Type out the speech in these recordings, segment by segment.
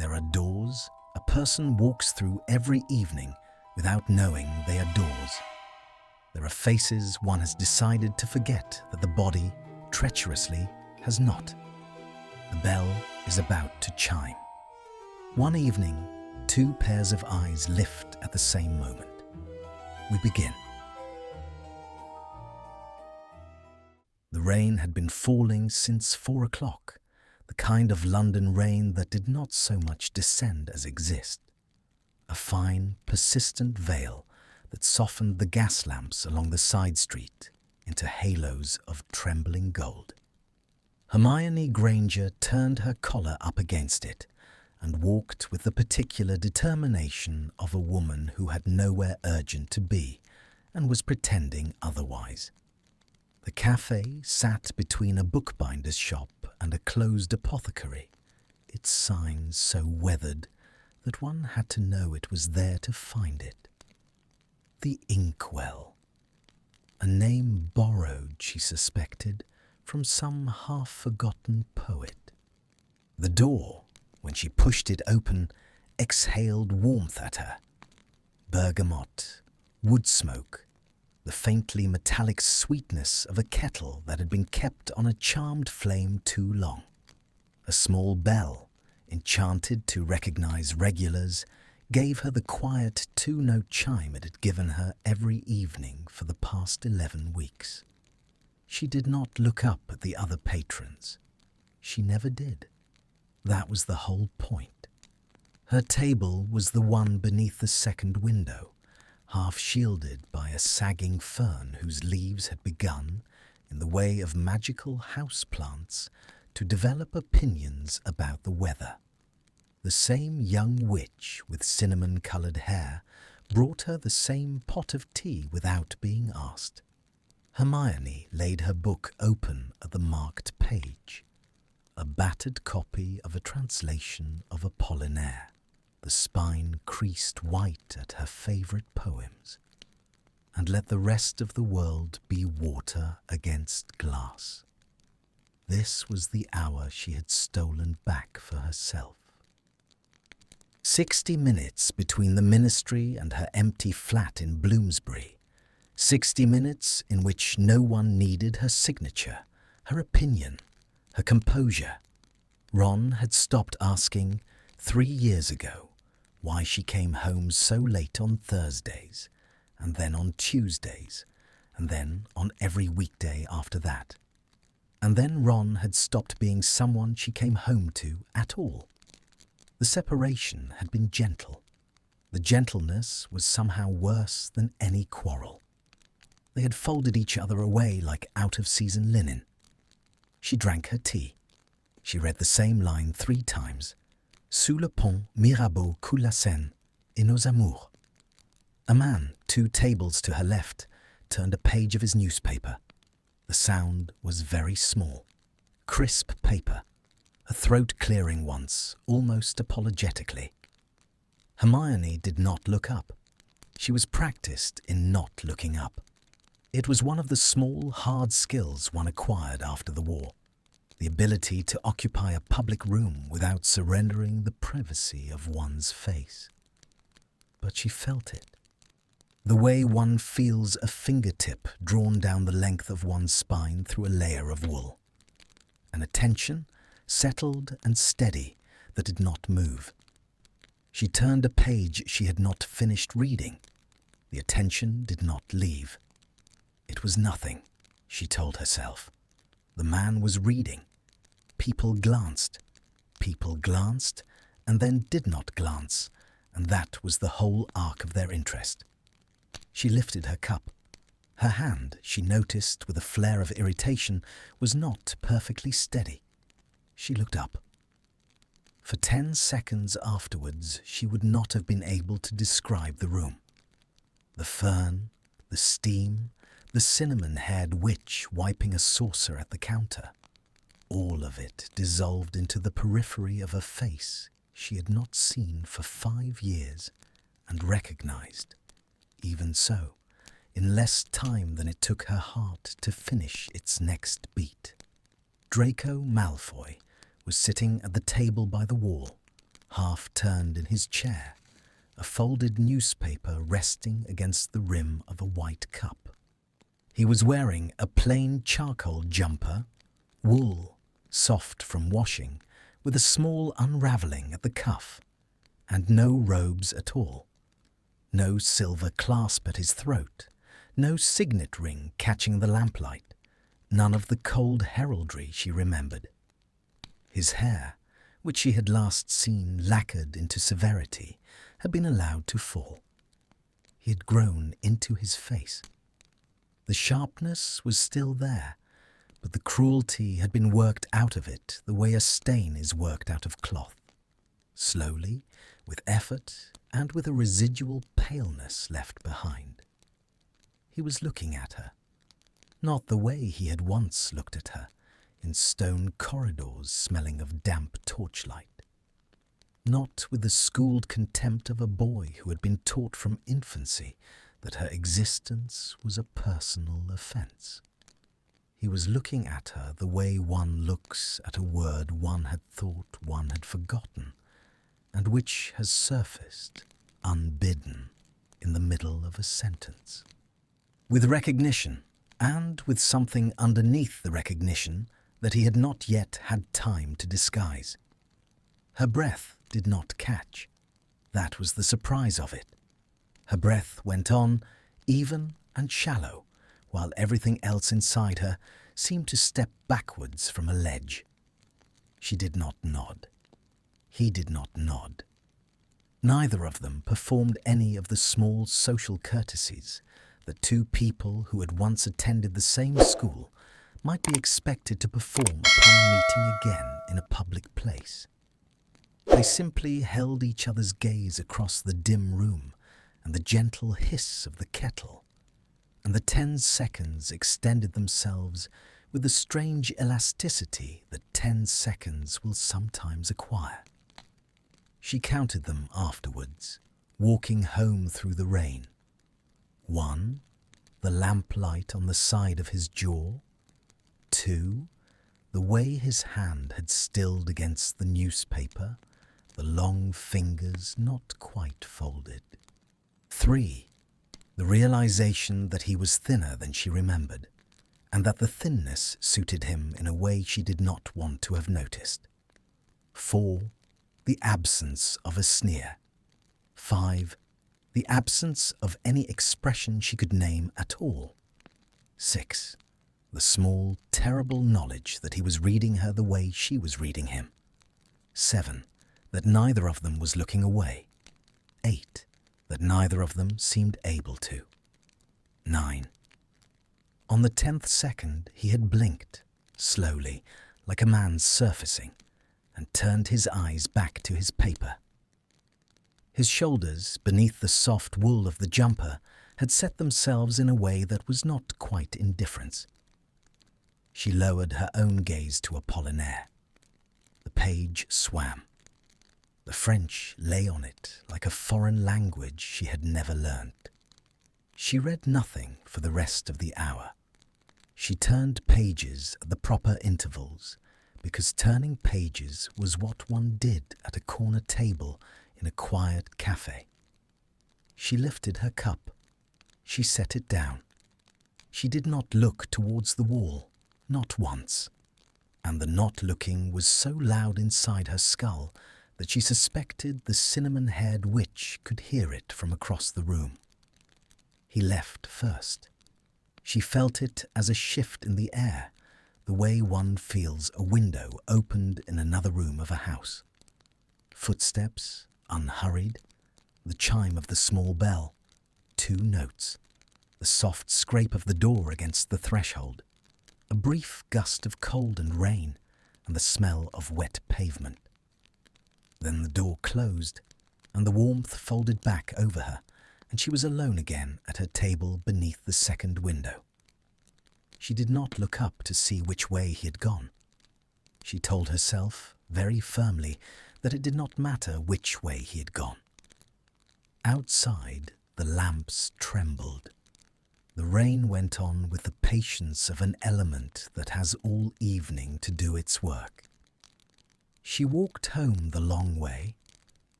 There are doors a person walks through every evening without knowing they are doors. There are faces one has decided to forget that the body, treacherously, has not. The bell is about to chime. One evening, two pairs of eyes lift at the same moment. We begin. The rain had been falling since 4 o'clock, the kind of London rain that did not so much descend as exist. A fine, persistent veil that softened the gas lamps along the side street into halos of trembling gold. Hermione Granger turned her collar up against it and walked with the particular determination of a woman who had nowhere urgent to be and was pretending otherwise. The café sat between a bookbinder's shop and a closed apothecary, its signs so weathered that one had to know it was there to find it. The Inkwell. A name borrowed, she suspected, from some half-forgotten poet. The door, when she pushed it open, exhaled warmth at her. Bergamot, wood smoke, the faintly metallic sweetness of a kettle that had been kept on a charmed flame too long. A small bell, enchanted to recognize regulars, gave her the quiet 2-note chime it had given her every evening for the past 11 weeks. She did not look up at the other patrons. She never did. That was the whole point. Her table was the one beneath the second window, half shielded by a sagging fern whose leaves had begun, in the way of magical house-plants, to develop opinions about the weather. The same young witch with cinnamon-coloured hair brought her the same pot of tea without being asked. Hermione laid her book open at the marked page, a battered copy of a translation of Apollinaire, the spine creased white at her favourite poems, and let the rest of the world be water against glass. This was the hour she had stolen back for herself. 60 minutes between the ministry and her empty flat in Bloomsbury. 60 minutes in which no one needed her signature, her opinion, her composure. Ron had stopped asking 3 years ago why she came home so late on Thursdays, and then on Tuesdays, and then on every weekday after that. And then Ron had stopped being someone she came home to at all. The separation had been gentle. The gentleness was somehow worse than any quarrel. They had folded each other away like out-of-season linen. She drank her tea. She read the same line 3 times. Sous le pont Mirabeau coule la Seine, et nos amours. A man, 2 tables to her left, turned a page of his newspaper. The sound was very small. Crisp paper. A throat clearing once, almost apologetically. Hermione did not look up. She was practiced in not looking up. It was one of the small, hard skills one acquired after the war. The ability to occupy a public room without surrendering the privacy of one's face. But she felt it. The way one feels a fingertip drawn down the length of one's spine through a layer of wool. An attention, settled and steady, that did not move. She turned a page she had not finished reading. The attention did not leave. It was nothing, she told herself. The man was reading. People glanced, and then did not glance, and that was the whole arc of their interest. She lifted her cup. Her hand, she noticed with a flare of irritation, was not perfectly steady. She looked up. For 10 seconds afterwards, she would not have been able to describe the room. The fern, the steam, the cinnamon-haired witch wiping a saucer at the counter. All of it dissolved into the periphery of a face she had not seen for 5 years and recognized, even so, in less time than it took her heart to finish its next beat. Draco Malfoy was sitting at the table by the wall, half turned in his chair, a folded newspaper resting against the rim of a white cup. He was wearing a plain charcoal jumper, wool, soft from washing, with a small unravelling at the cuff, and no robes at all. No silver clasp at his throat, no signet ring catching the lamplight, none of the cold heraldry she remembered. His hair, which she had last seen lacquered into severity, had been allowed to fall. He had grown into his face. The sharpness was still there, but the cruelty had been worked out of it the way a stain is worked out of cloth. Slowly, with effort, and with a residual paleness left behind. He was looking at her, not the way he had once looked at her, in stone corridors smelling of damp torchlight. Not with the schooled contempt of a boy who had been taught from infancy that her existence was a personal offence. He was looking at her the way one looks at a word one had thought one had forgotten, and which has surfaced, unbidden, in the middle of a sentence. With recognition, and with something underneath the recognition that he had not yet had time to disguise. Her breath did not catch. That was the surprise of it. Her breath went on, even and shallow, while everything else inside her seemed to step backwards from a ledge. She did not nod. He did not nod. Neither of them performed any of the small social courtesies that two people who had once attended the same school might be expected to perform upon meeting again in a public place. They simply held each other's gaze across the dim room and the gentle hiss of the kettle, and the 10 seconds extended themselves with the strange elasticity that 10 seconds will sometimes acquire. She counted them afterwards, walking home through the rain. 1, the lamplight on the side of his jaw. 2, the way his hand had stilled against the newspaper, the long fingers not quite folded. 3, the realization that he was thinner than she remembered, and that the thinness suited him in a way she did not want to have noticed. 4, the absence of a sneer. 5, the absence of any expression she could name at all. 6, the small, terrible knowledge that he was reading her the way she was reading him. 7, that neither of them was looking away. 8, that neither of them seemed able to. 9. On the 10th second he had blinked, slowly, like a man surfacing, and turned his eyes back to his paper. His shoulders, beneath the soft wool of the jumper, had set themselves in a way that was not quite indifference. She lowered her own gaze to Apollinaire. The page swam. The French lay on it like a foreign language she had never learnt. She read nothing for the rest of the hour. She turned pages at the proper intervals, because turning pages was what one did at a corner table in a quiet café. She lifted her cup. She set it down. She did not look towards the wall, not once, and the not looking was so loud inside her skull that she suspected the cinnamon-haired witch could hear it from across the room. He left first. She felt it as a shift in the air, the way one feels a window opened in another room of a house. Footsteps, unhurried, the chime of the small bell, 2 notes, the soft scrape of the door against the threshold, a brief gust of cold and rain, and the smell of wet pavement. Then the door closed, and the warmth folded back over her, and she was alone again at her table beneath the second window. She did not look up to see which way he had gone. She told herself, very firmly, that it did not matter which way he had gone. Outside, the lamps trembled. The rain went on with the patience of an element that has all evening to do its work. She walked home the long way,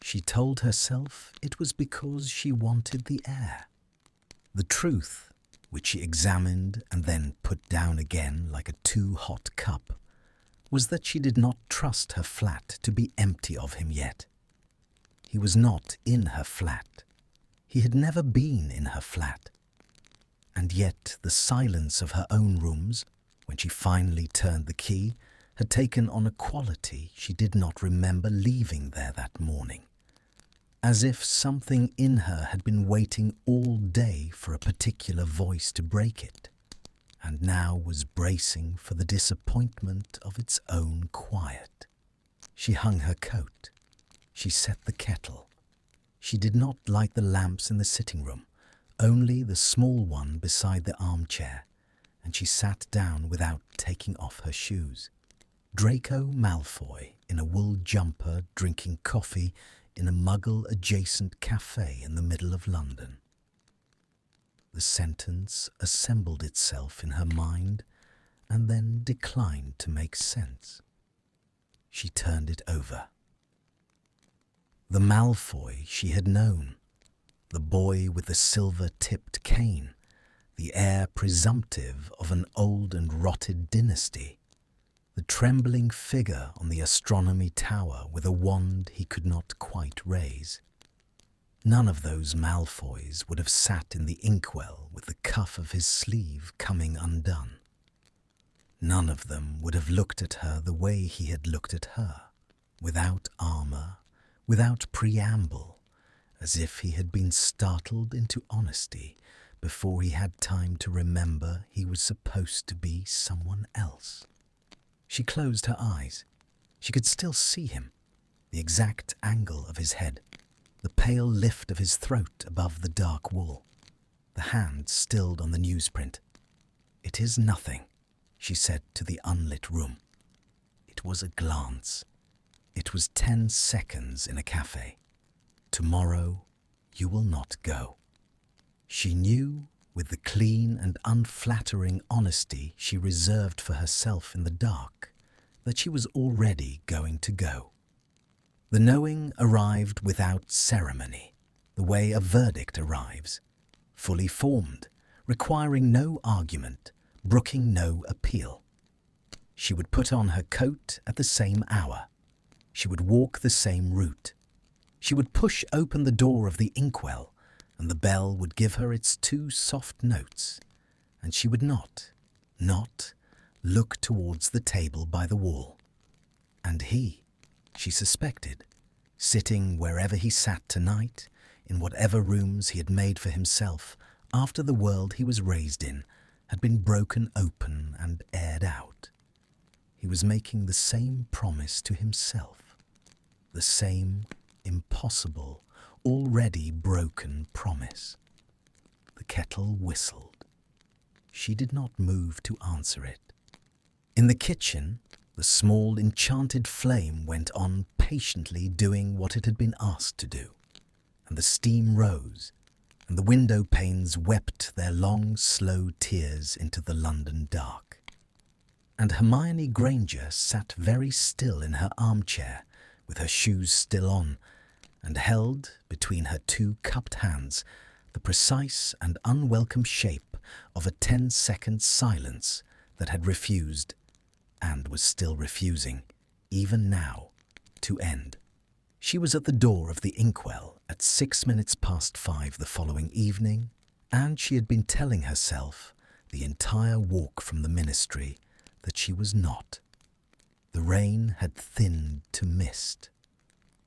She told herself it was because she wanted the air. The truth, which she examined and then put down again like a too-hot cup, was that she did not trust her flat to be empty of him yet. He was not in her flat. He had never been in her flat. And yet the silence of her own rooms, when she finally turned the key, had taken on a quality she did not remember leaving there that morning, as if something in her had been waiting all day for a particular voice to break it, and now was bracing for the disappointment of its own quiet. She hung her coat. She set the kettle. She did not light the lamps in the sitting room, only the small one beside the armchair, and she sat down without taking off her shoes. Draco Malfoy, in a wool jumper, drinking coffee in a Muggle-adjacent café in the middle of London. The sentence assembled itself in her mind and then declined to make sense. She turned it over. The Malfoy she had known, the boy with the silver-tipped cane, the heir presumptive of an old and rotted dynasty, the trembling figure on the astronomy tower with a wand he could not quite raise. None of those Malfoys would have sat in the inkwell with the cuff of his sleeve coming undone. None of them would have looked at her the way he had looked at her, without armor, without preamble, as if he had been startled into honesty before he had time to remember he was supposed to be someone else. She closed her eyes. She could still see him, the exact angle of his head, the pale lift of his throat above the dark wool, the hand stilled on the newsprint. "It is nothing," she said to the unlit room. It was a glance. It was 10 seconds in a café. "Tomorrow you will not go." She knew, with the clean and unflattering honesty she reserved for herself in the dark, that she was already going to go. The knowing arrived without ceremony, the way a verdict arrives, fully formed, requiring no argument, brooking no appeal. She would put on her coat at the same hour. She would walk the same route. She would push open the door of the inkwell, and the bell would give her its 2 soft notes, and she would not look towards the table by the wall. And he, she suspected, sitting wherever he sat tonight, in whatever rooms he had made for himself after the world he was raised in had been broken open and aired out. He was making the same promise to himself, the same impossible, already broken promise. The kettle whistled. She did not move to answer it. In the kitchen, the small enchanted flame went on patiently doing what it had been asked to do, and the steam rose, and the window panes wept their long, slow tears into the London dark. And Hermione Granger sat very still in her armchair, with her shoes still on, and held, between her 2 cupped hands, the precise and unwelcome shape of a 10-second silence that had refused, and was still refusing, even now, to end. She was at the door of the inkwell at 5 the following evening, and she had been telling herself the entire walk from the ministry that she was not. The rain had thinned to mist.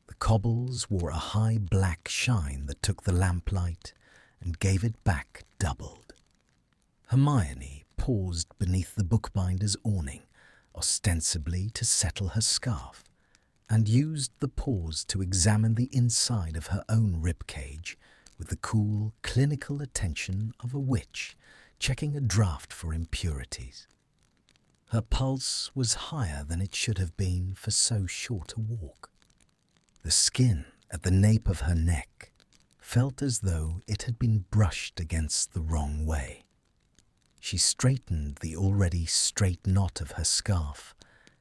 The cobbles wore a high black shine that took the lamplight and gave it back doubled. Hermione paused beneath the bookbinder's awning, ostensibly to settle her scarf, and used the pause to examine the inside of her own ribcage with the cool, clinical attention of a witch checking a draft for impurities. Her pulse was higher than it should have been for so short a walk. The skin at the nape of her neck felt as though it had been brushed against the wrong way. She straightened the already straight knot of her scarf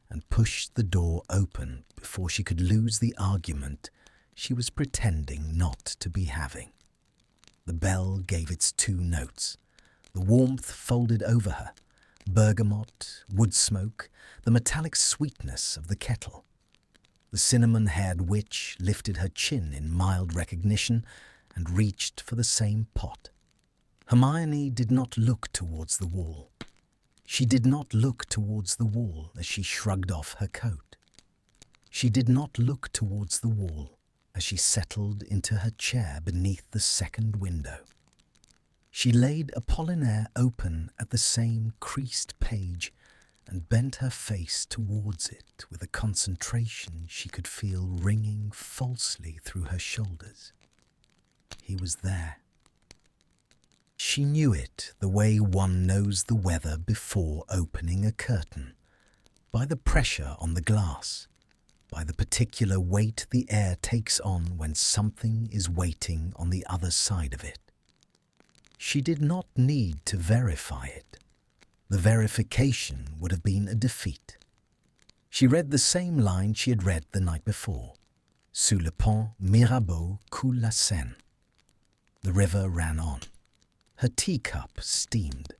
and pushed the door open before she could lose the argument she was pretending not to be having. The bell gave its 2 notes. The warmth folded over her. Bergamot, wood smoke, the metallic sweetness of the kettle. The cinnamon-haired witch lifted her chin in mild recognition and reached for the same pot. Hermione did not look towards the wall. She did not look towards the wall as she shrugged off her coat. She did not look towards the wall as she settled into her chair beneath the second window. She laid Apollinaire open at the same creased page and bent her face towards it with a concentration she could feel ringing falsely through her shoulders. He was there. She knew it the way one knows the weather before opening a curtain, by the pressure on the glass, by the particular weight the air takes on when something is waiting on the other side of it. She did not need to verify it. The verification would have been a defeat. She read the same line she had read the night before. Sous le pont Mirabeau coule la Seine. The river ran on. Her teacup steamed.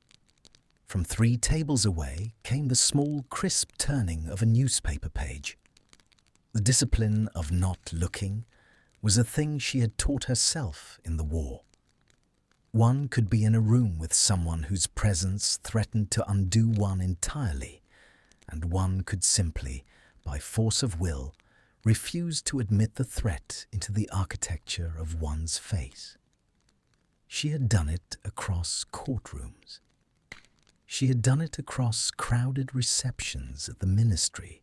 From 3 tables away came the small, crisp turning of a newspaper page. The discipline of not looking was a thing she had taught herself in the war. One could be in a room with someone whose presence threatened to undo one entirely, and one could simply, by force of will, refuse to admit the threat into the architecture of one's face. She had done it across courtrooms. She had done it across crowded receptions at the ministry,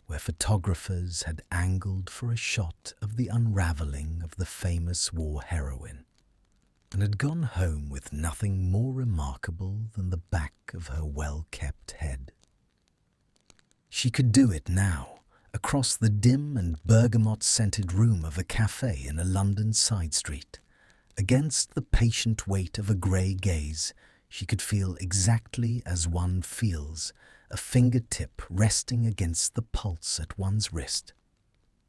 where photographers had angled for a shot of the unravelling of the famous war heroine, and had gone home with nothing more remarkable than the back of her well-kept head. She could do it now, across the dim and bergamot-scented room of a café in a London side street. Against the patient weight of a grey gaze, she could feel exactly as one feels, a fingertip resting against the pulse at one's wrist.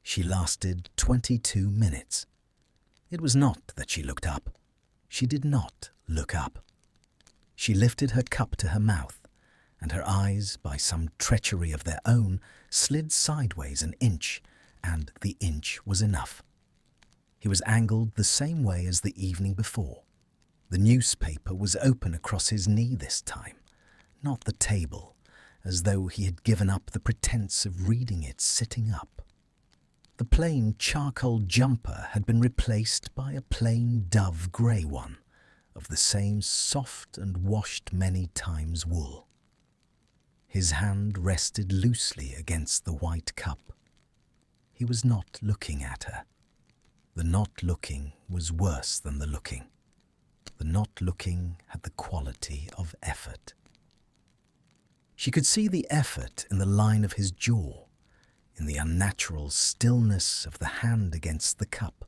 She lasted 22 minutes. It was not that she looked up. She did not look up. She lifted her cup to her mouth, and her eyes, by some treachery of their own, slid sideways an inch, and the inch was enough. He was angled the same way as the evening before. The newspaper was open across his knee this time, not the table, as though he had given up the pretense of reading it sitting up. The plain charcoal jumper had been replaced by a plain dove-grey one, of the same soft and washed many times wool. His hand rested loosely against the white cup. He was not looking at her. The not looking was worse than the looking. The not looking had the quality of effort. She could see the effort in the line of his jaw, in the unnatural stillness of the hand against the cup,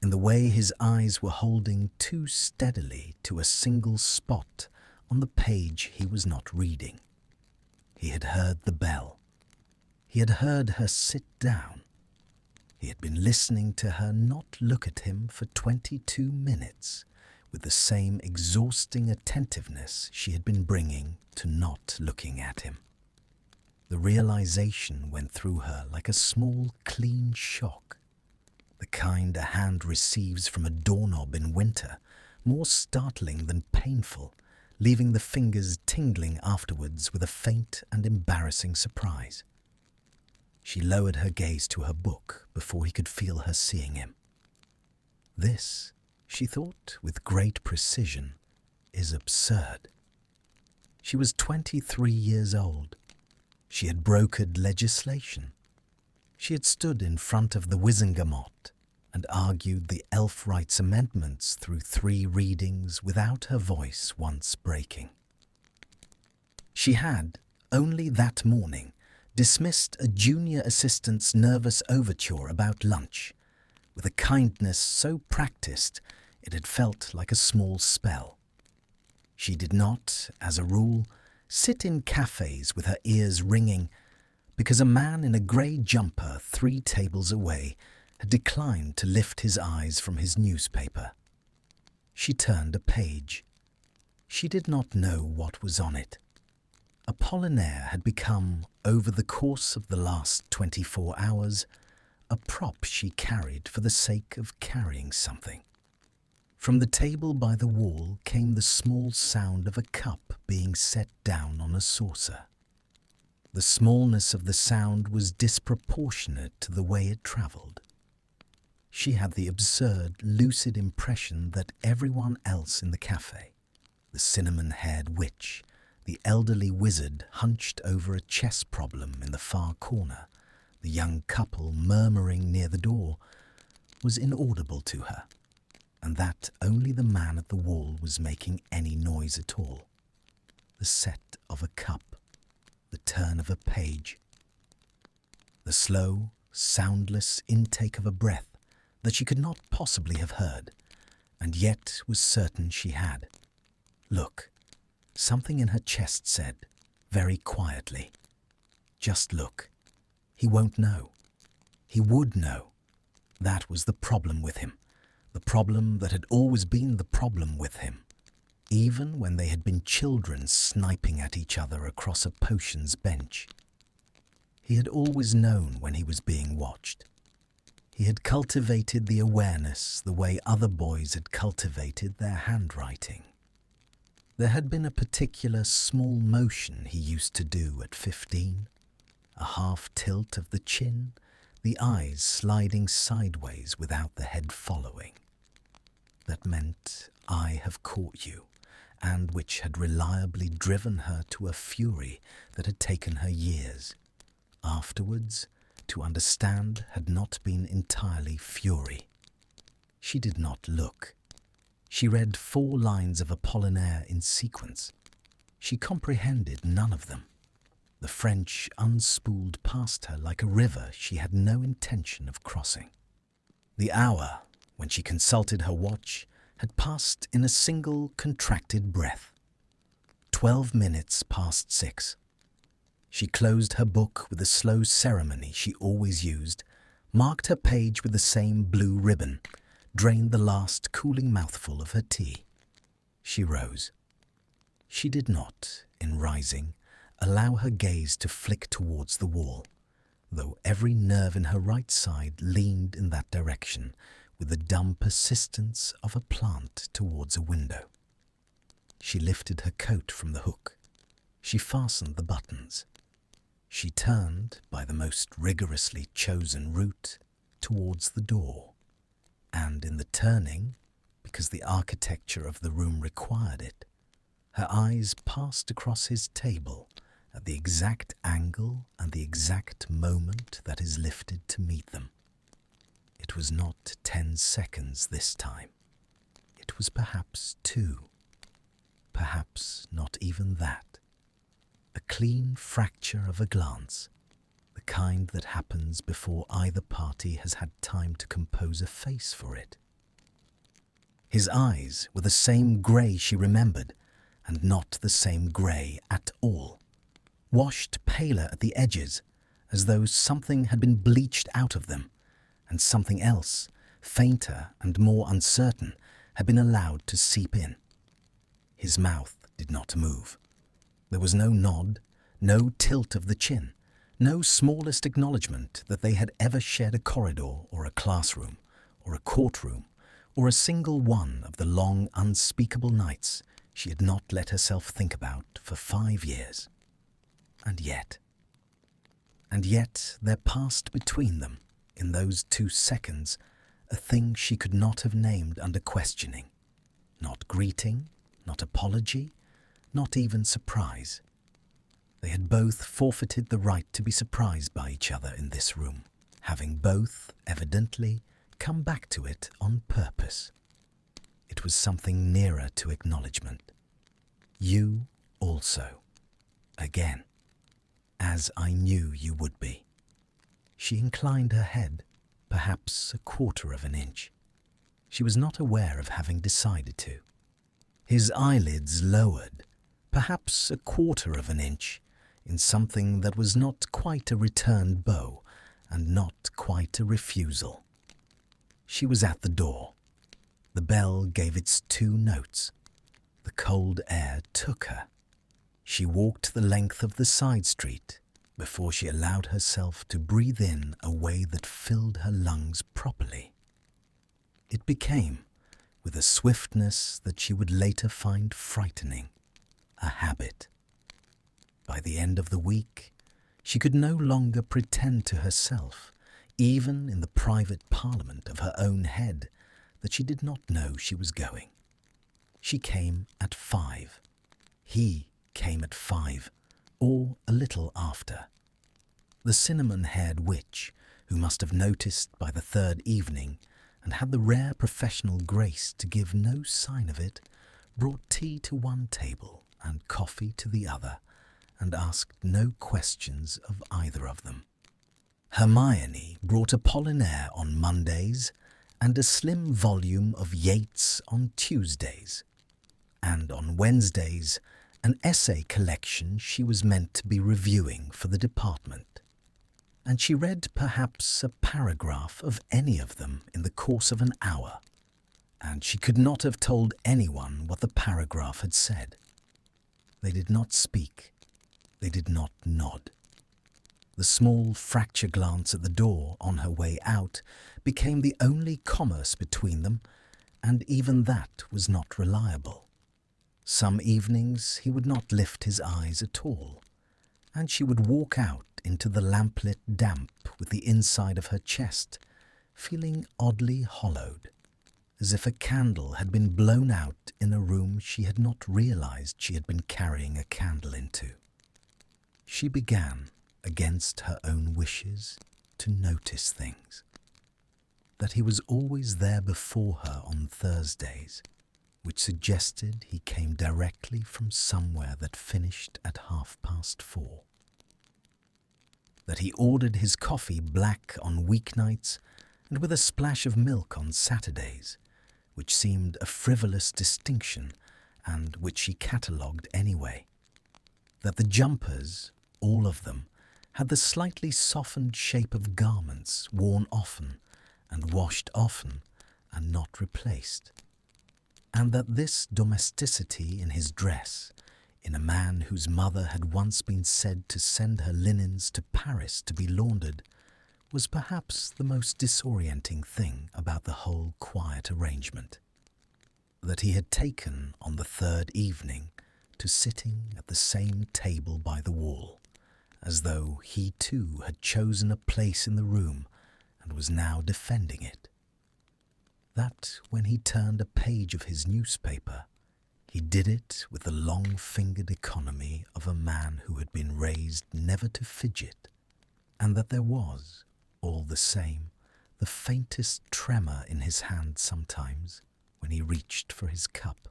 in the way his eyes were holding too steadily to a single spot on the page he was not reading. He had heard the bell. He had heard her sit down. He had been listening to her not look at him for 22 minutes, with the same exhausting attentiveness she had been bringing to not looking at him. The realization went through her like a small, clean shock, the kind a hand receives from a doorknob in winter, more startling than painful, leaving the fingers tingling afterwards with a faint and embarrassing surprise. She lowered her gaze to her book before he could feel her seeing him. This, she thought with great precision, is absurd. She was 23 years old. She had brokered legislation. She had stood in front of the Wizengamot and argued the Elf Rights Amendments through 3 readings without her voice once breaking. She had, only that morning, dismissed a junior assistant's nervous overture about lunch, with a kindness so practiced it had felt like a small spell. She did not, as a rule, sit in cafes with her ears ringing, because a man in a grey jumper 3 tables away had declined to lift his eyes from his newspaper. She turned a page. She did not know what was on it. Apollinaire had become, over the course of the last 24 hours, a prop she carried for the sake of carrying something. From the table by the wall came the small sound of a cup being set down on a saucer. The smallness of the sound was disproportionate to the way it travelled. She had the absurd, lucid impression that everyone else in the café, the cinnamon-haired witch, the elderly wizard hunched over a chess problem in the far corner, the young couple murmuring near the door, was inaudible to her, and that only the man at the wall was making any noise at all. The set of a cup, the turn of a page, the slow, soundless intake of a breath that she could not possibly have heard, and yet was certain she had. Look, something in her chest said, very quietly, just look. He won't know. He would know. That was the problem with him, the problem that had always been the problem with him, even when they had been children sniping at each other across a potions bench. He had always known when he was being watched. He had cultivated the awareness the way other boys had cultivated their handwriting. There had been a particular small motion he used to do at 15, a half tilt of the chin, the eyes sliding sideways without the head following. That meant, "I have caught you," and which had reliably driven her to a fury that had taken her years. Afterwards, to understand had not been entirely fury. She did not look. She read 4 lines of Apollinaire in sequence. She comprehended none of them. The French unspooled past her like a river she had no intention of crossing. The hour, when she consulted her watch, had passed in a single contracted breath. 12 minutes past 6. She closed her book with the slow ceremony she always used, marked her page with the same blue ribbon, drained the last cooling mouthful of her tea. She rose. She did not, in rising, allow her gaze to flick towards the wall, though every nerve in her right side leaned in that direction with the dumb persistence of a plant towards a window. She lifted her coat from the hook. She fastened the buttons. She turned, by the most rigorously chosen route, towards the door, and in the turning, because the architecture of the room required it, her eyes passed across his table at the exact angle and the exact moment that is lifted to meet them. It was not 10 seconds this time. It was perhaps 2. Perhaps not even that. A clean fracture of a glance, the kind that happens before either party has had time to compose a face for it. His eyes were the same grey she remembered, and not the same grey at all, washed paler at the edges, as though something had been bleached out of them, and something else, fainter and more uncertain, had been allowed to seep in. His mouth did not move. There was no nod, no tilt of the chin, no smallest acknowledgment that they had ever shared a corridor or a classroom or a courtroom or a single one of the long unspeakable nights she had not let herself think about for 5 years. And yet there passed between them, in those 2 seconds, a thing she could not have named under questioning. Not greeting, not apology, not even surprise. They had both forfeited the right to be surprised by each other in this room, having both, evidently, come back to it on purpose. It was something nearer to acknowledgment. You also. Again. As I knew you would be. She inclined her head, perhaps a quarter of an inch. She was not aware of having decided to. His eyelids lowered, perhaps a quarter of an inch, in something that was not quite a returned bow and not quite a refusal. She was at the door. The bell gave its 2 notes. The cold air took her. She walked the length of the side street before she allowed herself to breathe in a way that filled her lungs properly. It became, with a swiftness that she would later find frightening, a habit. By the end of the week, she could no longer pretend to herself, even in the private parliament of her own head, that she did not know she was going. She came at 5. He came at 5, or a little after. The cinnamon-haired witch, who must have noticed by the 3rd evening and had the rare professional grace to give no sign of it, brought tea to one table and coffee to the other, and asked no questions of either of them. Hermione brought Apollinaire on Mondays and a slim volume of Yeats on Tuesdays, and on Wednesdays an essay collection she was meant to be reviewing for the department. And she read perhaps a paragraph of any of them in the course of an hour, and she could not have told anyone what the paragraph had said. They did not speak. They did not nod. The small fracture glance at the door on her way out became the only commerce between them, and even that was not reliable. Some evenings he would not lift his eyes at all, and she would walk out into the lamplit damp with the inside of her chest, feeling oddly hollowed, as if a candle had been blown out in a room she had not realized she had been carrying a candle into. She began, against her own wishes, to notice things. That he was always there before her on Thursdays, which suggested he came directly from somewhere that finished at 4:30. That he ordered his coffee black on weeknights and with a splash of milk on Saturdays, which seemed a frivolous distinction and which she catalogued anyway. That the jumpers, all of them, had the slightly softened shape of garments worn often and washed often and not replaced. And that this domesticity in his dress, in a man whose mother had once been said to send her linens to Paris to be laundered, was perhaps the most disorienting thing about the whole quiet arrangement. That he had taken on the 3rd evening to sitting at the same table by the wall, as though he too had chosen a place in the room and was now defending it. That when he turned a page of his newspaper, he did it with the long-fingered economy of a man who had been raised never to fidget, and that there was, all the same, the faintest tremor in his hand sometimes when he reached for his cup.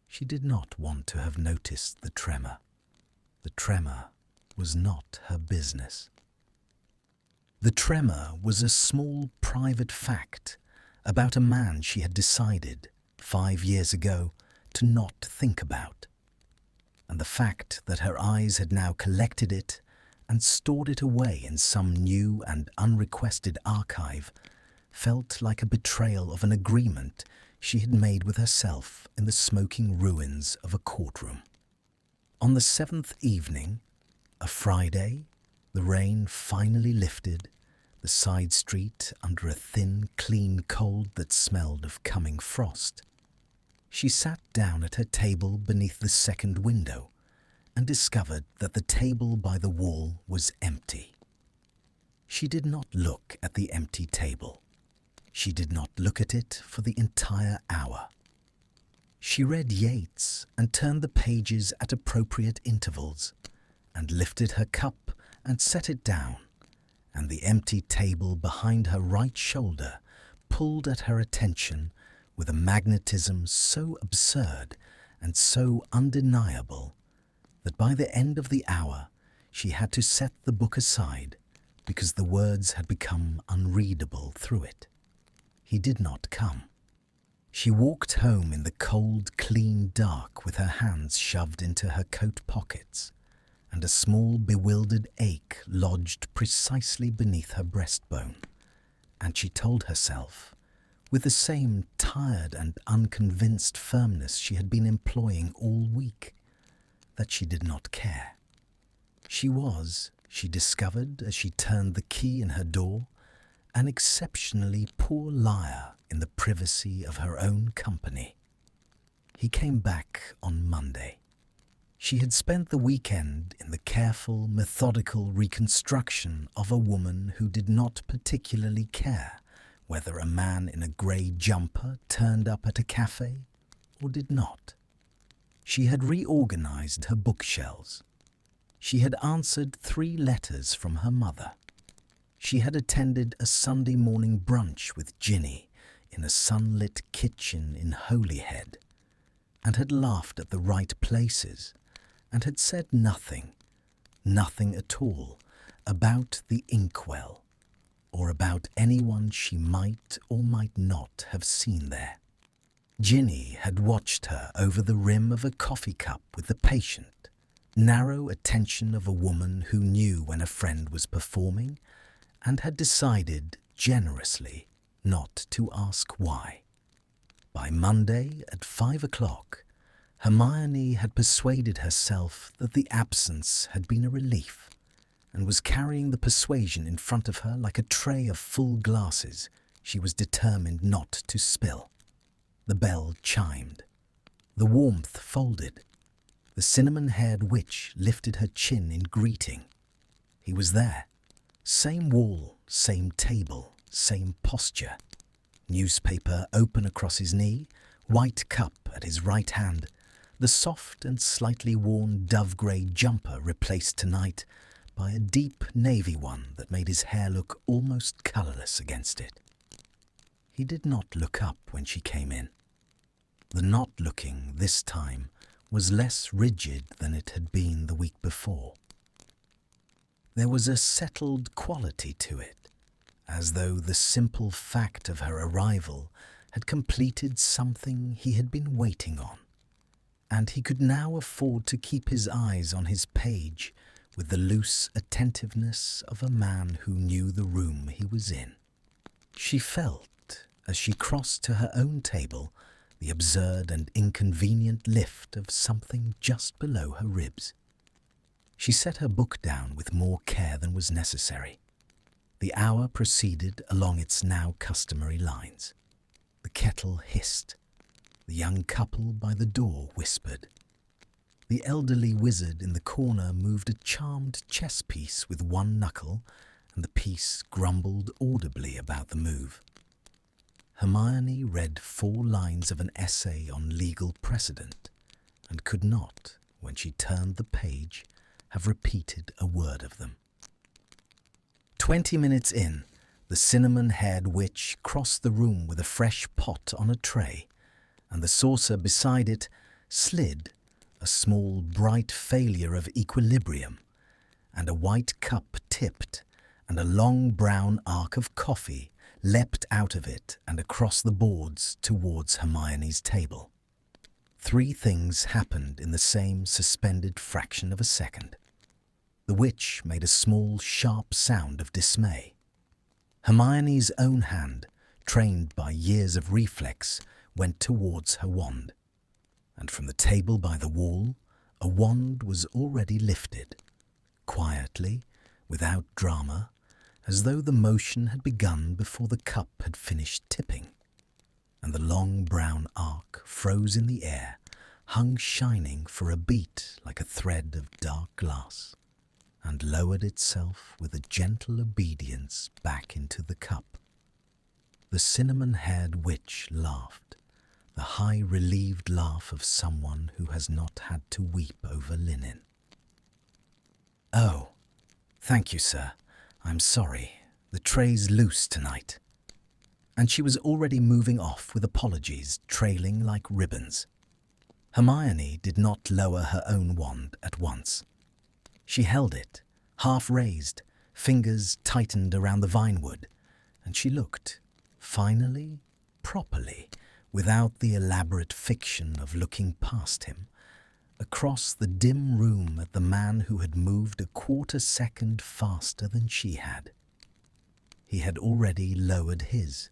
She did not want to have noticed the tremor. The tremor was not her business. The tremor was a small private fact about a man she had decided 5 years ago to not think about, and the fact that her eyes had now collected it and stored it away in some new and unrequested archive felt like a betrayal of an agreement she had made with herself in the smoking ruins of a courtroom. On the 7th evening, a Friday, the rain finally lifted, the side street under a thin, clean cold that smelled of coming frost. She sat down at her table beneath the second window and discovered that the table by the wall was empty. She did not look at the empty table. She did not look at it for the entire hour. She read Yeats and turned the pages at appropriate intervals, and lifted her cup and set it down, and the empty table behind her right shoulder pulled at her attention with a magnetism so absurd and so undeniable that by the end of the hour she had to set the book aside because the words had become unreadable through it. He did not come. She walked home in the cold, clean dark with her hands shoved into her coat pockets, and a small bewildered ache lodged precisely beneath her breastbone, and she told herself, with the same tired and unconvinced firmness she had been employing all week, that she did not care. She was, she discovered as she turned the key in her door, an exceptionally poor liar in the privacy of her own company. He came back on Monday. She had spent the weekend in the careful, methodical reconstruction of a woman who did not particularly care whether a man in a grey jumper turned up at a café or did not. She had reorganized her bookshelves. She had answered 3 letters from her mother. She had attended a Sunday morning brunch with Ginny in a sunlit kitchen in Holyhead, and had laughed at the right places, and had said nothing at all, about the inkwell, or about anyone she might or might not have seen there. Ginny had watched her over the rim of a coffee cup with the patient, narrow attention of a woman who knew when a friend was performing, and had decided generously not to ask why. By Monday at 5 o'clock, Hermione had persuaded herself that the absence had been a relief, and was carrying the persuasion in front of her like a tray of full glasses she was determined not to spill. The bell chimed. The warmth folded. The cinnamon-haired witch lifted her chin in greeting. He was there. Same wall, same table, same posture. Newspaper open across his knee, white cup at his right hand, the soft and slightly worn dove-grey jumper replaced tonight by a deep navy one that made his hair look almost colourless against it. He did not look up when she came in. The not looking this time was less rigid than it had been the week before. There was a settled quality to it, as though the simple fact of her arrival had completed something he had been waiting on, and he could now afford to keep his eyes on his page with the loose attentiveness of a man who knew the room he was in. She felt, as she crossed to her own table, the absurd and inconvenient lift of something just below her ribs. She set her book down with more care than was necessary. The hour proceeded along its now customary lines. The kettle hissed. The young couple by the door whispered. The elderly wizard in the corner moved a charmed chess piece with one knuckle, and the piece grumbled audibly about the move. Hermione read 4 lines of an essay on legal precedent, and could not, when she turned the page, have repeated a word of them. 20 minutes in, the cinnamon-haired witch crossed the room with a fresh pot on a tray, and the saucer beside it slid, a small bright failure of equilibrium, and a white cup tipped, and a long brown arc of coffee leapt out of it and across the boards towards Hermione's table. 3 things happened in the same suspended fraction of a second. The witch made a small, sharp sound of dismay. Hermione's own hand, trained by years of reflex, went towards her wand, and from the table by the wall, a wand was already lifted, quietly, without drama, as though the motion had begun before the cup had finished tipping, and the long brown arc froze in the air, hung shining for a beat like a thread of dark glass, and lowered itself with a gentle obedience back into the cup. The cinnamon-haired witch laughed, the high relieved laugh of someone who has not had to weep over linen. "Oh, thank you, sir. I'm sorry. The tray's loose tonight." And she was already moving off with apologies trailing like ribbons. Hermione did not lower her own wand at once. She held it, half raised, fingers tightened around the vinewood, and she looked, finally, properly, without the elaborate fiction of looking past him, across the dim room at the man who had moved a quarter second faster than she had. He had already lowered his.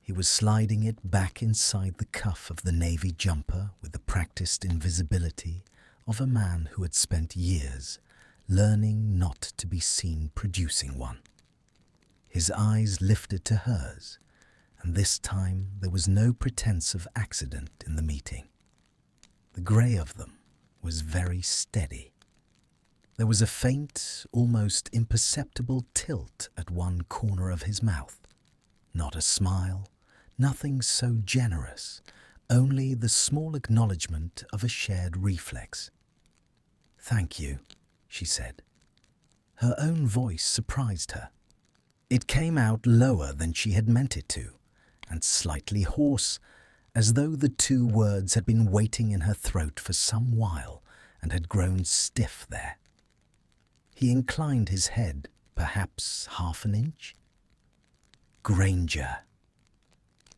He was sliding it back inside the cuff of the navy jumper with the practiced invisibility of a man who had spent years learning not to be seen producing one. His eyes lifted to hers, and this time there was no pretense of accident in the meeting. The grey of them was very steady. There was a faint, almost imperceptible tilt at one corner of his mouth. Not a smile, nothing so generous, only the small acknowledgment of a shared reflex. "Thank you," she said. Her own voice surprised her. It came out lower than she had meant it to, and slightly hoarse, as though the two words had been waiting in her throat for some while and had grown stiff there. He inclined his head, perhaps half an inch. "Granger."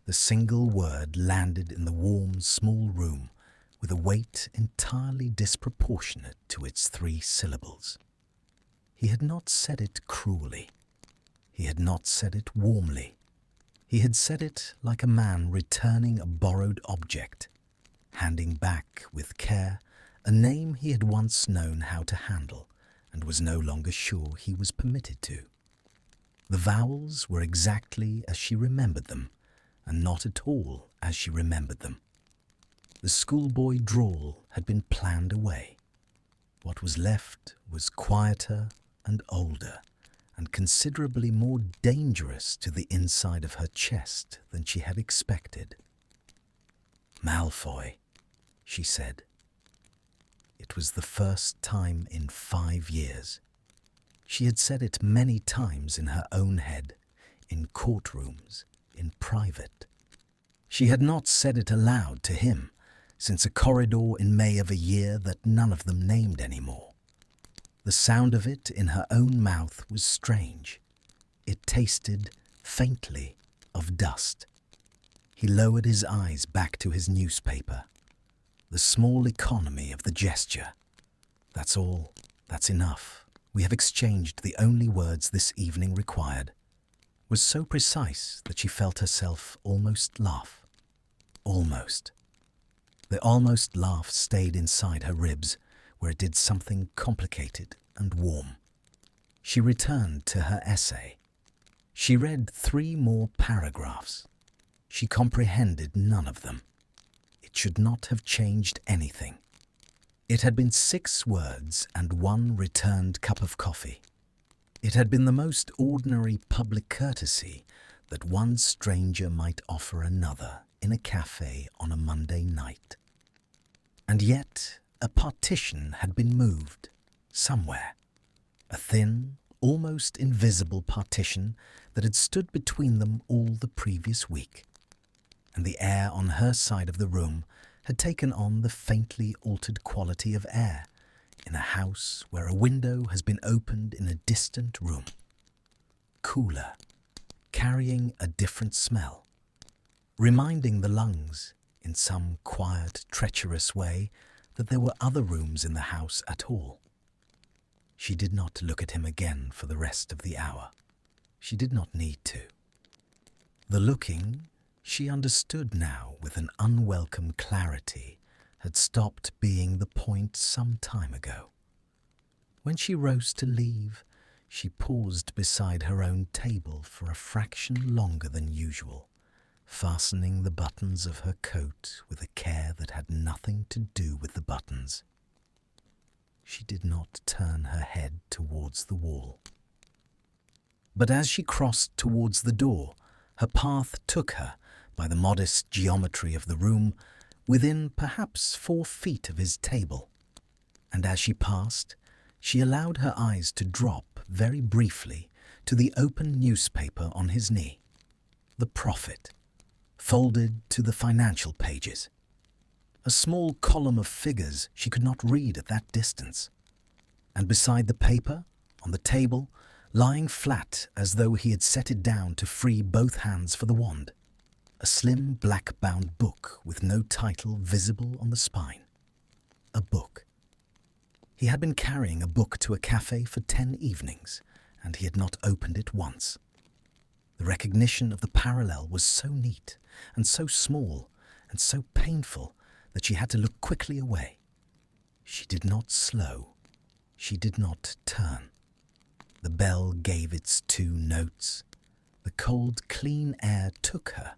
The single word landed in the warm, small room with a weight entirely disproportionate to its 3 syllables. He had not said it cruelly. He had not said it warmly. He had said it like a man returning a borrowed object, handing back with care a name he had once known how to handle and was no longer sure he was permitted to. The vowels were exactly as she remembered them, and not at all as she remembered them. The schoolboy drawl had been planned away. What was left was quieter and older, and considerably more dangerous to the inside of her chest than she had expected. "Malfoy," she said. It was the first time in 5 years. She had said it many times in her own head, in courtrooms, in private. She had not said it aloud to him since a corridor in May of a year that none of them named anymore. The sound of it in her own mouth was strange. It tasted, faintly, of dust. He lowered his eyes back to his newspaper. The small economy of the gesture. "That's all. That's enough. We have exchanged the only words this evening required," was so precise that she felt herself almost laugh. Almost. The almost laugh stayed inside her ribs, where it did something complicated and warm. She returned to her essay. She read 3 more paragraphs. She comprehended none of them. It should not have changed anything. It had been 6 words and 1 returned cup of coffee. It had been the most ordinary public courtesy that one stranger might offer another in a café on a Monday night. And yet a partition had been moved, somewhere. A thin, almost invisible partition that had stood between them all the previous week. And the air on her side of the room had taken on the faintly altered quality of air in a house where a window has been opened in a distant room. Cooler, carrying a different smell, reminding the lungs, in some quiet, treacherous way, that there were other rooms in the house at all. She did not look at him again for the rest of the hour. She did not need to. The looking, she understood now with an unwelcome clarity, had stopped being the point some time ago. When she rose to leave, she paused beside her own table for a fraction longer than usual, fastening the buttons of her coat with a care that had nothing to do with the buttons. She did not turn her head towards the wall. But as she crossed towards the door, her path took her, by the modest geometry of the room, within perhaps 4 feet of his table, and as she passed, she allowed her eyes to drop very briefly to the open newspaper on his knee, the Prophet, folded to the financial pages. A small column of figures she could not read at that distance, and beside the paper, on the table, lying flat as though he had set it down to free both hands for the wand, a slim black-bound book with no title visible on the spine. A book. He had been carrying a book to a café for 10 evenings, and he had not opened it once. The recognition of the parallel was so neat and so small and so painful that she had to look quickly away. She did not slow. She did not turn. The bell gave its 2 notes. The cold, clean air took her,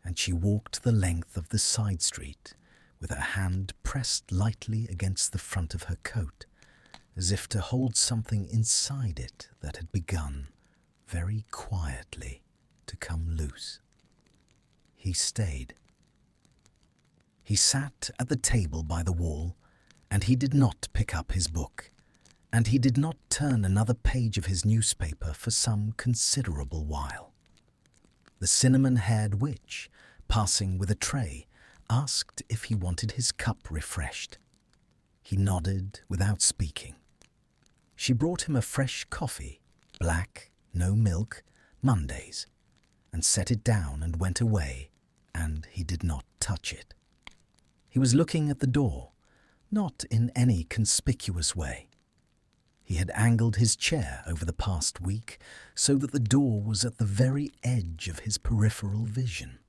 and she walked the length of the side street with her hand pressed lightly against the front of her coat, as if to hold something inside it that had begun, very quietly, to come loose. He stayed. He sat at the table by the wall, and he did not pick up his book, and he did not turn another page of his newspaper for some considerable while. The cinnamon-haired witch, passing with a tray, asked if he wanted his cup refreshed. He nodded without speaking. She brought him a fresh coffee, black, no milk, Mondays, and set it down and went away, and he did not touch it. He was looking at the door, not in any conspicuous way. He had angled his chair over the past week so that the door was at the very edge of his peripheral vision.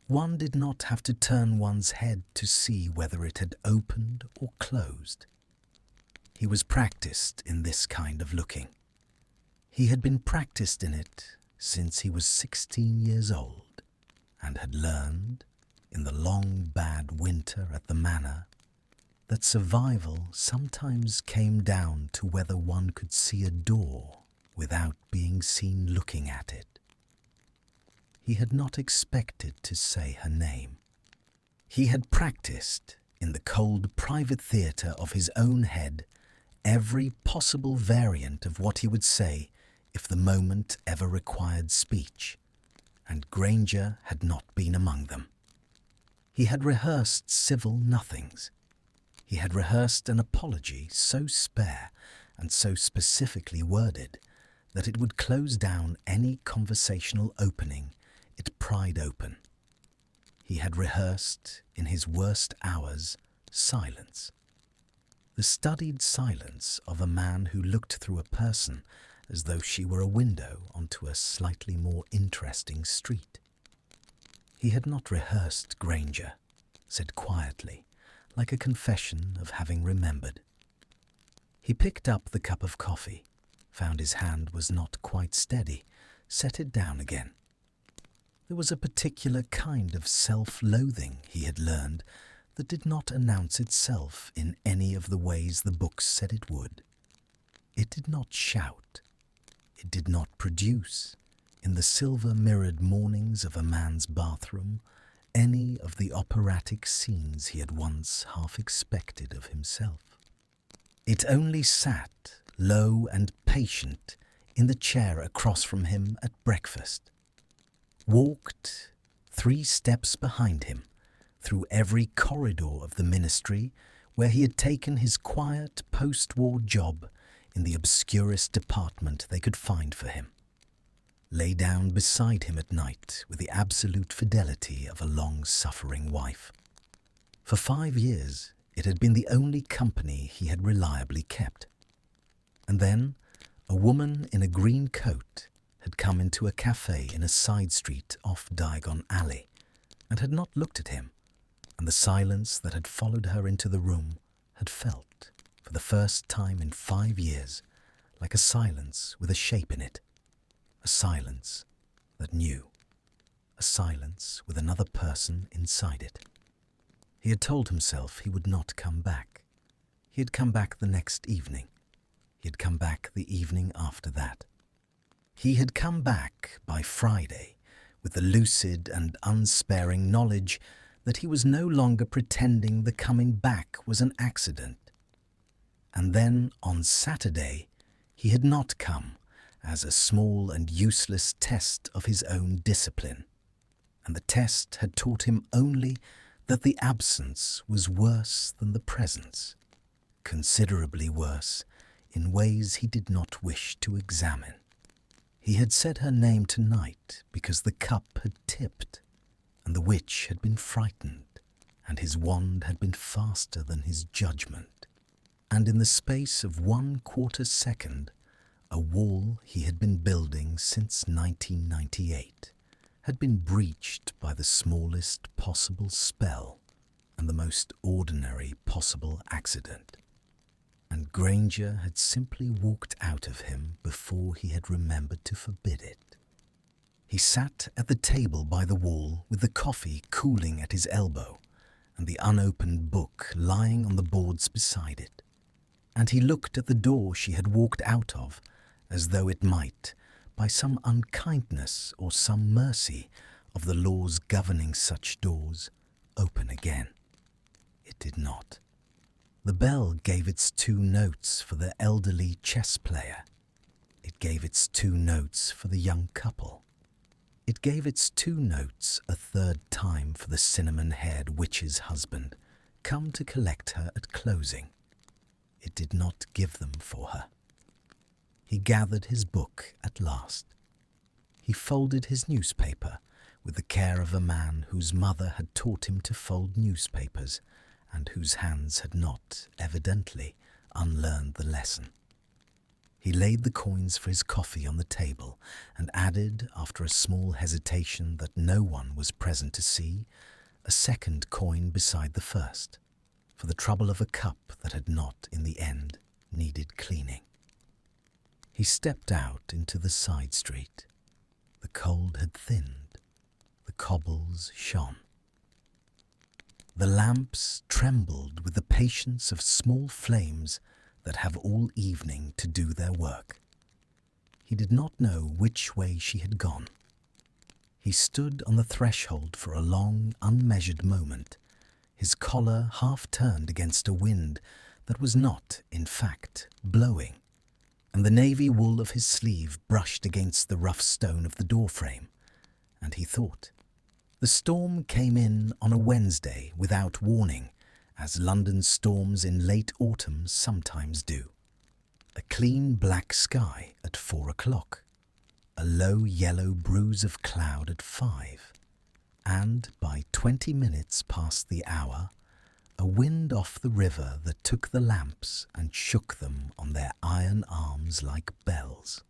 One did not have to turn one's head to see whether it had opened or closed. He was practiced in this kind of looking. He had been practiced in it since he was 16 years old, and had learned, in the long bad winter at the manor, that survival sometimes came down to whether one could see a door without being seen looking at it. He had not expected to say her name. He had practiced, in the cold private theatre of his own head, every possible variant of what he would say if the moment ever required speech, and Granger had not been among them. He had rehearsed civil nothings. He had rehearsed an apology so spare and so specifically worded that it would close down any conversational opening it pried open. He had rehearsed, in his worst hours, silence. The studied silence of a man who looked through a person as though she were a window onto a slightly more interesting street. He had not rehearsed Granger, said quietly, like a confession of having remembered. He picked up the cup of coffee, found his hand was not quite steady, set it down again. There was a particular kind of self-loathing, he had learned, that did not announce itself in any of the ways the books said it would. It did not shout. It did not produce, in the silver-mirrored mornings of a man's bathroom, any of the operatic scenes he had once half expected of himself. It only sat, low and patient, in the chair across from him at breakfast, walked 3 steps behind him, through every corridor of the ministry where he had taken his quiet post-war job in the obscurest department they could find for him, lay down beside him at night with the absolute fidelity of a long-suffering wife. For 5 years it had been the only company he had reliably kept. And then a woman in a green coat had come into a café in a side street off Diagon Alley and had not looked at him, and the silence that had followed her into the room had felt, for the first time in 5 years, like a silence with a shape in it, a silence that knew, a silence with another person inside it. He had told himself he would not come back. He had come back the next evening. He had come back the evening after that. He had come back by Friday with the lucid and unsparing knowledge that he was no longer pretending the coming back was an accident. And then on Saturday he had not come as a small and useless test of his own discipline, and the test had taught him only that the absence was worse than the presence, considerably worse in ways he did not wish to examine. He had said her name tonight because the cup had tipped, and the witch had been frightened, and his wand had been faster than his judgment, and in the space of 1/4 second, A wall he had been building since 1998 had been breached by the smallest possible spell and the most ordinary possible accident, and Granger had simply walked out of him before he had remembered to forbid it. He sat at the table by the wall with the coffee cooling at his elbow and the unopened book lying on the boards beside it, and he looked at the door she had walked out of as though it might, by some unkindness or some mercy of the laws governing such doors, open again. It did not. The bell gave its 2 notes for the elderly chess player. It gave its 2 notes for the young couple. It gave its 2 notes a 3rd time for the cinnamon-haired witch's husband, come to collect her at closing. It did not give them for her. He gathered his book at last. He folded his newspaper with the care of a man whose mother had taught him to fold newspapers and whose hands had not, evidently, unlearned the lesson. He laid the coins for his coffee on the table and added, after a small hesitation that no one was present to see, a 2nd coin beside the first, for the trouble of a cup that had not, in the end, needed cleaning. He stepped out into the side street. The cold had thinned. The cobbles shone. The lamps trembled with the patience of small flames that have all evening to do their work. He did not know which way she had gone. He stood on the threshold for a long, unmeasured moment, his collar half turned against a wind that was not, in fact, blowing, and the navy wool of his sleeve brushed against the rough stone of the doorframe, and he thought. The storm came in on a Wednesday without warning, as London storms in late autumn sometimes do. A clean black sky at 4 o'clock, a low yellow bruise of cloud at 5, and by 20 minutes past the hour, a wind off the river that took the lamps and shook them on their iron arms like bells.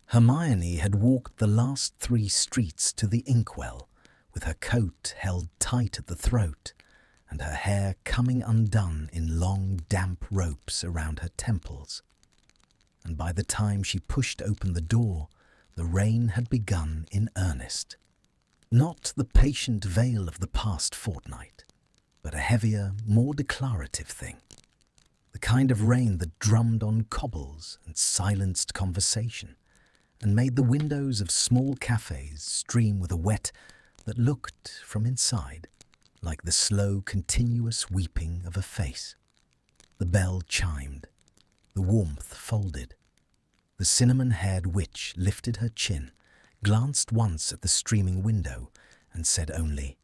Hermione had walked the last 3 streets to the inkwell, with her coat held tight at the throat and her hair coming undone in long damp ropes around her temples. And by the time she pushed open the door, the rain had begun in earnest. Not the patient veil of the past fortnight, but a heavier, more declarative thing. The kind of rain that drummed on cobbles and silenced conversation, and made the windows of small cafes stream with a wet that looked, from inside, like the slow, continuous weeping of a face. The bell chimed. The warmth folded. The cinnamon-haired witch lifted her chin, glanced once at the streaming window, and said only,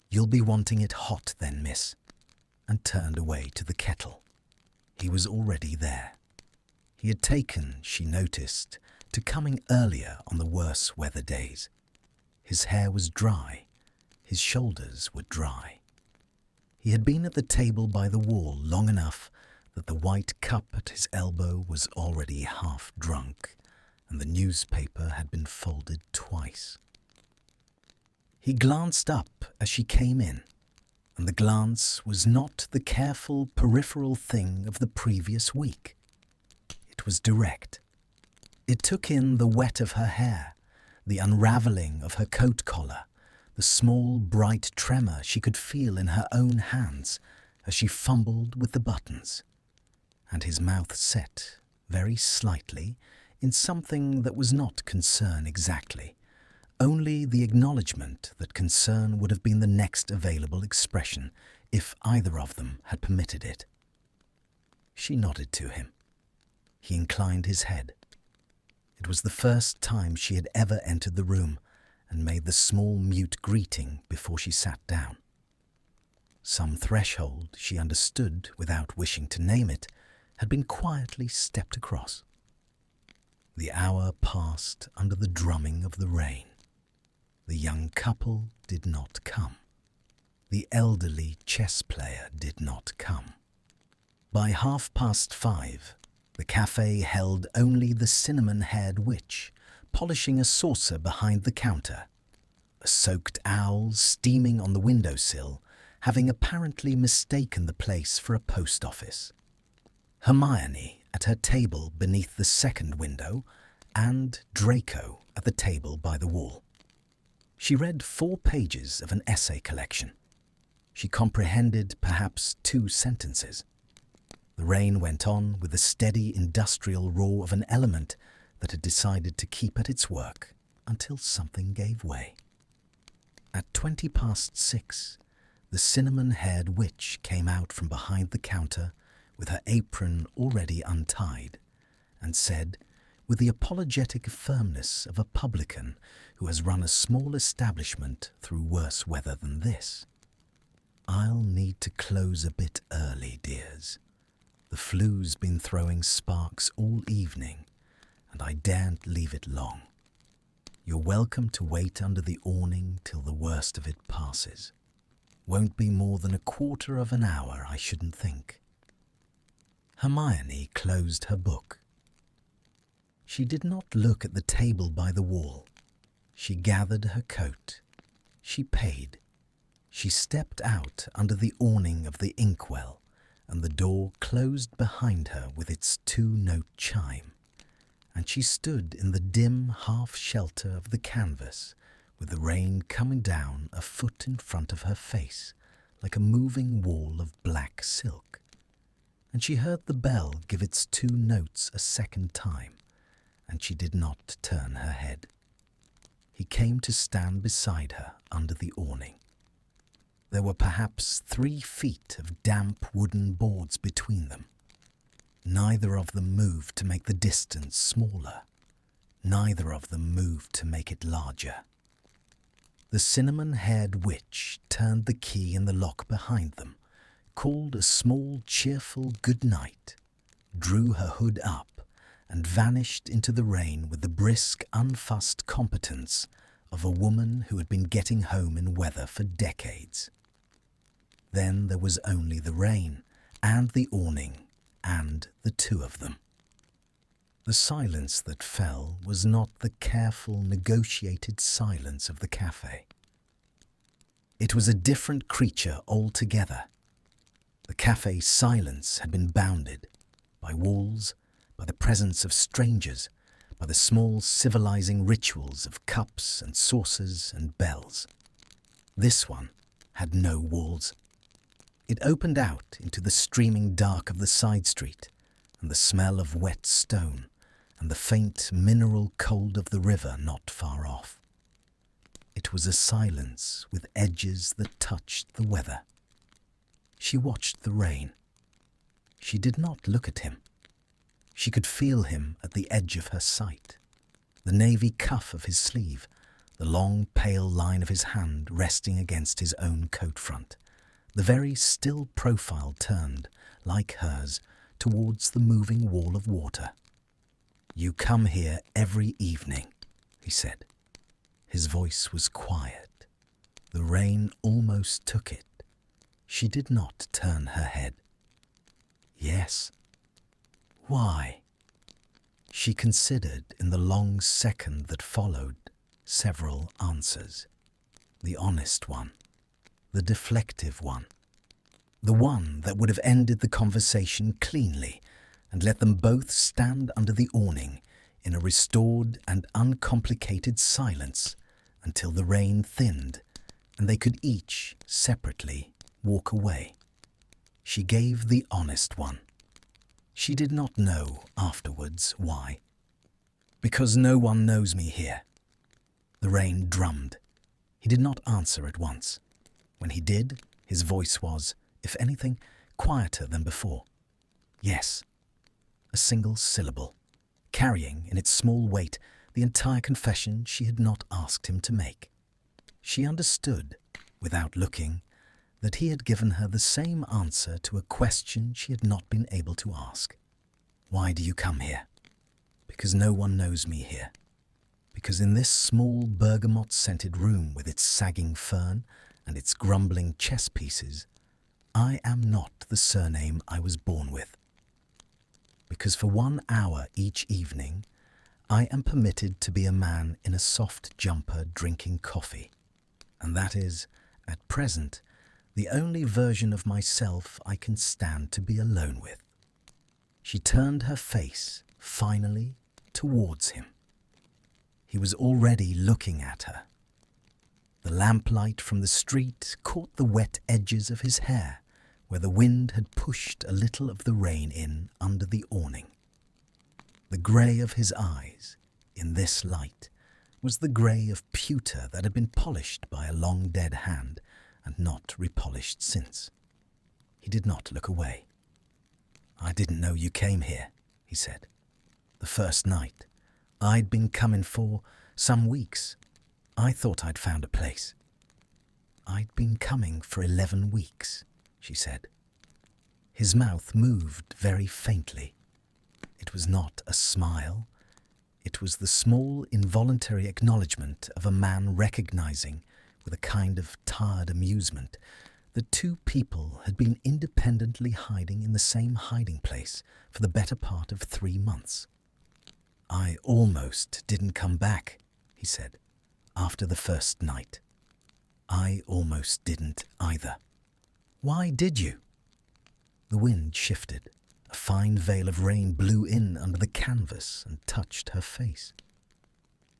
"You'll be wanting it hot then, miss," and turned away to the kettle. He was already there. He had taken, she noticed, to coming earlier on the worse weather days. His hair was dry. His shoulders were dry. He had been at the table by the wall long enough that the white cup at his elbow was already half drunk, and the newspaper had been folded twice. He glanced up as she came in, and the glance was not the careful peripheral thing of the previous week. It was direct. It took in the wet of her hair, the unravelling of her coat collar, the small, bright tremor she could feel in her own hands as she fumbled with the buttons, and his mouth set, very slightly, in something that was not concern exactly, only the acknowledgment that concern would have been the next available expression if either of them had permitted it. She nodded to him. He inclined his head. It was the first time she had ever entered the room and made the small mute greeting before she sat down. Some threshold she understood without wishing to name it had been quietly stepped across. The hour passed under the drumming of the rain. The young couple did not come. The elderly chess player did not come. By 5:30, The café held only the cinnamon-haired witch, polishing a saucer behind the counter, a soaked owl steaming on the windowsill, having apparently mistaken the place for a post office. Hermione at her table beneath the second window, and Draco at the table by the wall. She read 4 pages of an essay collection. She comprehended perhaps 2 sentences. The rain went on with the steady industrial roar of an element that had decided to keep at its work until something gave way. At 6:20, the cinnamon-haired witch came out from behind the counter with her apron already untied, and said, with the apologetic firmness of a publican who has run a small establishment through worse weather than this, "I'll need to close a bit early, dears. The flu's been throwing sparks all evening, and I daren't leave it long. You're welcome to wait under the awning till the worst of it passes. Won't be more than 1/4 of an hour, I shouldn't think." Hermione closed her book. She did not look at the table by the wall. She gathered her coat. She paid. She stepped out under the awning of the inkwell, and the door closed behind her with its 2-note chime, and she stood in the dim half-shelter of the canvas, with the rain coming down a foot in front of her face, like a moving wall of black silk. And she heard the bell give its 2 notes a second time, and she did not turn her head. He came to stand beside her under the awning. There were perhaps 3 feet of damp wooden boards between them. Neither of them moved to make the distance smaller. Neither of them moved to make it larger. The cinnamon-haired witch turned the key in the lock behind them, called a small, cheerful good night, drew her hood up, and vanished into the rain with the brisk, unfussed competence of a woman who had been getting home in weather for decades. Then there was only the rain, and the awning, and the 2 of them. The silence that fell was not the careful, negotiated silence of the café. It was a different creature altogether. The café's silence had been bounded by walls, by the presence of strangers, by the small civilizing rituals of cups and saucers and bells. This one had no walls. It opened out into the streaming dark of the side street, and the smell of wet stone, and the faint mineral cold of the river not far off. It was a silence with edges that touched the weather. She watched the rain. She did not look at him. She could feel him at the edge of her sight, the navy cuff of his sleeve, the long pale line of his hand resting against his own coat front, the very still profile turned, like hers, towards the moving wall of water. "You come here every evening," he said. His voice was quiet. The rain almost took it. She did not turn her head. "Yes." "Why?" She considered in the long second that followed several answers. The honest one, the deflective one, the one that would have ended the conversation cleanly and let them both stand under the awning in a restored and uncomplicated silence until the rain thinned and they could each, separately, walk away. She gave the honest one. She did not know afterwards why. "Because no one knows me here." The rain drummed. He did not answer at once. When he did, his voice was, if anything, quieter than before. "Yes." A single syllable, carrying in its small weight the entire confession she had not asked him to make. She understood, without looking, that he had given her the same answer to a question she had not been able to ask. "Why do you come here?" "Because no one knows me here. Because in this small bergamot-scented room with its sagging fern and its grumbling chess pieces, I am not the surname I was born with. because for 1 hour each evening, I am permitted to be a man in a soft jumper drinking coffee. And that is, at present, the only version of myself I can stand to be alone with. She turned her face, finally, towards him. He was already looking at her. The lamplight from the street caught the wet edges of his hair, where the wind had pushed a little of the rain in under the awning. The grey of his eyes, in this light, was the grey of pewter that had been polished by a long dead hand and not repolished since. He did not look away. "I didn't know you came here," he said. "The first night. I'd been coming for some weeks. I thought I'd found a place." "I'd been coming for 11 weeks, she said. His mouth moved very faintly. It was not a smile. It was the small, involuntary acknowledgment of a man recognizing, with a kind of tired amusement, that two people had been independently hiding in the same hiding place for the better part of 3 months. "I almost didn't come back," he said, "after the first night. I almost didn't either." "Why did you?" The wind shifted. A fine veil of rain blew in under the canvas and touched her face.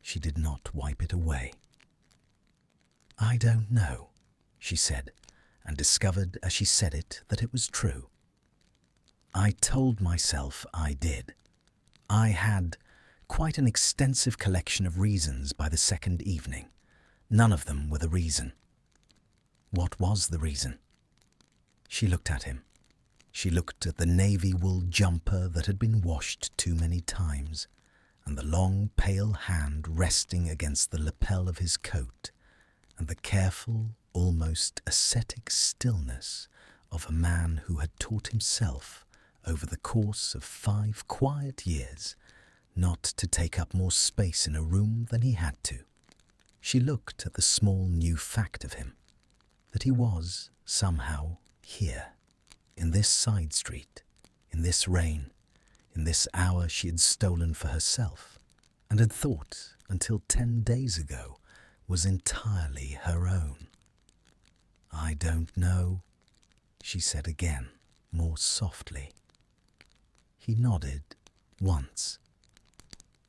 She did not wipe it away. "I don't know," she said, and discovered as she said it that it was true. "I told myself I did. I had quite an extensive collection of reasons by the second evening. None of them were the reason." "What was the reason?" She looked at him. She looked at the navy wool jumper that had been washed too many times, and the long pale hand resting against the lapel of his coat, and the careful, almost ascetic stillness of a man who had taught himself, over the course of 5 quiet years, not to take up more space in a room than he had to. She looked at the small new fact of him, that he was, somehow, here, in this side street, in this rain, in this hour she had stolen for herself, and had thought, until 10 days ago, was entirely her own. "I don't know," she said again, more softly. He nodded once,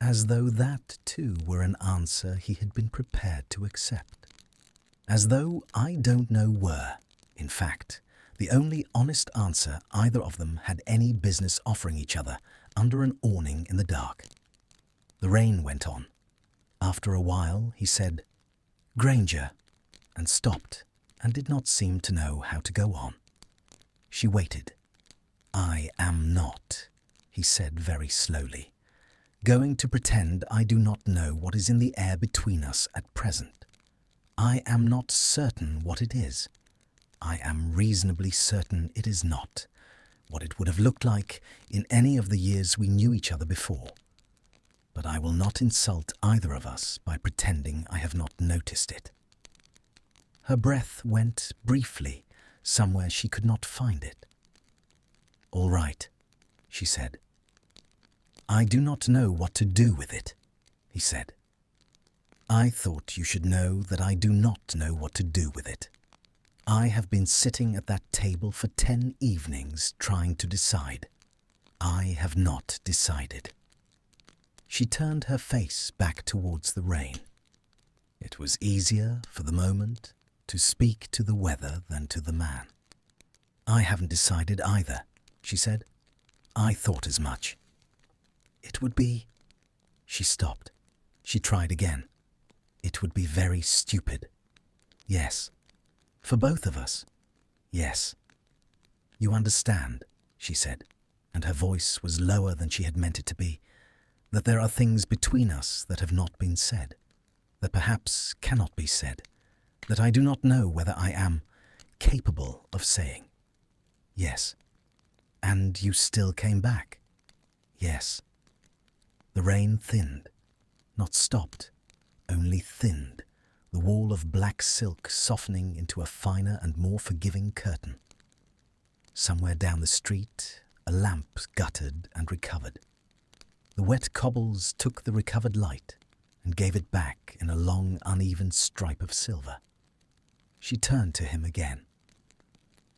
as though that too were an answer he had been prepared to accept. As though "I don't know" were, in fact, the only honest answer either of them had any business offering each other under an awning in the dark. The rain went on. After a while he said, "Granger," and stopped, and did not seem to know how to go on. She waited. "I am not," he said very slowly, "going to pretend I do not know what is in the air between us at present. I am not certain what it is. I am reasonably certain it is not what it would have looked like in any of the years we knew each other before. But I will not insult either of us by pretending I have not noticed it." Her breath went briefly somewhere she could not find it. "All right," she said. "I do not know what to do with it," he said. "I thought you should know that I do not know what to do with it. I have been sitting at that table for 10 evenings trying to decide. I have not decided." She turned her face back towards the rain. It was easier, for the moment, to speak to the weather than to the man. "I haven't decided either," she said. "I thought as much. It would be—" She stopped. She tried again. "It would be very stupid. Yes. For both of us. Yes. You understand," she said, and her voice was lower than she had meant it to be, "that there are things between us that have not been said, that perhaps cannot be said, that I do not know whether I am capable of saying. Yes. And you still came back. Yes." The rain thinned, not stopped, only thinned, the wall of black silk softening into a finer and more forgiving curtain. Somewhere down the street, a lamp guttered and recovered. The wet cobbles took the recovered light and gave it back in a long, uneven stripe of silver. She turned to him again.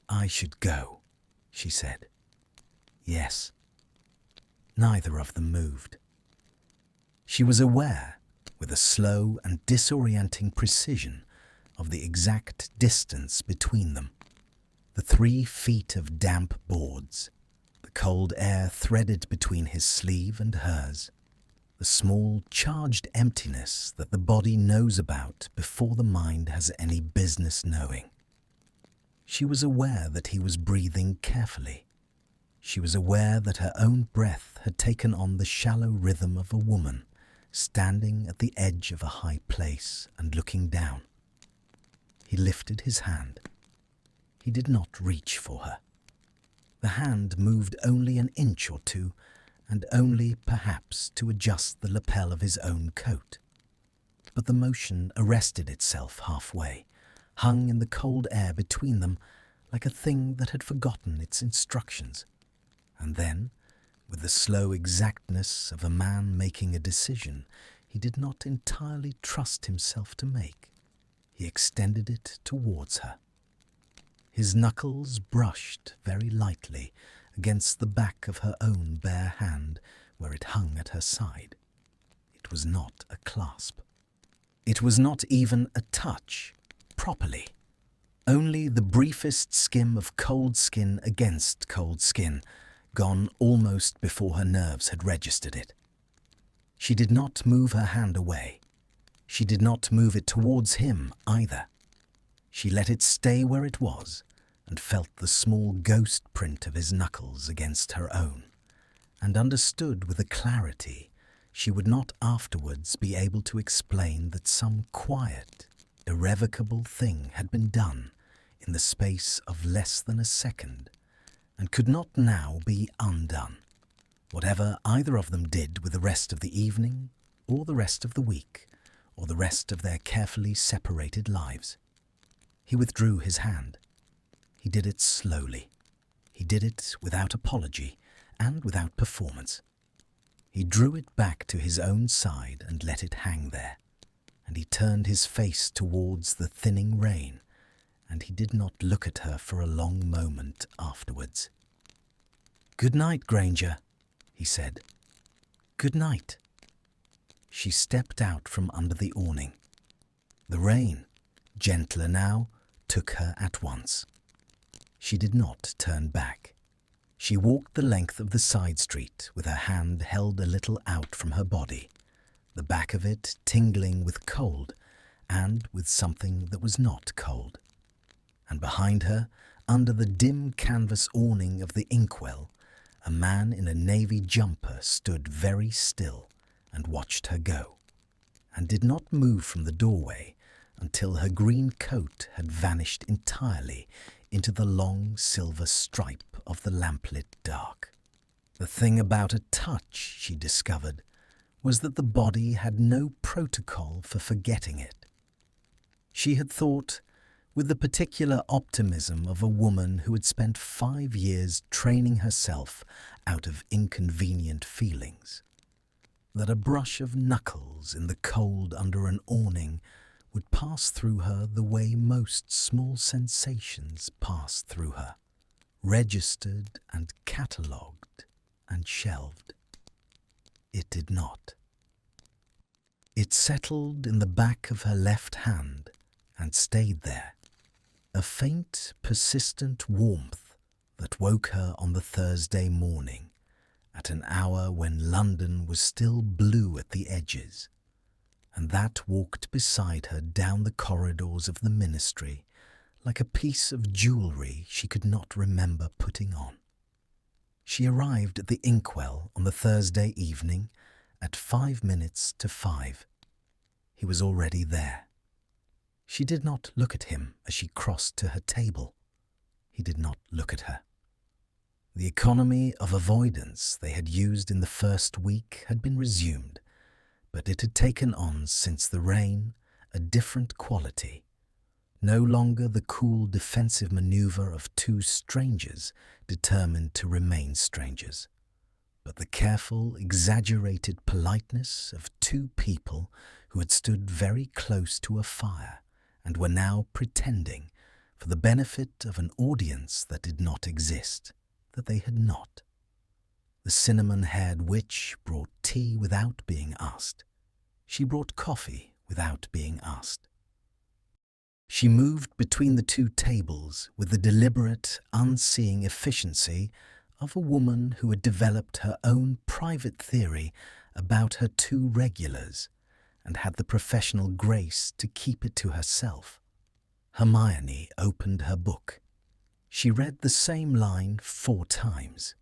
"I should go," she said. "Yes." Neither of them moved. She was aware, with a slow and disorienting precision, of the exact distance between them. The 3 feet of damp boards, the cold air threaded between his sleeve and hers, the small, charged emptiness that the body knows about before the mind has any business knowing. She was aware that he was breathing carefully. She was aware that her own breath had taken on the shallow rhythm of a woman standing at the edge of a high place and looking down. He lifted his hand. He did not reach for her. The hand moved only an inch or two, and only, perhaps, to adjust the lapel of his own coat. But the motion arrested itself halfway, hung in the cold air between them like a thing that had forgotten its instructions. And then, with the slow exactness of a man making a decision he did not entirely trust himself to make, he extended it towards her. His knuckles brushed very lightly against the back of her own bare hand where it hung at her side. It was not a clasp. It was not even a touch, properly. Only the briefest skim of cold skin against cold skin, gone almost before her nerves had registered it. She did not move her hand away. She did not move it towards him either. She let it stay where it was and felt the small ghost print of his knuckles against her own, and understood with a clarity she would not afterwards be able to explain that some quiet, irrevocable thing had been done in the space of less than a second, and could not now be undone, whatever either of them did with the rest of the evening, or the rest of the week, or the rest of their carefully separated lives. He withdrew his hand. He did it slowly. He did it without apology and without performance. He drew it back to his own side and let it hang there, and he turned his face towards the thinning rain, and he did not look at her for a long moment afterwards. "Good night, Granger," he said. "Good night." She stepped out from under the awning. The rain, gentler now, took her at once. She did not turn back. She walked the length of the side street with her hand held a little out from her body, the back of it tingling with cold and with something that was not cold. And behind her, under the dim canvas awning of the inkwell, a man in a navy jumper stood very still and watched her go, and did not move from the doorway until her green coat had vanished entirely into the long silver stripe of the lamplit dark. The thing about a touch, she discovered, was that the body had no protocol for forgetting it. She had thought, with the particular optimism of a woman who had spent 5 years training herself out of inconvenient feelings, that a brush of knuckles in the cold under an awning would pass through her the way most small sensations pass through her, registered and catalogued and shelved. It did not. It settled in the back of her left hand and stayed there, a faint, persistent warmth that woke her on the Thursday morning, at an hour when London was still blue at the edges, and that walked beside her down the corridors of the ministry like a piece of jewellery she could not remember putting on. She arrived at the inkwell on the Thursday evening at 5 minutes to 5. He was already there. She did not look at him as she crossed to her table. He did not look at her. The economy of avoidance they had used in the first week had been resumed, but it had taken on since the rain a different quality, No longer the cool defensive maneuver of two strangers determined to remain strangers, but the careful, exaggerated politeness of two people who had stood very close to a fire and were now pretending, for the benefit of an audience that did not exist, that they had not. The cinnamon-haired witch brought tea without being asked. She brought coffee without being asked. She moved between the two tables with the deliberate, unseeing efficiency of a woman who had developed her own private theory about her two regulars and had the professional grace to keep it to herself. Hermione opened her book. She read the same line 4 times.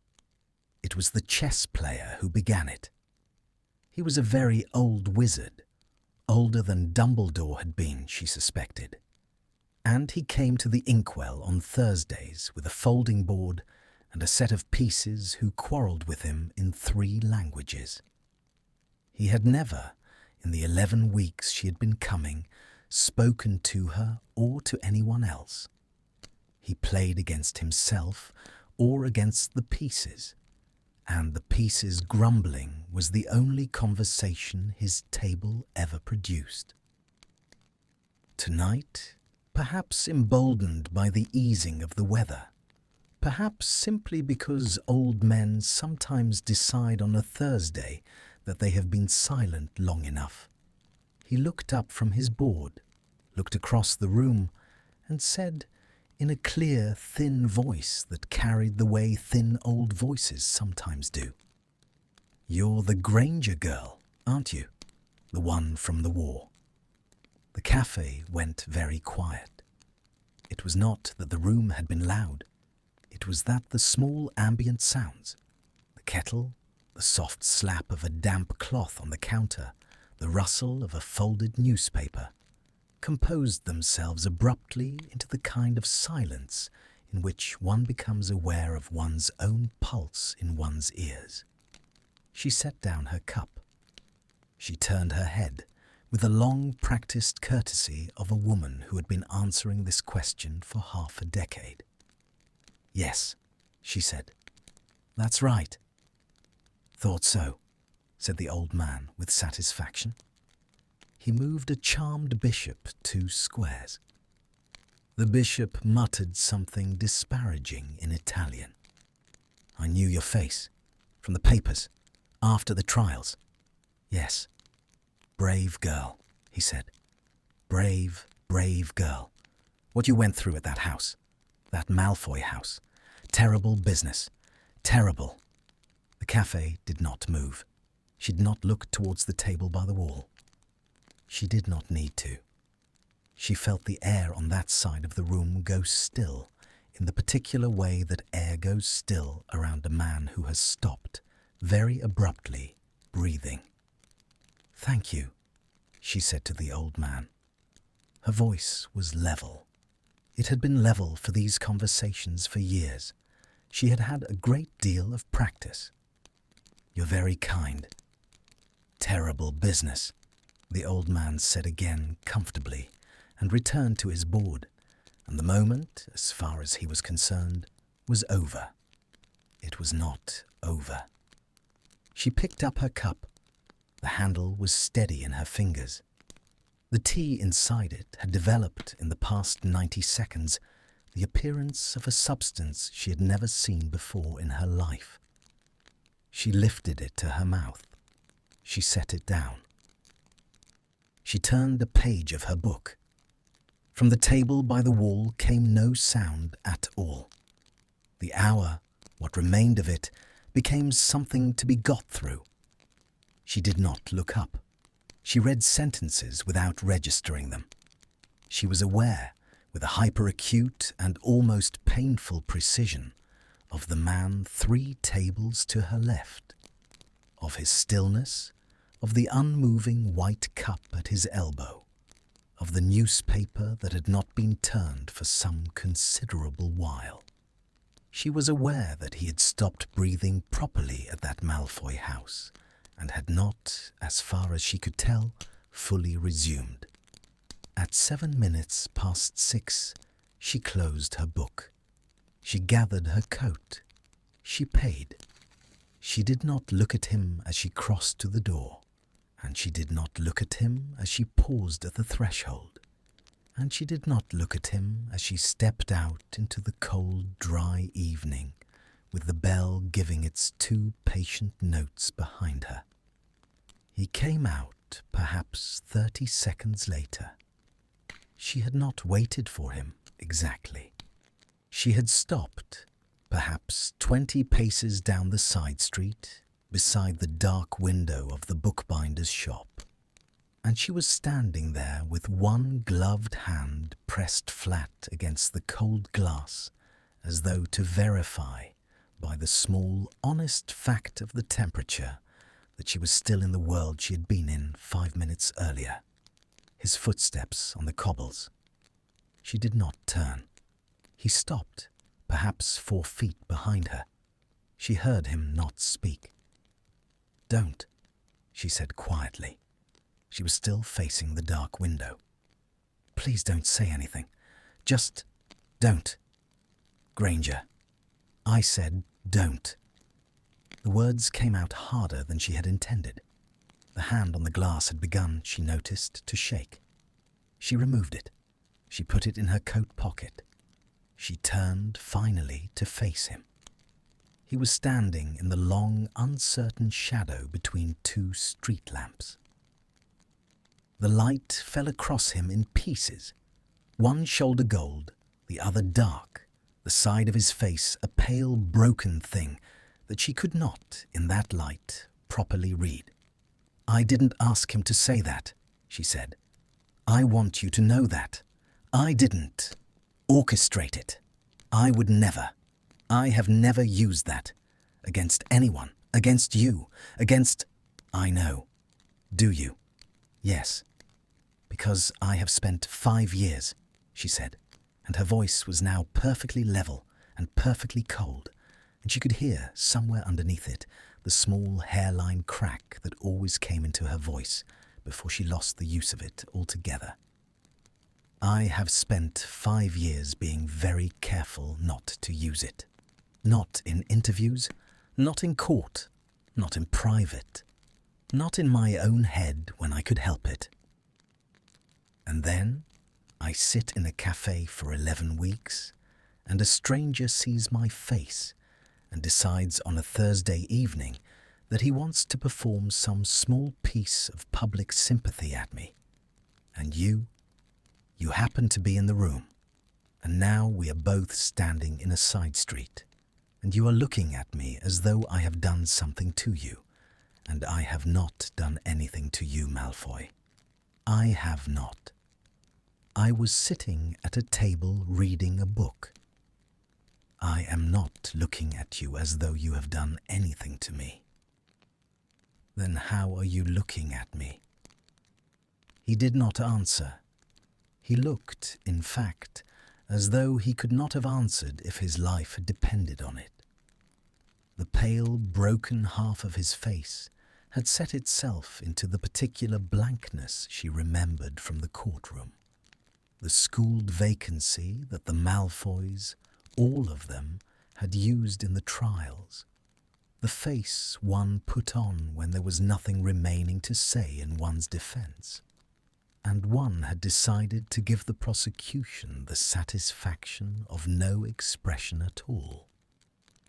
It was the chess player who began it. He was a very old wizard, older than Dumbledore had been, she suspected. And he came to the inkwell on Thursdays with a folding board and a set of pieces who quarrelled with him in 3 languages. He had never, in the 11 weeks she had been coming, spoken to her or to anyone else. He played against himself or against the pieces, and the pieces' grumbling was the only conversation his table ever produced. Tonight, perhaps emboldened by the easing of the weather, perhaps simply because old men sometimes decide on a Thursday that they have been silent long enough, he looked up from his board, looked across the room, and said, in a clear, thin voice that carried the way thin old voices sometimes do, "You're the Granger girl, aren't you? The one from the war." The café went very quiet. It was not that the room had been loud. It was that the small ambient sounds, the kettle, the soft slap of a damp cloth on the counter, the rustle of a folded newspaper, composed themselves abruptly into the kind of silence in which one becomes aware of one's own pulse in one's ears. She set down her cup. She turned her head with the long-practiced courtesy of a woman who had been answering this question for half a decade. "Yes," she said. "That's right." "Thought so," said the old man with satisfaction. He moved a charmed bishop 2 squares. The bishop muttered something disparaging in Italian. "I knew your face. From the papers. After the trials." "Yes." "Brave girl," he said. "Brave, brave girl. What you went through at that house. That Malfoy house. Terrible business. Terrible." The café did not move. She did not look towards the table by the wall. She did not need to. She felt the air on that side of the room go still in the particular way that air goes still around a man who has stopped, very abruptly, breathing. "Thank you," she said to the old man. Her voice was level. It had been level for these conversations for years. She had had a great deal of practice. "You're very kind." "Terrible business," the old man said again comfortably, and returned to his board, and the moment, as far as he was concerned, was over. It was not over. She picked up her cup. The handle was steady in her fingers. The tea inside it had developed in the past 90 seconds the appearance of a substance she had never seen before in her life. She lifted it to her mouth. She set it down. She turned a page of her book. From the table by the wall came no sound at all. The hour, what remained of it, became something to be got through. She did not look up. She read sentences without registering them. She was aware, with a hyperacute and almost painful precision, of the man 3 tables to her left, of his stillness, of the unmoving white cup at his elbow, of the newspaper that had not been turned for some considerable while. She was aware that he had stopped breathing properly at that Malfoy house, and had not, as far as she could tell, fully resumed. At 6:07, she closed her book. She gathered her coat. She paid. She did not look at him as she crossed to the door, and she did not look at him as she paused at the threshold, and she did not look at him as she stepped out into the cold, dry evening, with the bell giving its 2 patient notes behind her. He came out perhaps 30 seconds later. She had not waited for him exactly. She had stopped, perhaps 20 paces down the side street, beside the dark window of the bookbinder's shop, and she was standing there with one gloved hand pressed flat against the cold glass, as though to verify, by the small, honest fact of the temperature, that she was still in the world she had been in 5 minutes earlier. His footsteps on the cobbles. She did not turn. He stopped, perhaps 4 feet behind her. She heard him not speak. "Don't," she said quietly. She was still facing the dark window. "Please don't say anything. Just don't. Granger." I said, "Don't." The words came out harder than she had intended. The hand on the glass had begun, she noticed, to shake. She removed it. She put it in her coat pocket. She turned finally to face him. He was standing in the long, uncertain shadow between 2 street lamps. The light fell across him in pieces, one shoulder gold, the other dark, the side of his face a pale, broken thing that she could not, in that light, properly read. "I didn't ask him to say that," she said. "I want you to know that. I didn't orchestrate it. I would never. I have never used that. Against anyone. Against you. Against... I know. Do you?" "Yes. Because I have spent 5 years," she said, and her voice was now perfectly level and perfectly cold, and she could hear, somewhere underneath it, the small hairline crack that always came into her voice before she lost the use of it altogether. "I have spent 5 years being very careful not to use it. Not in interviews, not in court, not in private, not in my own head when I could help it. And then I sit in a café for 11 weeks, and a stranger sees my face and decides on a Thursday evening that he wants to perform some small piece of public sympathy at me. And you happen to be in the room, and now we are both standing in a side street, and you are looking at me as though I have done something to you, and I have not done anything to you, Malfoy. I have not. I was sitting at a table reading a book. I am not looking at you as though you have done anything to me. Then how are you looking at me?" He did not answer. He looked, in fact, as though he could not have answered if his life had depended on it. The pale, broken half of his face had set itself into the particular blankness she remembered from the courtroom. The schooled vacancy that the Malfoys, all of them, had used in the trials. The face one put on when there was nothing remaining to say in one's defense. And one had decided to give the prosecution the satisfaction of no expression at all.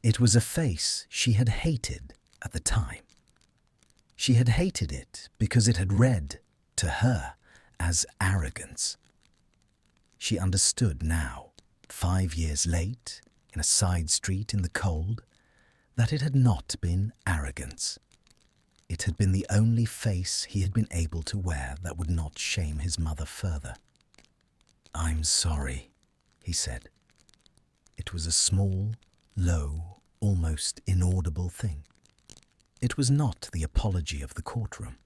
It was a face she had hated at the time. She had hated it because it had read, to her, as arrogance. She understood now, 5 years late, in a side street in the cold, that it had not been arrogance. It had been the only face he had been able to wear that would not shame his mother further. "I'm sorry," he said. It was a small, low, almost inaudible thing. It was not the apology of the courtroom.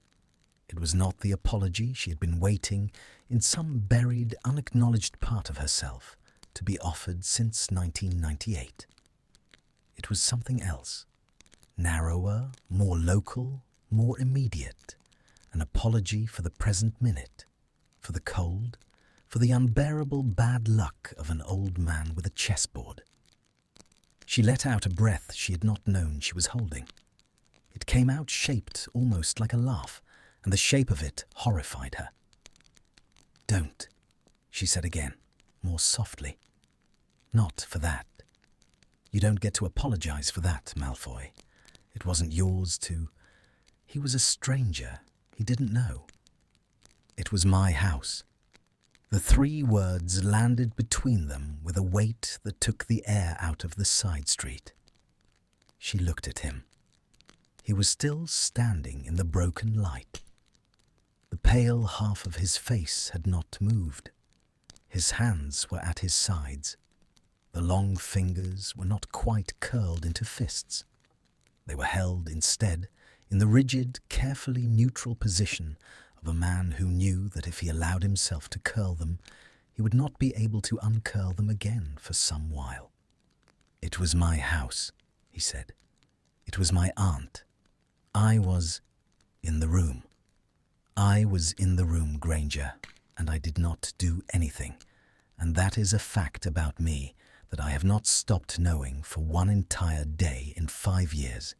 It was not the apology she had been waiting in some buried, unacknowledged part of herself to be offered since 1998. It was something else, narrower, more local, more immediate, an apology for the present minute, for the cold, for the unbearable bad luck of an old man with a chessboard. She let out a breath she had not known she was holding. It came out shaped almost like a laugh, and the shape of it horrified her. "Don't," she said again, more softly. "Not for that. You don't get to apologize for that, Malfoy. It wasn't yours to—" He was a stranger. He didn't know. "It was my house." The three words landed between them with a weight that took the air out of the side street. She looked at him. He was still standing in the broken light. The pale half of his face had not moved. His hands were at his sides. The long fingers were not quite curled into fists. They were held instead in the rigid, carefully neutral position of a man who knew that if he allowed himself to curl them, he would not be able to uncurl them again for some while. "It was my house," he said. "It was my aunt. I was in the room. I was in the room, Granger, and I did not do anything, and that is a fact about me that I have not stopped knowing for one entire day in 5 years,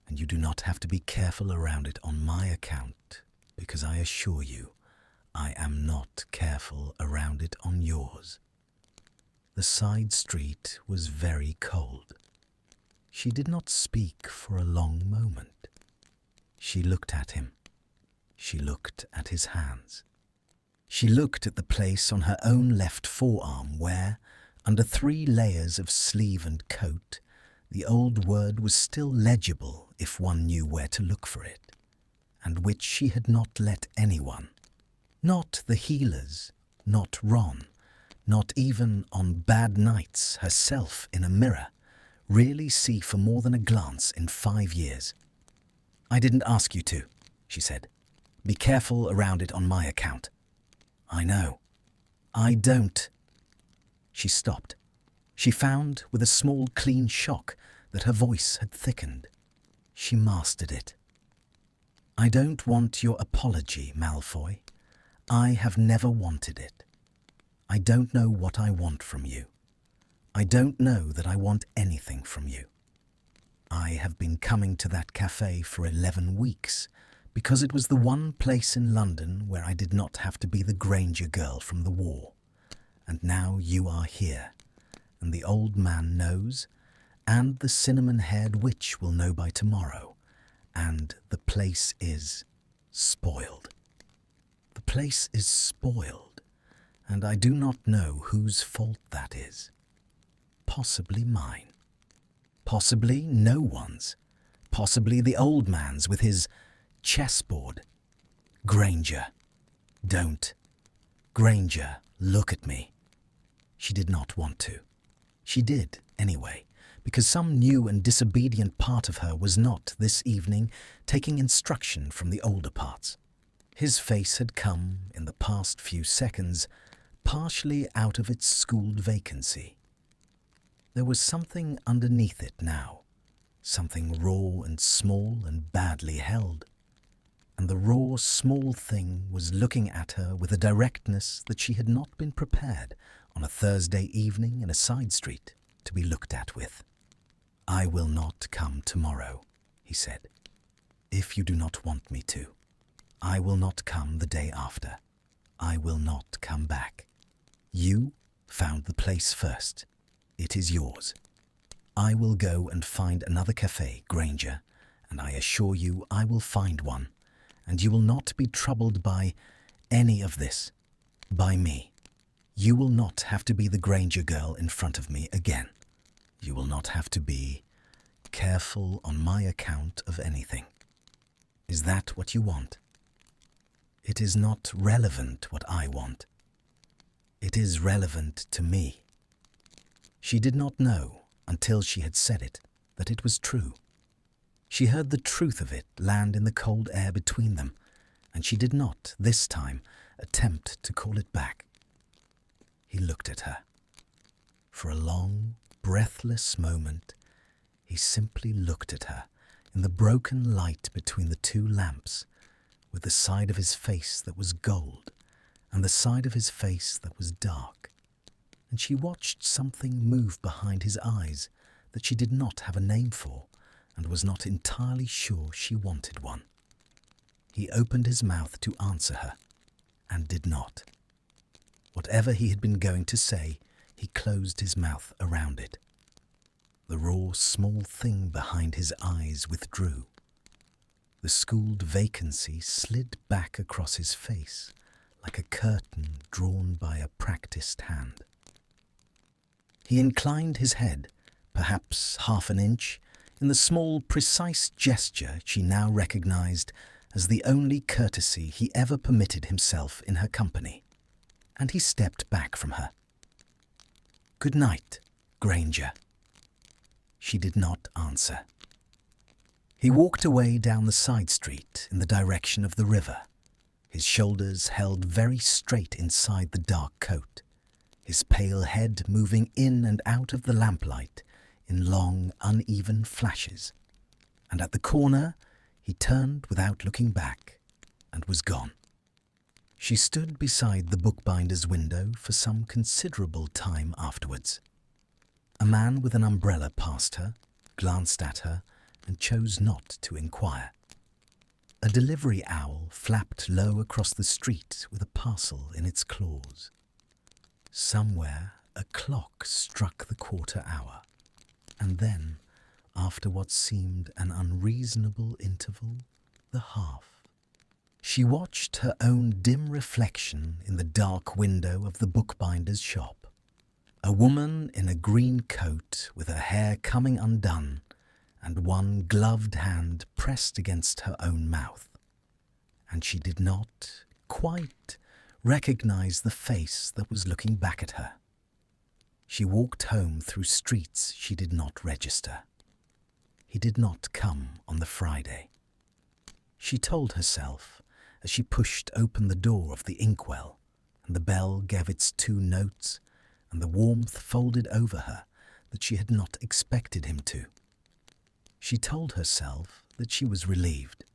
and you do not have to be careful around it on my account, because I assure you, I am not careful around it on yours." The side street was very cold. She did not speak for a long moment. She looked at him. She looked at his hands. She looked at the place on her own left forearm where, under 3 layers of sleeve and coat, the old word was still legible if one knew where to look for it, and which she had not let anyone, not the healers, not Ron, not even on bad nights herself in a mirror, really see for more than a glance in 5 years. "I didn't ask you to," she said. "Be careful around it on my account." "I know. I don't." She stopped. She found, with a small, clean shock, that her voice had thickened. She mastered it. "I don't want your apology, Malfoy. I have never wanted it. I don't know what I want from you. I don't know that I want anything from you. I have been coming to that café for 11 weeks because it was the one place in London where I did not have to be the Granger girl from the war. And now you are here, and the old man knows, and the cinnamon-haired witch will know by tomorrow, and the place is spoiled. The place is spoiled, and I do not know whose fault that is. Possibly mine. Possibly no one's. Possibly the old man's with his chessboard. Granger, don't. Granger, look at me." She did not want to. She did, anyway, because some new and disobedient part of her was not, this evening, taking instruction from the older parts. His face had come, in the past few seconds, partially out of its schooled vacancy. There was something underneath it now, something raw and small and badly held. And the raw, small thing was looking at her with a directness that she had not been prepared on a Thursday evening in a side street to be looked at with. "I will not come tomorrow," he said. "If you do not want me to. I will not come the day after. I will not come back. You found the place first. It is yours. I will go and find another café, Granger, and I assure you I will find one, and you will not be troubled by any of this, by me. You will not have to be the Granger girl in front of me again. You will not have to be careful on my account of anything. Is that what you want? It is not relevant what I want. It is relevant to me." She did not know, until she had said it, that it was true. She heard the truth of it land in the cold air between them, and she did not, this time, attempt to call it back. He looked at her. For a long, breathless moment, he simply looked at her in the broken light between the 2 lamps, with the side of his face that was gold and the side of his face that was dark, and she watched something move behind his eyes that she did not have a name for and was not entirely sure she wanted one. He opened his mouth to answer her, and did not. Whatever he had been going to say, he closed his mouth around it. The raw, small thing behind his eyes withdrew. The schooled vacancy slid back across his face like a curtain drawn by a practiced hand. He inclined his head, perhaps half an inch, in the small, precise gesture she now recognized as the only courtesy he ever permitted himself in her company, and he stepped back from her. "Good night, Granger." She did not answer. He walked away down the side street in the direction of the river, his shoulders held very straight inside the dark coat, his pale head moving in and out of the lamplight in long, uneven flashes, and at the corner he turned without looking back and was gone. She stood beside the bookbinder's window for some considerable time afterwards. A man with an umbrella passed her, glanced at her, and chose not to inquire. A delivery owl flapped low across the street with a parcel in its claws. Somewhere a clock struck the quarter hour, and then, after what seemed an unreasonable interval, the half. She watched her own dim reflection in the dark window of the bookbinder's shop. A woman in a green coat with her hair coming undone and one gloved hand pressed against her own mouth, and she did not quite recognize the face that was looking back at her. She walked home through streets she did not register. He did not come on the Friday. She told herself as she pushed open the door of the inkwell, and the bell gave its 2 notes, and the warmth folded over her that she had not expected him to. She told herself that she was relieved.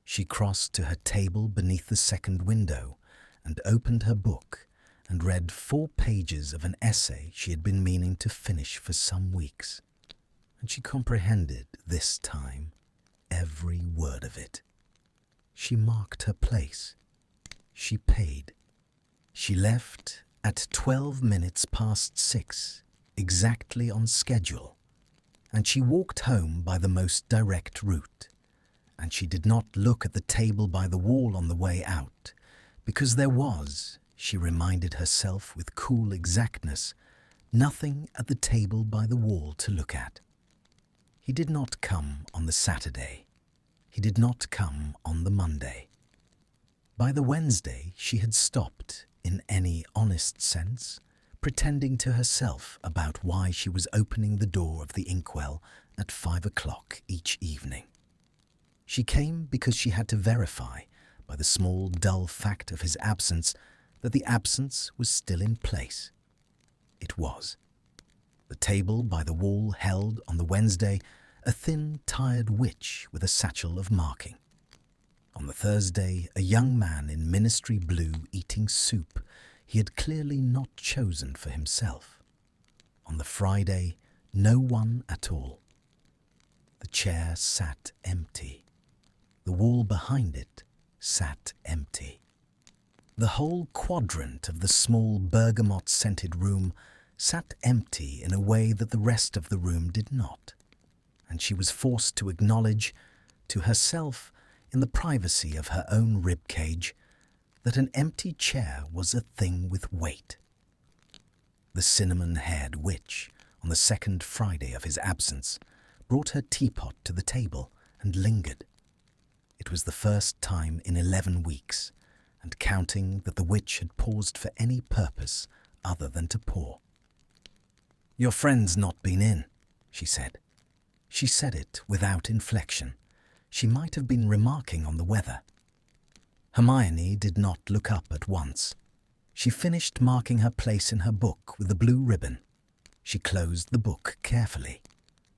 She crossed to her table beneath the second window and opened her book and read 4 pages of an essay she had been meaning to finish for some weeks, and she comprehended this time every word of it. She marked her place. She paid. She left at 12 minutes past 6, exactly on schedule, and she walked home by the most direct route, and she did not look at the table by the wall on the way out, because there was, she reminded herself with cool exactness, nothing at the table by the wall to look at. He did not come on the Saturday. He did not come on the Monday. By the Wednesday she had stopped, in any honest sense, pretending to herself about why she was opening the door of the inkwell at 5 o'clock each evening. She came because she had to verify, by the small, dull fact of his absence, that the absence was still in place. It was. The table by the wall held, on the Wednesday, a thin, tired witch with a satchel of marking. On the Thursday, a young man in ministry blue eating soup he had clearly not chosen for himself. On the Friday, no one at all. The chair sat empty. The wall behind it sat empty. The whole quadrant of the small bergamot-scented room sat empty in a way that the rest of the room did not, and she was forced to acknowledge to herself, in the privacy of her own rib-cage, that an empty chair was a thing with weight. The cinnamon-haired witch, on the second Friday of his absence, brought her teapot to the table and lingered. It was the first time in 11 weeks, and counting, that the witch had paused for any purpose other than to pour. "Your friend's not been in," she said. She said it without inflection. She might have been remarking on the weather. Hermione did not look up at once. She finished marking her place in her book with the blue ribbon. She closed the book carefully.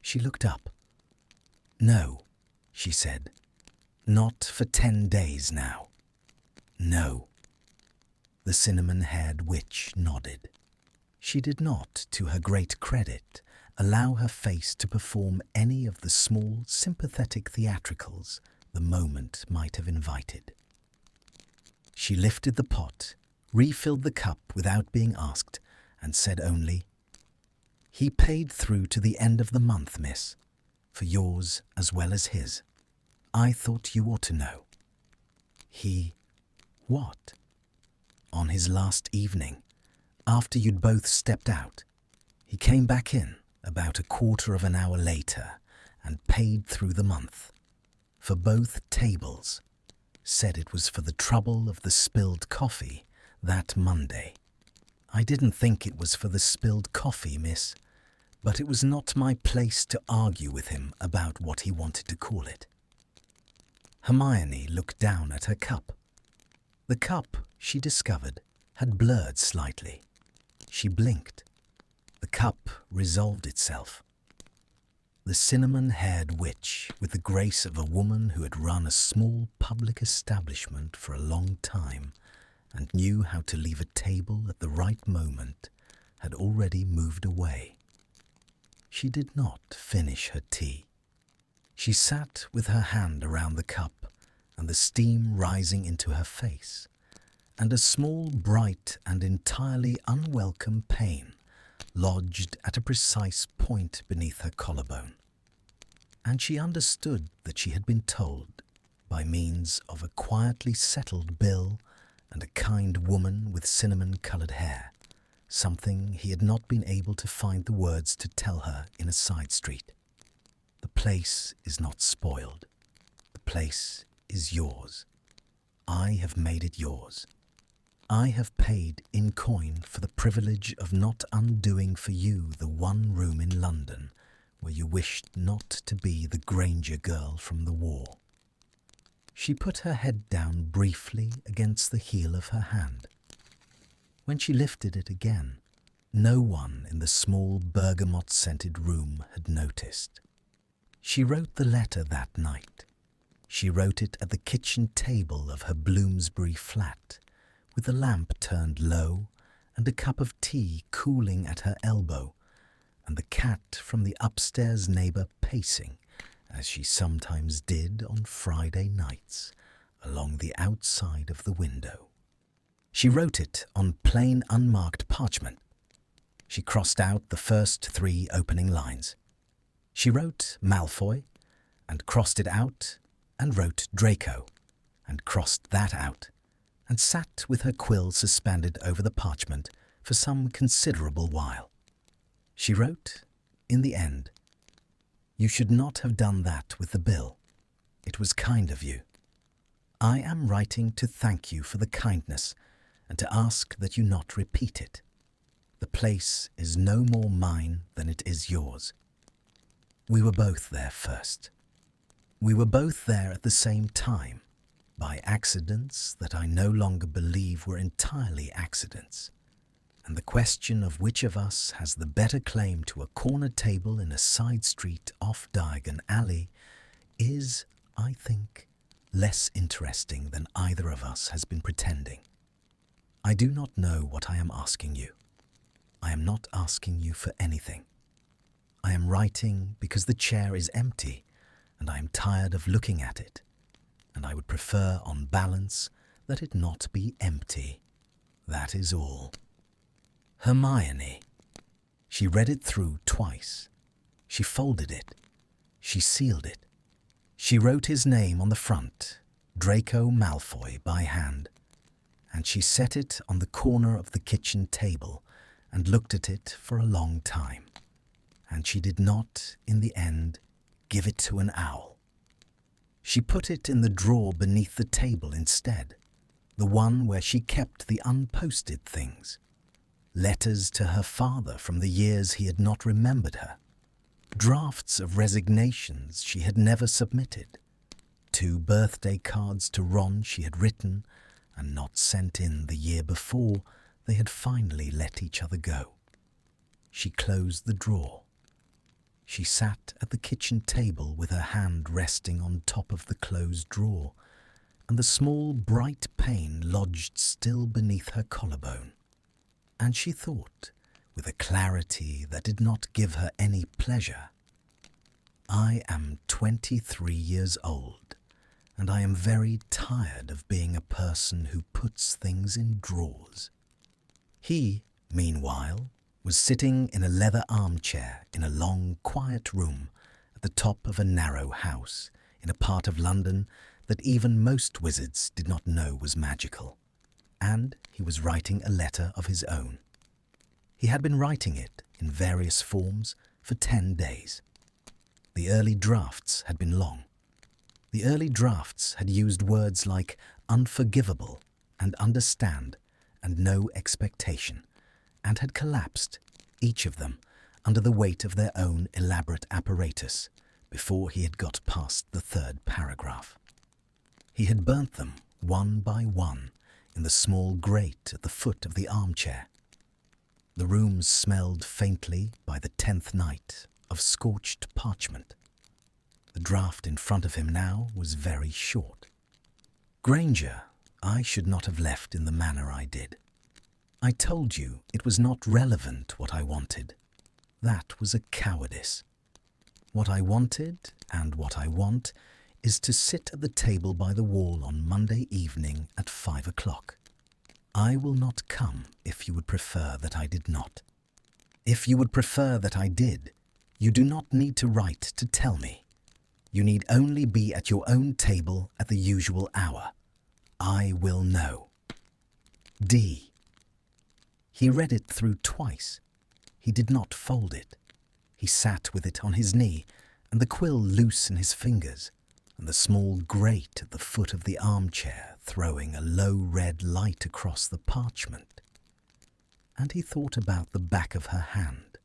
She looked up. "No," she said. "Not for 10 days now. No." The cinnamon-haired witch nodded. She did not, to her great credit, allow her face to perform any of the small, sympathetic theatricals the moment might have invited. She lifted the pot, refilled the cup without being asked, and said only, "He paid through to the end of the month, miss, for yours as well as his. I thought you ought to know." "He what?" "On his last evening, after you'd both stepped out, he came back in about a quarter of an hour later and paid through the month, for both tables. Said it was for the trouble of the spilled coffee that Monday. I didn't think it was for the spilled coffee, miss, but it was not my place to argue with him about what he wanted to call it." Hermione looked down at her cup. The cup, she discovered, had blurred slightly. She blinked. The cup resolved itself. The cinnamon-haired witch, with the grace of a woman who had run a small public establishment for a long time and knew how to leave a table at the right moment, had already moved away. She did not finish her tea. She sat with her hand around the cup and the steam rising into her face, and a small, bright and entirely unwelcome pain lodged at a precise point beneath her collarbone. And she understood that she had been told, by means of a quietly settled bill and a kind woman with cinnamon-coloured hair, something he had not been able to find the words to tell her in a side street. "The place is not spoiled. The place is yours. I have made it yours. I have paid in coin for the privilege of not undoing for you the one room in London where you wished not to be the Granger girl from the war." She put her head down briefly against the heel of her hand. When she lifted it again, no one in the small bergamot-scented room had noticed. She wrote the letter that night. She wrote it at the kitchen table of her Bloomsbury flat, with the lamp turned low and a cup of tea cooling at her elbow, and the cat from the upstairs neighbour pacing, as she sometimes did on Friday nights, along the outside of the window. She wrote it on plain unmarked parchment. She crossed out the first 3 opening lines. She wrote Malfoy, and crossed it out, and wrote Draco, and crossed that out, and sat with her quill suspended over the parchment for some considerable while. She wrote, in the end, "You should not have done that with the bill. It was kind of you. I am writing to thank you for the kindness and to ask that you not repeat it. The place is no more mine than it is yours. We were both there first. We were both there at the same time, by accidents that I no longer believe were entirely accidents. And the question of which of us has the better claim to a corner table in a side street off Diagon Alley is, I think, less interesting than either of us has been pretending. I do not know what I am asking you. I am not asking you for anything. I am writing because the chair is empty and I am tired of looking at it, and I would prefer, on balance, that it not be empty. That is all." Hermione. She read it through twice. She folded it. She sealed it. She wrote his name on the front, Draco Malfoy, by hand, and she set it on the corner of the kitchen table and looked at it for a long time. And she did not, in the end, give it to an owl. She put it in the drawer beneath the table instead, the one where she kept the unposted things. Letters to her father from the years he had not remembered her. Drafts of resignations she had never submitted. 2 birthday cards to Ron she had written and not sent in the year before they had finally let each other go. She closed the drawer. She sat at the kitchen table with her hand resting on top of the closed drawer, and the small bright pain lodged still beneath her collarbone. And she thought, with a clarity that did not give her any pleasure, I am 23 years old, and I am very tired of being a person who puts things in drawers. He, meanwhile, was sitting in a leather armchair in a long, quiet room at the top of a narrow house in a part of London that even most wizards did not know was magical, and he was writing a letter of his own. He had been writing it in various forms for 10 days. The early drafts had been long. The early drafts had used words like unforgivable and understand and no expectation, and had collapsed, each of them, under the weight of their own elaborate apparatus before he had got past the third paragraph. He had burnt them one by one in the small grate at the foot of the armchair. The room smelled faintly by the 10th night of scorched parchment. The draft in front of him now was very short. Granger, I should not have left in the manner I did. I told you it was not relevant what I wanted. That was a cowardice. What I wanted, and what I want, is to sit at the table by the wall on Monday evening at 5 o'clock. I will not come if you would prefer that I did not. If you would prefer that I did, you do not need to write to tell me. You need only be at your own table at the usual hour. I will know. D. He read it through twice. He did not fold it. He sat with it on his knee, and the quill loose in his fingers, and the small grate at the foot of the armchair throwing a low red light across the parchment. And he thought about the back of her hand,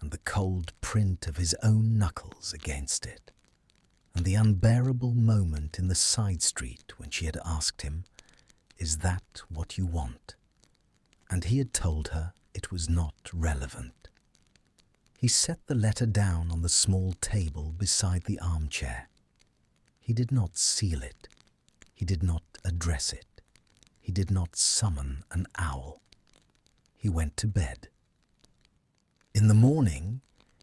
and the cold print of his own knuckles against it, and the unbearable moment in the side street when she had asked him, "Is that what you want?" And he had told her it was not relevant. He set the letter down on the small table beside the armchair. He did not seal it. He did not address it. He did not summon an owl. He went to bed. In the morning,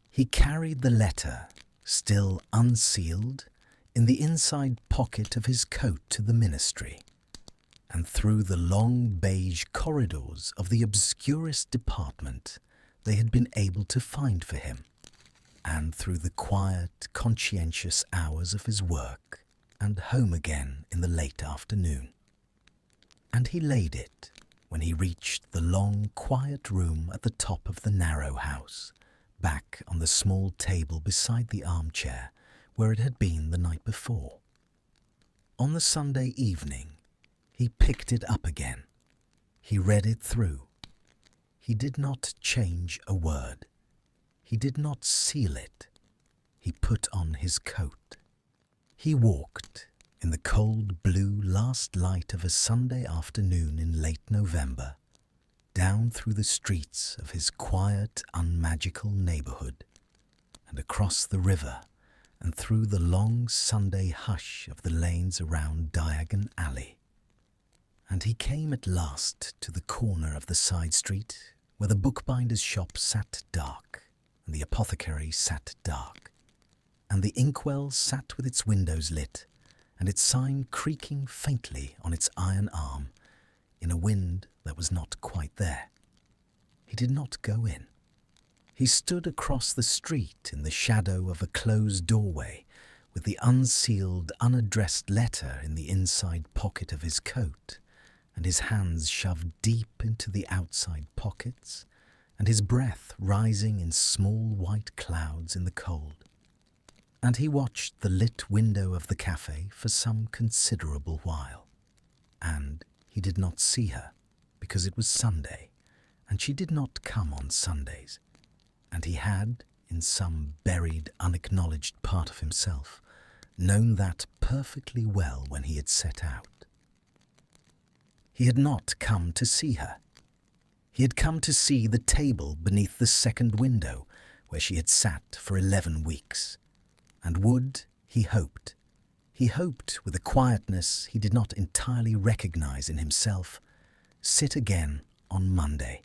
he carried the letter, still unsealed, in the inside pocket of his coat to the ministry, and through the long beige corridors of the obscurest department they had been able to find for him, and through the quiet, conscientious hours of his work, and home again in the late afternoon. And he laid it when he reached the long, quiet room at the top of the narrow house, back on the small table beside the armchair where it had been the night before. On the Sunday evening, he picked it up again. He read it through. He did not change a word. He did not seal it. He put on his coat. He walked in the cold blue last light of a Sunday afternoon in late November, down through the streets of his quiet, unmagical neighborhood, and across the river, and through the long Sunday hush of the lanes around Diagon Alley. And he came at last to the corner of the side street where the bookbinder's shop sat dark, and the apothecary sat dark, and the inkwell sat with its windows lit, and its sign creaking faintly on its iron arm in a wind that was not quite there. He did not go in. He stood across the street in the shadow of a closed doorway with the unsealed, unaddressed letter in the inside pocket of his coat, and his hands shoved deep into the outside pockets, and his breath rising in small white clouds in the cold. And he watched the lit window of the café for some considerable while, and he did not see her, because it was Sunday, and she did not come on Sundays, and he had, in some buried, unacknowledged part of himself, known that perfectly well when he had set out. He had not come to see her. He had come to see the table beneath the second window where she had sat for 11 weeks, and would, he hoped, He hoped, with a quietness he did not entirely recognize in himself, sit again on Monday.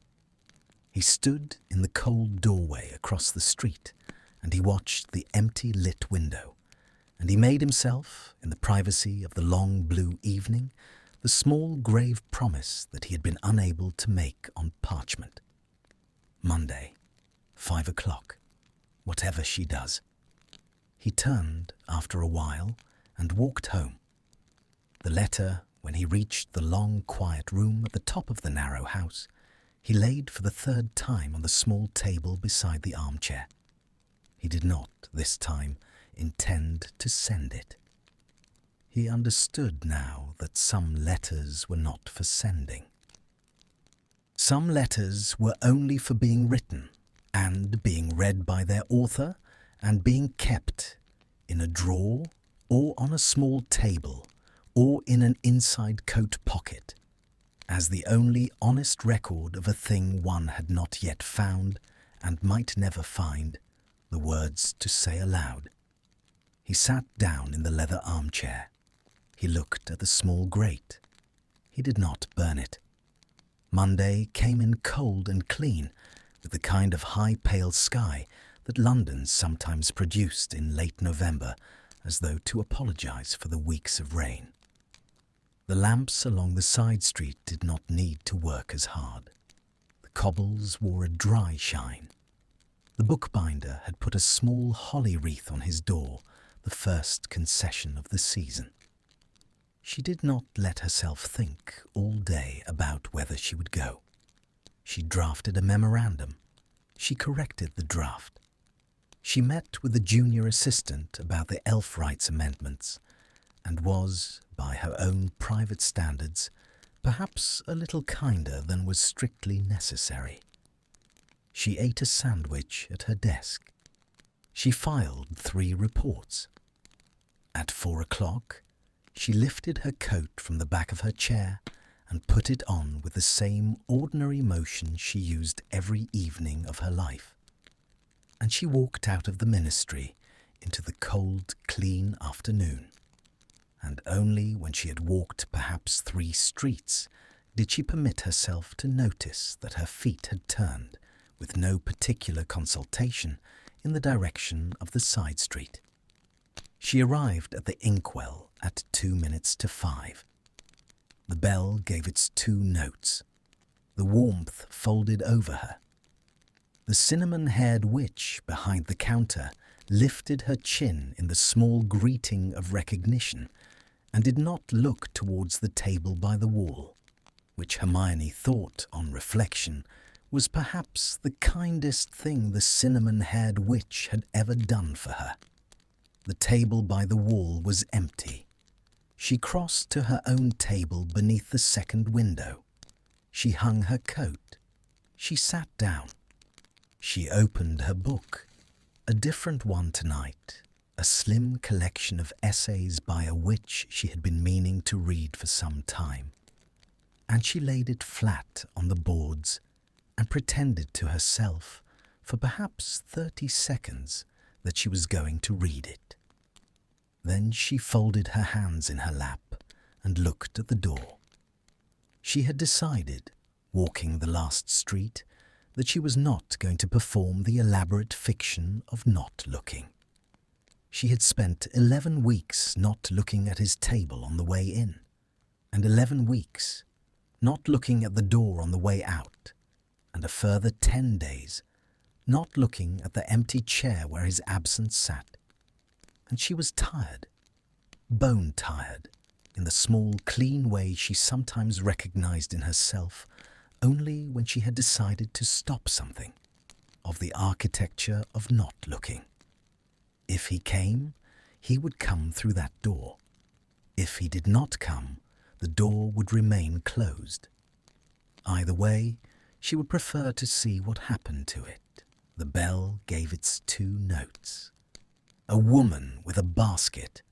He stood in the cold doorway across the street, and he watched the empty lit window, and he made himself, in the privacy of the long blue evening, the small grave promise that he had been unable to make on parchment. Monday, 5 o'clock, whatever she does. He turned after a while and walked home. The letter, when he reached the long, quiet room at the top of the narrow house, he laid for the third time on the small table beside the armchair. He did not, this time, intend to send it. He understood now that some letters were not for sending. Some letters were only for being written and being read by their author and being kept in a drawer or on a small table or in an inside coat pocket as the only honest record of a thing one had not yet found and might never find the words to say aloud. He sat down in the leather armchair. He looked at the small grate. He did not burn it. Monday came in cold and clean, with the kind of high pale sky that London sometimes produced in late November, as though to apologize for the weeks of rain. The lamps along the side street did not need to work as hard. The cobbles wore a dry shine. The bookbinder had put a small holly wreath on his door, the first concession of the season. She did not let herself think all day about whether she would go. She drafted a memorandum. She corrected the draft. She met with the junior assistant about the elf rights amendments and was, by her own private standards, perhaps a little kinder than was strictly necessary. She ate a sandwich at her desk. She filed 3 reports. At 4 o'clock, she lifted her coat from the back of her chair and put it on with the same ordinary motion she used every evening of her life. And she walked out of the ministry into the cold, clean afternoon. And only when she had walked perhaps 3 streets did she permit herself to notice that her feet had turned, with no particular consultation, in the direction of the side street. She arrived at the inkwell at 2 minutes to 5. The bell gave its 2 notes. The warmth folded over her. The cinnamon-haired witch behind the counter lifted her chin in the small greeting of recognition and did not look towards the table by the wall, which Hermione thought, on reflection, was perhaps the kindest thing the cinnamon-haired witch had ever done for her. The table by the wall was empty. She crossed to her own table beneath the second window. She hung her coat. She sat down. She opened her book, a different one tonight, a slim collection of essays by a witch she had been meaning to read for some time. And she laid it flat on the boards and pretended to herself for perhaps 30 seconds that she was going to read it. Then she folded her hands in her lap and looked at the door. She had decided, walking the last street, that she was not going to perform the elaborate fiction of not looking. She had spent 11 weeks not looking at his table on the way in, and 11 weeks not looking at the door on the way out, and a further 10 days not looking at the empty chair where his absence sat. And she was tired, bone-tired, in the small, clean way she sometimes recognized in herself only when she had decided to stop something, of the architecture of not looking. If he came, he would come through that door. If he did not come, the door would remain closed. Either way, she would prefer to see what happened to it. The bell gave its 2 notes. A woman with a basket,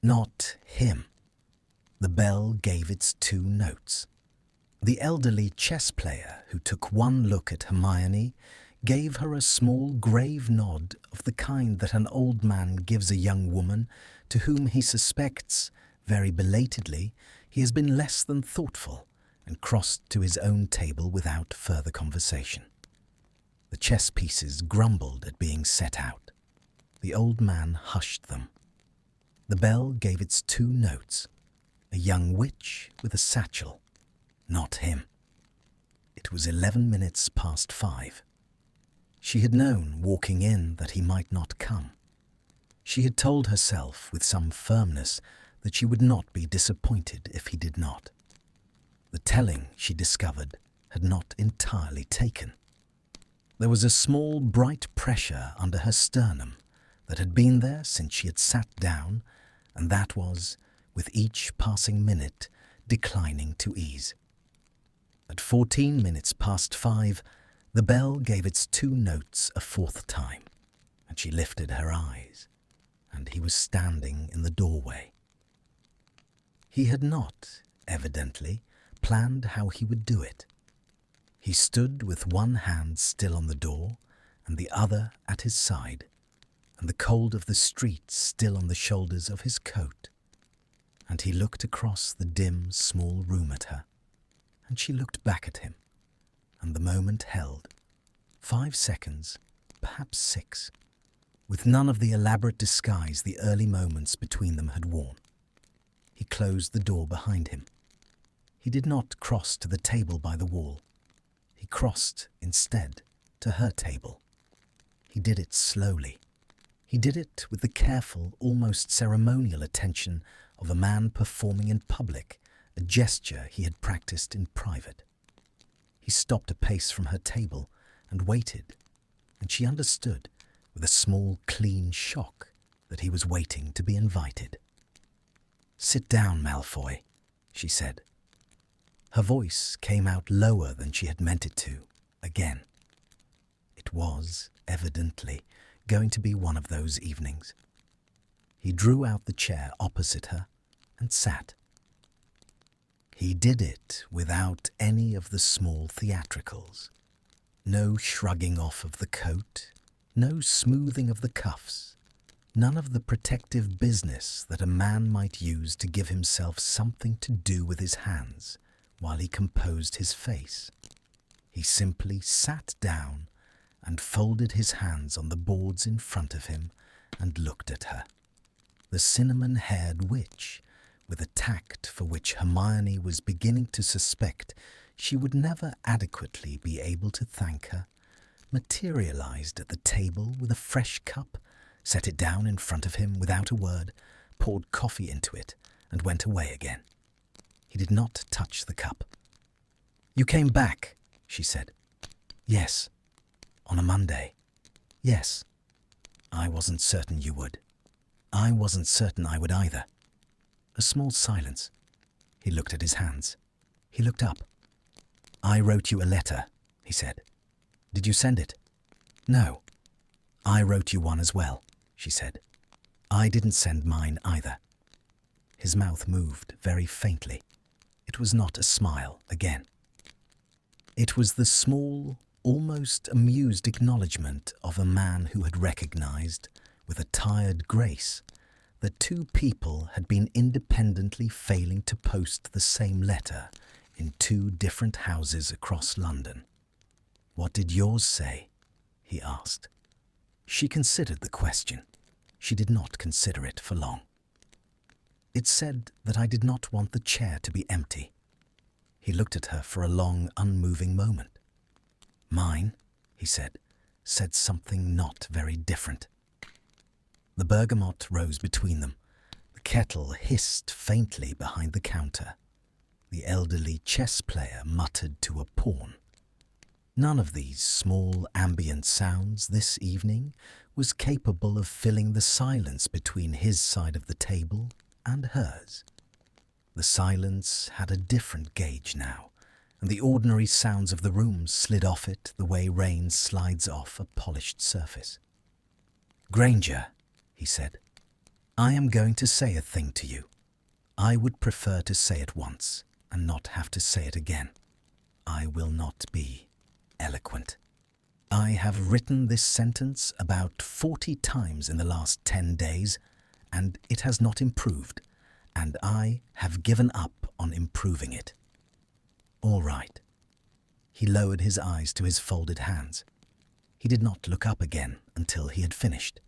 not him. The bell gave its 2 notes. The elderly chess player who took one look at Hermione gave her a small grave nod of the kind that an old man gives a young woman to whom he suspects, very belatedly, he has been less than thoughtful, and crossed to his own table without further conversation. The chess pieces grumbled at being set out. The old man hushed them. The bell gave its 2 notes. A young witch with a satchel. Not him. It was 11 minutes past 5. She had known, walking in, that he might not come. She had told herself with some firmness that she would not be disappointed if he did not. The telling, she discovered, had not entirely taken. There was a small, bright pressure under her sternum that had been there since she had sat down, and that was, with each passing minute, declining to ease. At 14 minutes past 5, the bell gave its 2 notes a 4th time, and she lifted her eyes, and he was standing in the doorway. He had not, evidently, planned how he would do it. He stood with one hand still on the door and the other at his side, and the cold of the street still on the shoulders of his coat. And he looked across the dim, small room at her, and she looked back at him, and the moment held. 5 seconds, perhaps 6, with none of the elaborate disguise the early moments between them had worn. He closed the door behind him. He did not cross to the table by the wall. He crossed, instead, to her table. He did it slowly. He did it with the careful, almost ceremonial attention of a man performing in public a gesture he had practiced in private. He stopped a pace from her table and waited, and she understood, with a small, clean shock, that he was waiting to be invited. "Sit down, Malfoy," she said. Her voice came out lower than she had meant it to, again. It was, evidently, going to be one of those evenings. He drew out the chair opposite her and sat. He did it without any of the small theatricals. No shrugging off of the coat, no smoothing of the cuffs, none of the protective business that a man might use to give himself something to do with his hands while he composed his face. He simply sat down and folded his hands on the boards in front of him and looked at her. The cinnamon-haired witch, with a tact for which Hermione was beginning to suspect she would never adequately be able to thank her, materialized at the table with a fresh cup, set it down in front of him without a word, poured coffee into it, and went away again. He did not touch the cup. "You came back," she said. "Yes." "On a Monday?" "Yes." "I wasn't certain you would." "I wasn't certain I would either." A small silence. He looked at his hands. He looked up. "I wrote you a letter," he said. "Did you send it?" "No." "I wrote you one as well," she said. "I didn't send mine either." His mouth moved very faintly. It was not a smile again. It was the small, almost amused acknowledgment of a man who had recognized, with a tired grace, that 2 people had been independently failing to post the same letter in 2 different houses across London. "What did yours say?" he asked. She considered the question. She did not consider it for long. "It said that I did not want the chair to be empty." He looked at her for a long, unmoving moment. "Mine," he said something not very different. The bergamot rose between them. The kettle hissed faintly behind the counter. The elderly chess player muttered to a pawn. None of these small ambient sounds this evening was capable of filling the silence between his side of the table and hers. The silence had a different gauge now, and the ordinary sounds of the room slid off it the way rain slides off a polished surface. "Granger," he said, "I am going to say a thing to you. I would prefer to say it once and not have to say it again. I will not be eloquent. I have written this sentence about 40 times in the last 10 days, and it has not improved, and I have given up on improving it. All right. He lowered his eyes to his folded hands. He did not look up again until he had finished.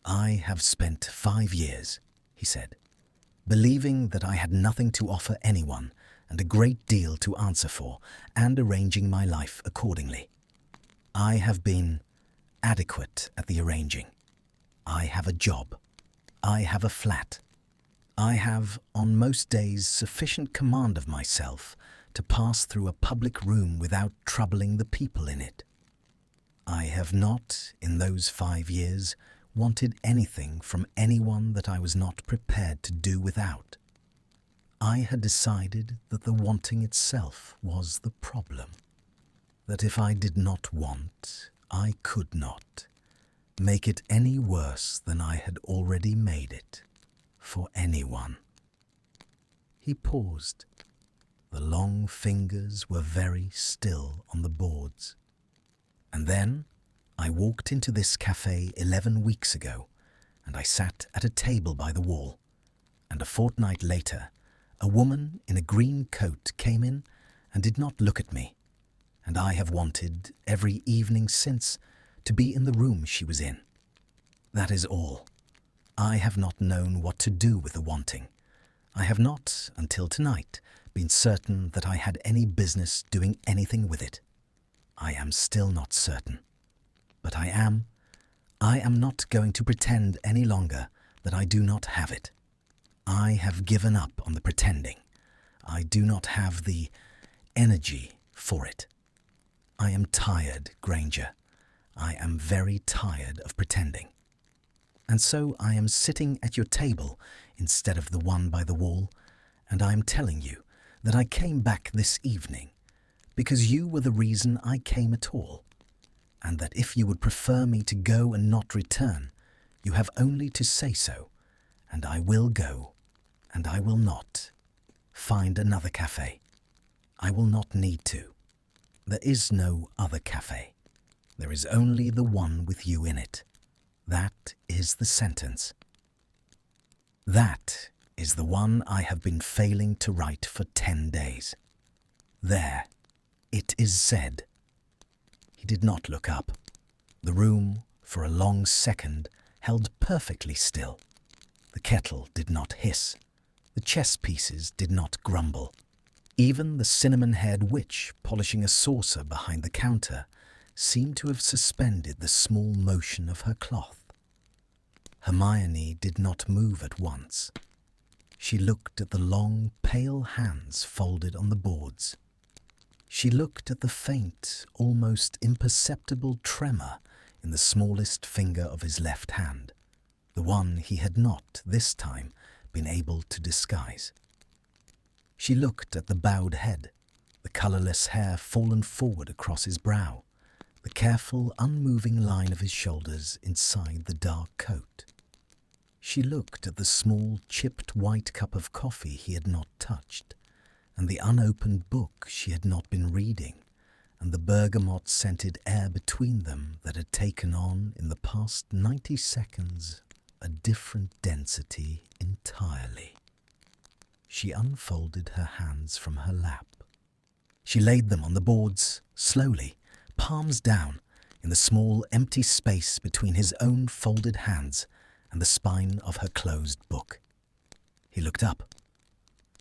I have spent 5 years, he said, believing that I had nothing to offer anyone and a great deal to answer for, and arranging my life accordingly. I have been adequate at the arranging. I have a job. I have a flat. I have, on most days, sufficient command of myself to pass through a public room without troubling the people in it. I have not, in those 5 years, wanted anything from anyone that I was not prepared to do without. I had decided that the wanting itself was the problem. That if I did not want, I could not make it any worse than I had already made it for anyone. He paused. The long fingers were very still on the boards. And then I walked into this café 11 weeks ago, and I sat at a table by the wall, and a fortnight later, a woman in a green coat came in and did not look at me, and I have wanted, every evening since, to be in the room she was in. That is all. I have not known what to do with the wanting. I have not, until tonight, been certain that I had any business doing anything with it. I am still not certain. But I am not going to pretend any longer that I do not have it. I have given up on the pretending. I do not have the energy for it. I am tired, Granger. I am very tired of pretending. And so I am sitting at your table instead of the one by the wall, and I am telling you that I came back this evening because you were the reason I came at all, and that if you would prefer me to go and not return, you have only to say so, and I will go, and I will not find another café. I will not need to. There is no other café. There is only the one with you in it. That is the sentence. That is the one I have been failing to write for 10 days. There, it is said. He did not look up. The room, for a long second, held perfectly still. The kettle did not hiss. The chess pieces did not grumble. Even the cinnamon-haired witch polishing a saucer behind the counter seemed to have suspended the small motion of her cloth. Hermione did not move at once. She looked at the long, pale hands folded on the boards. She looked at the faint, almost imperceptible tremor in the smallest finger of his left hand, the one he had not, this time, been able to disguise. She looked at the bowed head, the colourless hair fallen forward across his brow, the careful, unmoving line of his shoulders inside the dark coat. She looked at the small, chipped white cup of coffee he had not touched, and the unopened book she had not been reading, and the bergamot-scented air between them that had taken on, in the past 90 seconds, a different density entirely. She unfolded her hands from her lap. She laid them on the boards, slowly, palms down, in the small empty space between his own folded hands and the spine of her closed book. He looked up.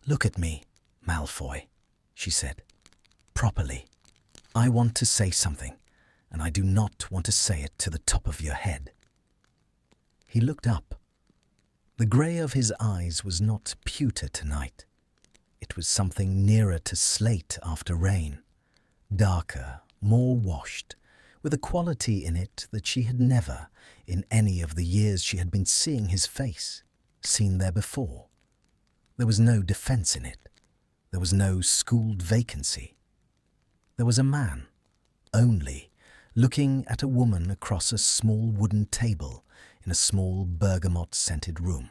"Look at me, Malfoy," she said. "Properly. I want to say something, and I do not want to say it to the top of your head." He looked up. The grey of his eyes was not pewter tonight. It was something nearer to slate after rain, darker, more washed, with a quality in it that she had never, in any of the years she had been seeing his face, seen there before. There was no defence in it. There was no schooled vacancy. There was a man, only, looking at a woman across a small wooden table in a small bergamot-scented room,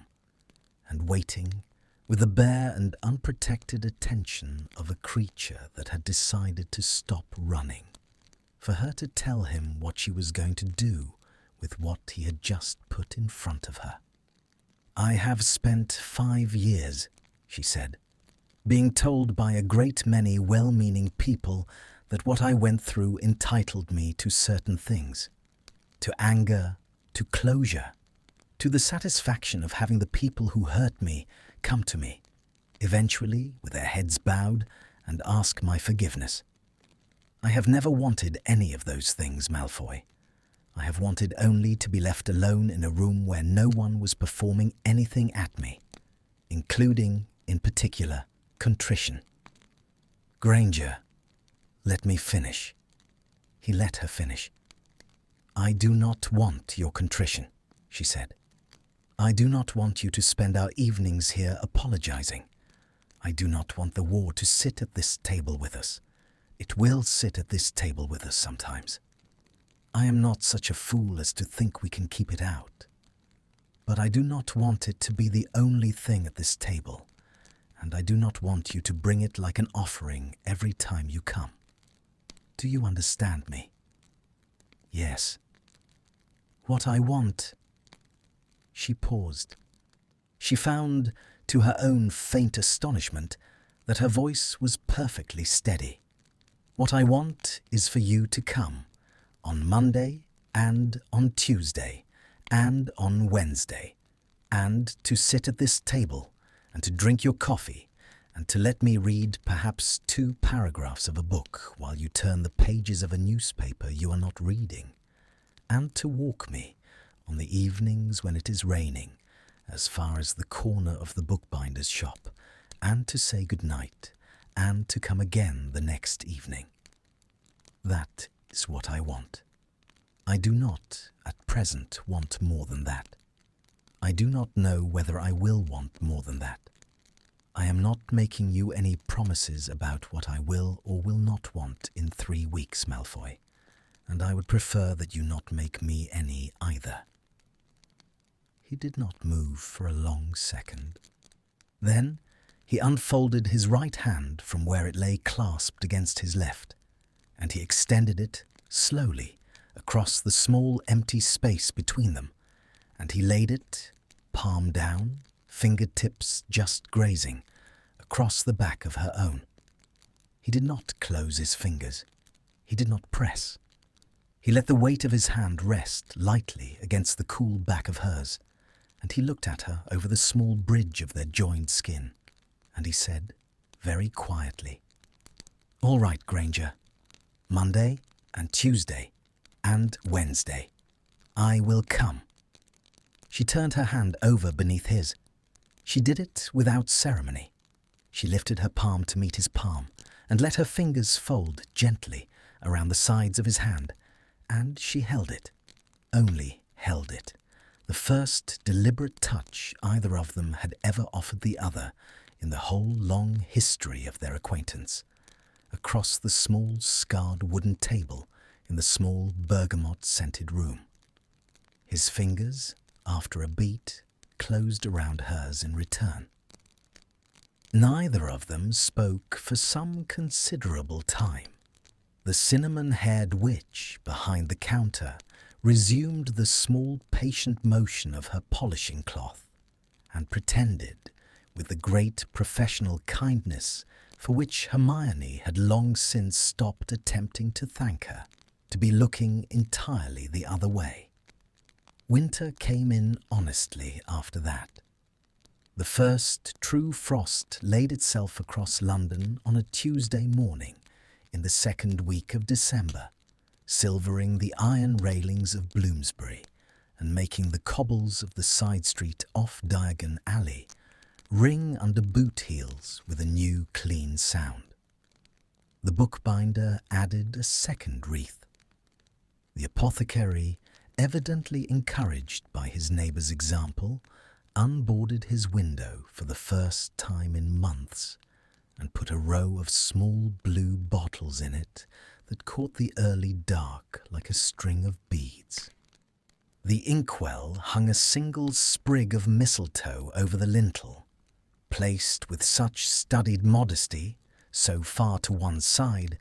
and waiting with the bare and unprotected attention of a creature that had decided to stop running. for her to tell him what she was going to do with what he had just put in front of her. "I have spent 5 years," she said, "being told by a great many well-meaning people that what I went through entitled me to certain things, to anger, to closure, to the satisfaction of having the people who hurt me come to me, eventually with their heads bowed, and ask my forgiveness. I have never wanted any of those things, Malfoy. I have wanted only to be left alone in a room where no one was performing anything at me, including, in particular, contrition. Granger, let me finish." He let her finish. "I do not want your contrition," she said. "I do not want you to spend our evenings here apologizing. I do not want the war to sit at this table with us. It will sit at this table with us sometimes. I am not such a fool as to think we can keep it out. But I do not want it to be the only thing at this table, and I do not want you to bring it like an offering every time you come. Do you understand me?" "Yes." "What I want—" She paused. She found, to her own faint astonishment, that her voice was perfectly steady. "What I want is for you to come, on Monday and on Tuesday and on Wednesday, and to sit at this table and to drink your coffee and to let me read perhaps 2 paragraphs of a book while you turn the pages of a newspaper you are not reading, and to walk me, on the evenings when it is raining, as far as the corner of the bookbinder's shop, and to say good night, and to come again the next evening. That is what I want. I do not, at present, want more than that. I do not know whether I will want more than that. I am not making you any promises about what I will or will not want in 3 weeks, Malfoy, and I would prefer that you not make me any either." He did not move for a long second. Then he unfolded his right hand from where it lay clasped against his left, and he extended it slowly across the small empty space between them, and he laid it, palm down, fingertips just grazing, across the back of her own. He did not close his fingers. He did not press. He let the weight of his hand rest lightly against the cool back of hers, and he looked at her over the small bridge of their joined skin, and he said, very quietly, "All right, Granger. Monday and Tuesday and Wednesday. I will come." She turned her hand over beneath his. She did it without ceremony. She lifted her palm to meet his palm and let her fingers fold gently around the sides of his hand, and she held it, only held it, the first deliberate touch either of them had ever offered the other in the whole long history of their acquaintance, across the small scarred wooden table in the small bergamot-scented room. His fingers, after a beat, closed around hers in return. Neither of them spoke for some considerable time. The cinnamon-haired witch behind the counter resumed the small patient motion of her polishing cloth and pretended, with the great professional kindness for which Hermione had long since stopped attempting to thank her, to be looking entirely the other way. Winter came in honestly after that. The first true frost laid itself across London on a Tuesday morning in the second week of December, silvering the iron railings of Bloomsbury and making the cobbles of the side street off Diagon Alley ring under boot heels with a new clean sound. The bookbinder added a second wreath. The apothecary, evidently encouraged by his neighbour's example, unboarded his window for the first time in months and put a row of small blue bottles in it that caught the early dark like a string of beads. The inkwell hung a single sprig of mistletoe over the lintel, placed with such studied modesty, so far to one side,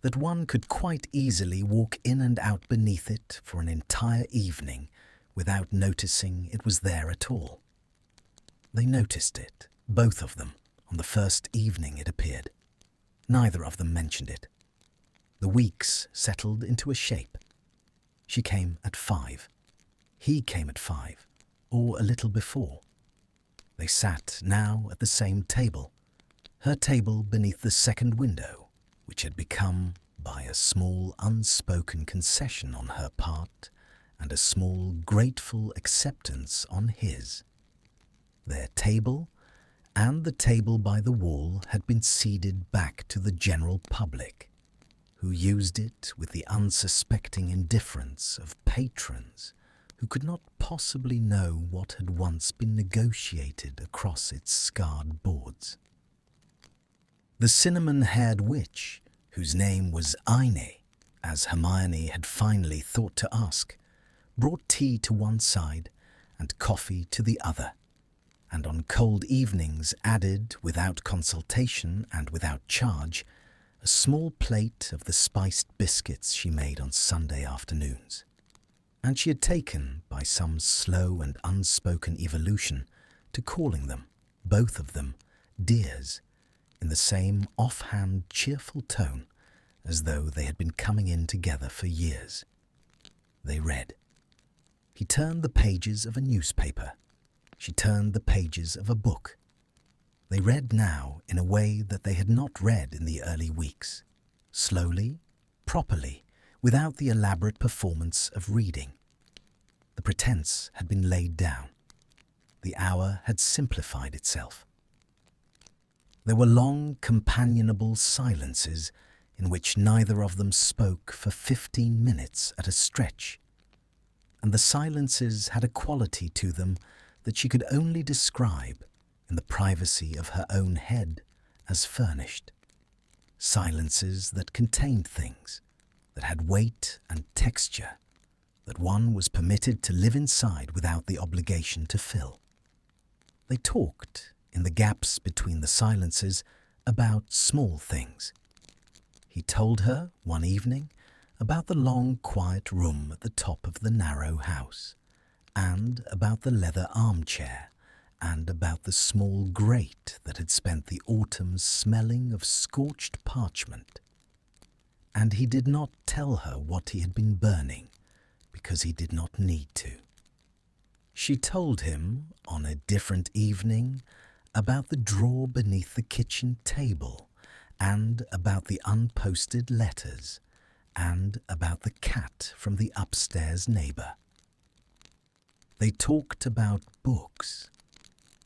that one could quite easily walk in and out beneath it for an entire evening without noticing it was there at all. They noticed it, both of them, on the first evening it appeared. Neither of them mentioned it. The weeks settled into a shape. She came at 5. He came at 5, or a little before. They sat now at the same table, her table beneath the second window, which had become, by a small unspoken concession on her part and a small grateful acceptance on his. Their table and the table by the wall had been ceded back to the general public, who used it with the unsuspecting indifference of patrons who could not possibly know what had once been negotiated across its scarred boards. The cinnamon-haired witch, whose name was Ine, as Hermione had finally thought to ask, brought tea to one side and coffee to the other, and on cold evenings added, without consultation and without charge, a small plate of the spiced biscuits she made on Sunday afternoons. And she had taken, by some slow and unspoken evolution, to calling them, both of them, dears, in the same offhand cheerful tone as though they had been coming in together for years. They read. He turned the pages of a newspaper. She turned the pages of a book. They read now in a way that they had not read in the early weeks, slowly, properly, without the elaborate performance of reading. The pretense had been laid down. The hour had simplified itself. There were long, companionable silences in which neither of them spoke for 15 minutes at a stretch, and the silences had a quality to them that she could only describe in the privacy of her own head as furnished. Silences that contained things, that had weight and texture, that one was permitted to live inside without the obligation to fill. They talked, in the gaps between the silences, about small things. He told her, one evening, about the long, quiet room at the top of the narrow house, and about the leather armchair, and about the small grate that had spent the autumn smelling of scorched parchment. And he did not tell her what he had been burning, because he did not need to. She told him, on a different evening, about the drawer beneath the kitchen table, and about the unposted letters, and about the cat from the upstairs neighbour. They talked about books.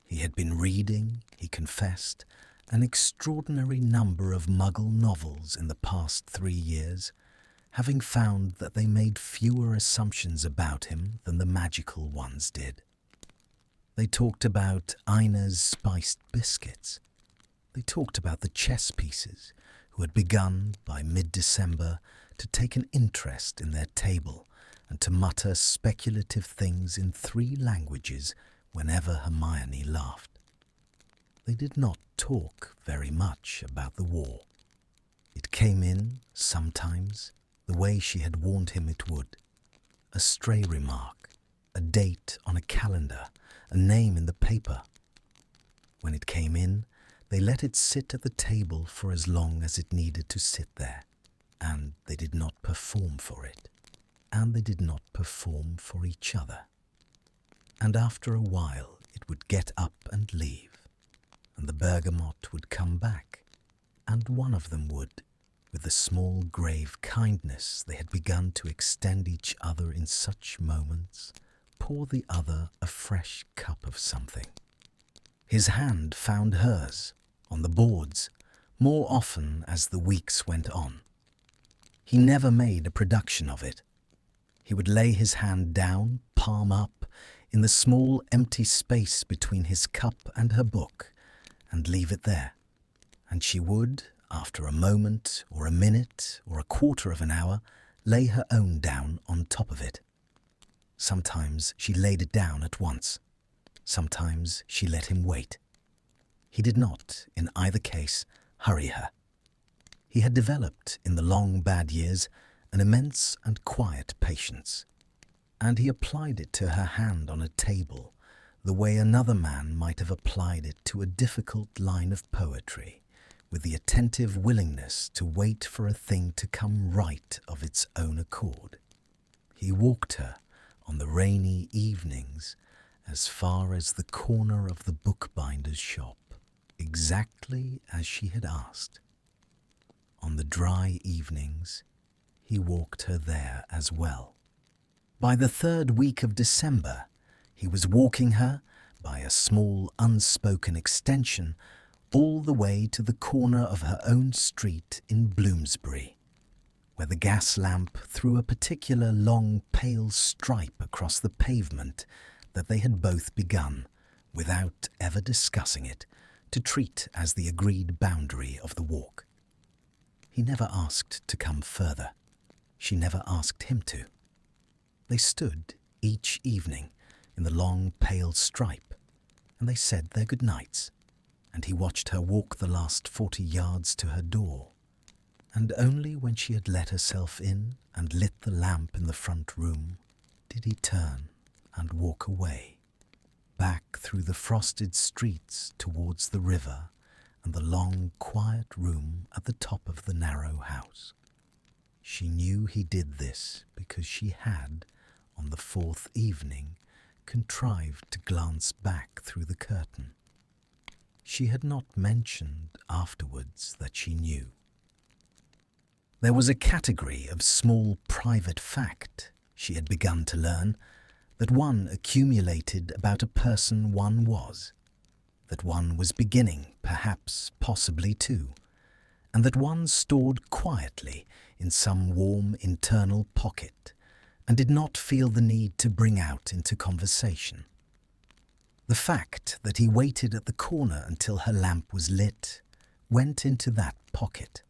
He had been reading, he confessed, an extraordinary number of Muggle novels in the past 3 years, having found that they made fewer assumptions about him than the magical ones did. They talked about Ina's spiced biscuits. They talked about the chess pieces, who had begun, by mid-December, to take an interest in their table and to mutter speculative things in 3 languages whenever Hermione laughed. They did not talk very much about the war. It came in, sometimes, the way she had warned him it would. A stray remark, a date on a calendar, a name in the paper. When it came in, they let it sit at the table for as long as it needed to sit there, and they did not perform for it, and they did not perform for each other. And after a while it would get up and leave, and the bergamot would come back, and one of them would, with the small grave kindness they had begun to extend each other in such moments, pour the other a fresh cup of something. His hand found hers, on the boards, more often as the weeks went on. He never made a production of it. He would lay his hand down, palm up, in the small empty space between his cup and her book, and leave it there, and she would, after a moment or a minute or a quarter of an hour, lay her own down on top of it. Sometimes she laid it down at once. Sometimes she let him wait. He did not, in either case, hurry her. He had developed, in the long bad years, an immense and quiet patience, and he applied it to her hand on a table the way another man might have applied it to a difficult line of poetry, with the attentive willingness to wait for a thing to come right of its own accord. He walked her, on the rainy evenings, as far as the corner of the bookbinder's shop, exactly as she had asked. On the dry evenings, he walked her there as well. By the third week of December, he was walking her, by a small unspoken extension, all the way to the corner of her own street in Bloomsbury, where the gas lamp threw a particular long pale stripe across the pavement that they had both begun, without ever discussing it, to treat as the agreed boundary of the walk. He never asked to come further. She never asked him to. They stood each evening in the long pale stripe, and they said their good nights, and he watched her walk the last 40 yards to her door, and only when she had let herself in and lit the lamp in the front room did he turn and walk away, back through the frosted streets towards the river and the long quiet room at the top of the narrow house. She knew he did this because she had, on the fourth evening, contrived to glance back through the curtain. She had not mentioned afterwards that she knew. There was a category of small private fact, she had begun to learn, that one accumulated about a person one was, that one was beginning, perhaps, possibly too, and that one stored quietly in some warm internal pocket and did not feel the need to bring out into conversation. The fact that he waited at the corner until her lamp was lit went into that pocket.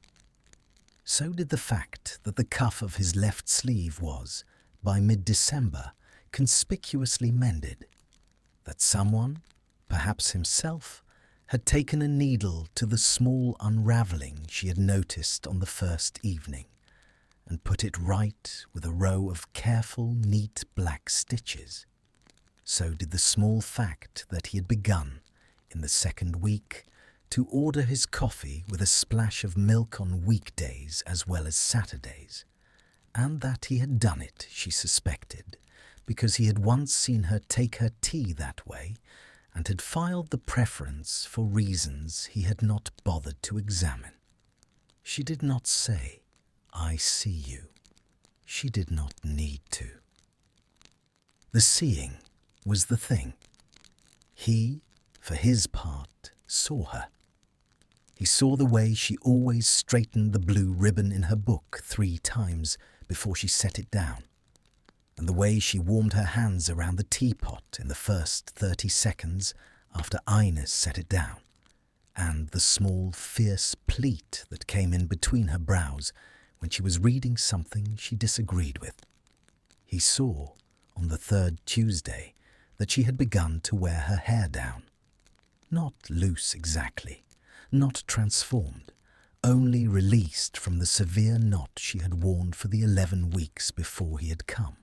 So did the fact that the cuff of his left sleeve was, by mid-December, conspicuously mended, that someone, perhaps himself, had taken a needle to the small unravelling she had noticed on the first evening, and put it right with a row of careful, neat black stitches. So did the small fact that he had begun, in the second week, to order his coffee with a splash of milk on weekdays as well as Saturdays, and that he had done it, she suspected, because he had once seen her take her tea that way, and had filed the preference for reasons he had not bothered to examine. She did not say, "I see you." She did not need to. The seeing was the thing. He, for his part, saw her. He saw the way she always straightened the blue ribbon in her book 3 times before she set it down, and the way she warmed her hands around the teapot in the first 30 seconds after Ines set it down, and the small, fierce pleat that came in between her brows when she was reading something she disagreed with. He saw, on the 3rd Tuesday, that she had begun to wear her hair down. Not loose exactly, not transformed, only released from the severe knot she had worn for the 11 weeks before he had come,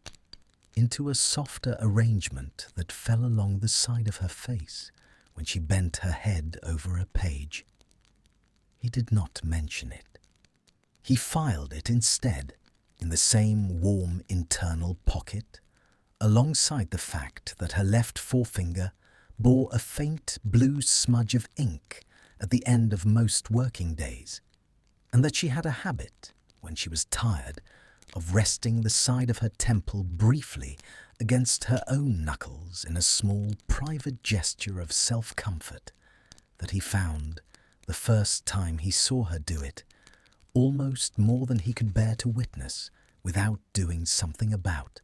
into a softer arrangement that fell along the side of her face when she bent her head over a page. He did not mention it. He filed it instead, in the same warm internal pocket, alongside the fact that her left forefinger bore a faint blue smudge of ink at the end of most working days, and that she had a habit, when she was tired, of resting the side of her temple briefly against her own knuckles in a small private gesture of self-comfort that he found, the first time he saw her do it, almost more than he could bear to witness without doing something about.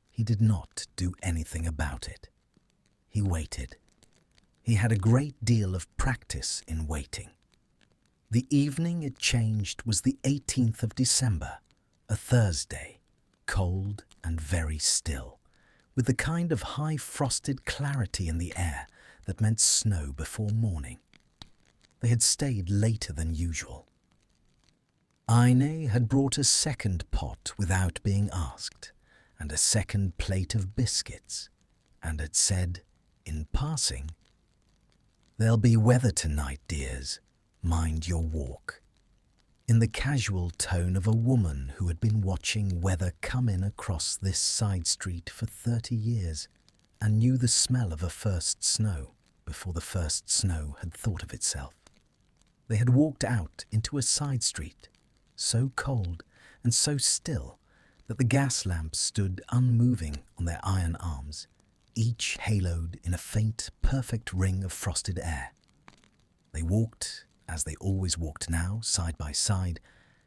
He did not do anything about it. He waited. He had a great deal of practice in waiting. The evening it changed was the 18th of December, a Thursday, cold and very still, with the kind of high frosted clarity in the air that meant snow before morning. They had stayed later than usual. Ine had brought a second pot without being asked, and a second plate of biscuits, and had said, in passing, "There'll be weather tonight, dears. Mind your walk," in the casual tone of a woman who had been watching weather come in across this side street for 30 years and knew the smell of a first snow before the first snow had thought of itself. They had walked out into a side street, so cold and so still that the gas lamps stood unmoving on their iron arms, each haloed in a faint, perfect ring of frosted air. They walked, as they always walked now, side by side,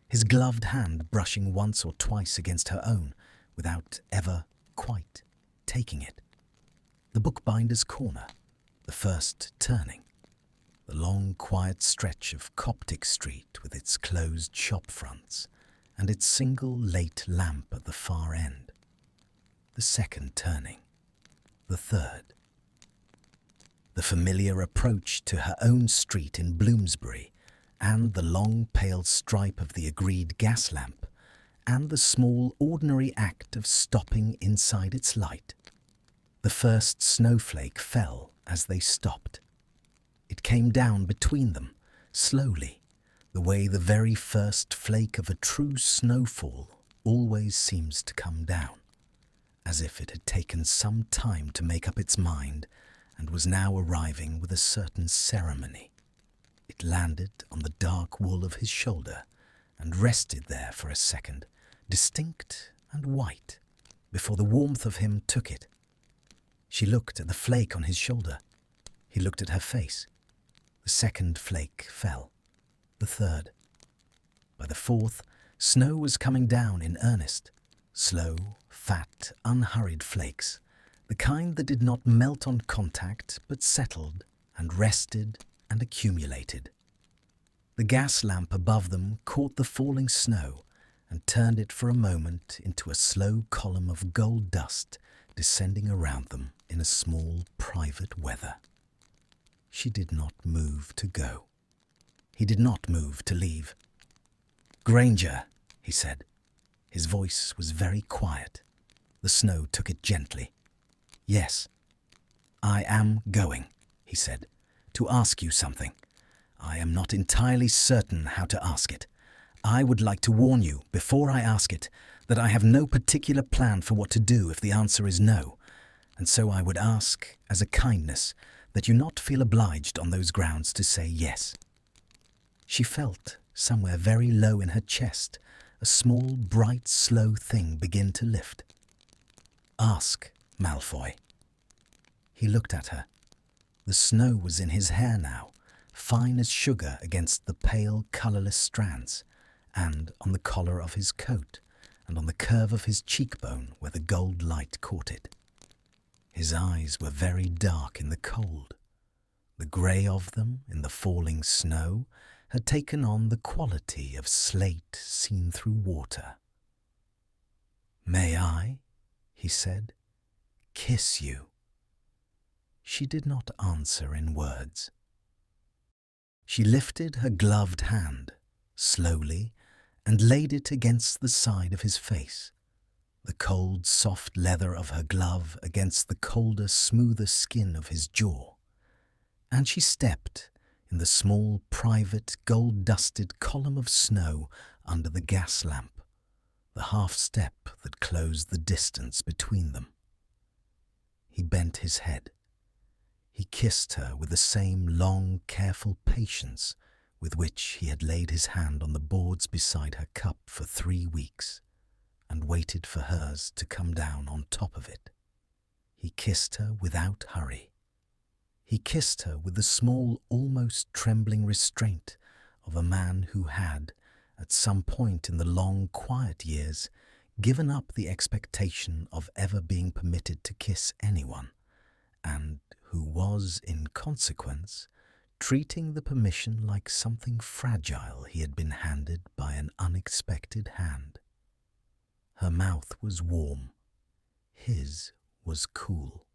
his gloved hand brushing once or twice against her own without ever quite taking it. The bookbinder's corner, the first turning, the long, quiet stretch of Coptic Street with its closed shop fronts and its single late lamp at the far end, the second turning, the third. The familiar approach to her own street in Bloomsbury, and the long pale stripe of the agreed gas lamp, and the small ordinary act of stopping inside its light. The first snowflake fell as they stopped. It came down between them, slowly, the way the very first flake of a true snowfall always seems to come down, as if it had taken some time to make up its mind and was now arriving with a certain ceremony. It landed on the dark wool of his shoulder and rested there for a second, distinct and white, before the warmth of him took it. She looked at the flake on his shoulder. He looked at her face. The second flake fell. The third. By the fourth, snow was coming down in earnest. Slow, fat, unhurried flakes, the kind that did not melt on contact but settled and rested and accumulated. The gas lamp above them caught the falling snow and turned it for a moment into a slow column of gold dust descending around them in a small private weather. She did not move to go. He did not move to leave. "Granger," he said. His voice was very quiet. The snow took it gently. "Yes, I am going," he said, "to ask you something. I am not entirely certain how to ask it. I would like to warn you, before I ask it, that I have no particular plan for what to do if the answer is no, and so I would ask, as a kindness, that you not feel obliged on those grounds to say yes." She felt, somewhere very low in her chest, a small, bright, slow thing begin to lift. "Ask, Malfoy." He looked at her. The snow was in his hair now, fine as sugar against the pale, colourless strands, and on the collar of his coat, and on the curve of his cheekbone where the gold light caught it. His eyes were very dark in the cold. The grey of them, in the falling snow, had taken on the quality of slate seen through water. "May I," he said, "kiss you?" She did not answer in words. She lifted her gloved hand, slowly, and laid it against the side of his face, the cold, soft leather of her glove against the colder, smoother skin of his jaw, and she stepped in the small, private, gold-dusted column of snow under the gas lamp, the half-step that closed the distance between them. He bent his head. He kissed her with the same long, careful patience with which he had laid his hand on the boards beside her cup for 3 weeks, and waited for hers to come down on top of it. He kissed her without hurry. He kissed her with the small, almost trembling restraint of a man who had, at some point in the long, quiet years, given up the expectation of ever being permitted to kiss anyone, and who was, in consequence, treating the permission like something fragile he had been handed by an unexpected hand. Her mouth was warm. His was cool.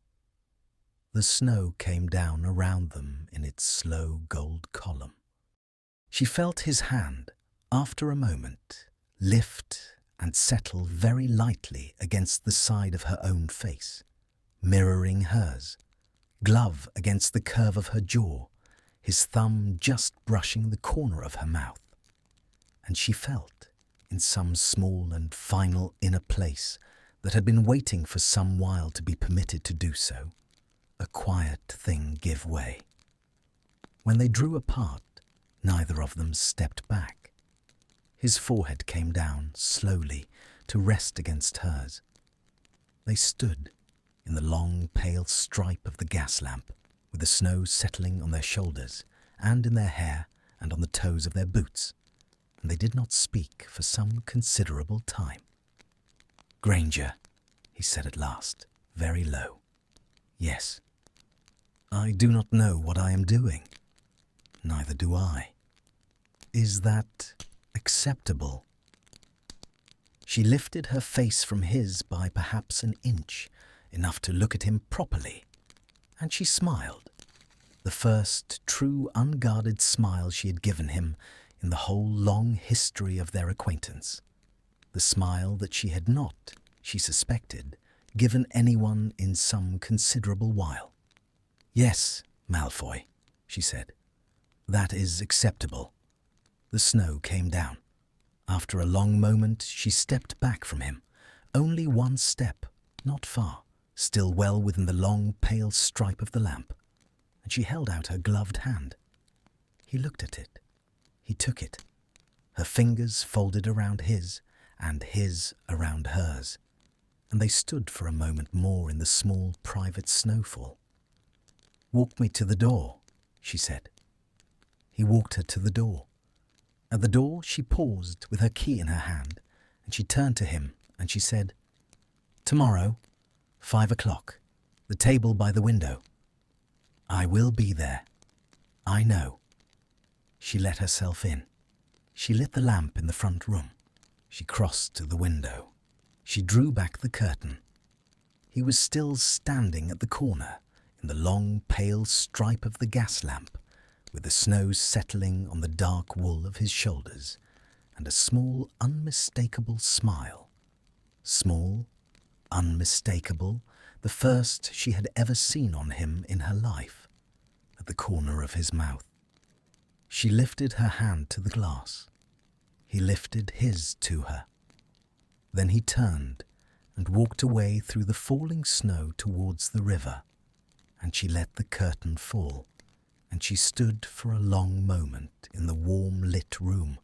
The snow came down around them in its slow gold column. She felt his hand, after a moment, lift and settle very lightly against the side of her own face, mirroring hers, glove against the curve of her jaw, his thumb just brushing the corner of her mouth. And she felt, in some small and final inner place that had been waiting for some while to be permitted to do so, a quiet thing give way. When they drew apart, neither of them stepped back. His forehead came down slowly to rest against hers. They stood in the long pale stripe of the gas lamp, with the snow settling on their shoulders and in their hair and on the toes of their boots, and they did not speak for some considerable time. "Granger," he said at last, very low. "Yes. I do not know what I am doing." "Neither do I." "Is that acceptable?" She lifted her face from his by perhaps an inch, enough to look at him properly, and she smiled, the first true unguarded smile she had given him in the whole long history of their acquaintance, the smile that she had not, she suspected, given anyone in some considerable while. "Yes, Malfoy," she said, "that is acceptable." The snow came down. After a long moment she stepped back from him, only one step, not far, still well within the long pale stripe of the lamp, and she held out her gloved hand. He looked at it. He took it, her fingers folded around his, and his around hers, and they stood for a moment more in the small private snowfall. "Walk me to the door," she said. He walked her to the door. At the door she paused with her key in her hand, and she turned to him and she said, "Tomorrow, 5 o'clock, the table by the window. I will be there. I know." She let herself in. She lit the lamp in the front room. She crossed to the window. She drew back the curtain. He was still standing at the corner in the long pale stripe of the gas lamp, with the snow settling on the dark wool of his shoulders, and a small, unmistakable smile. Small, unmistakable, the first she had ever seen on him in her life, at the corner of his mouth. She lifted her hand to the glass. He lifted his to her. Then he turned and walked away through the falling snow towards the river, and she let the curtain fall, and she stood for a long moment in the warm lit room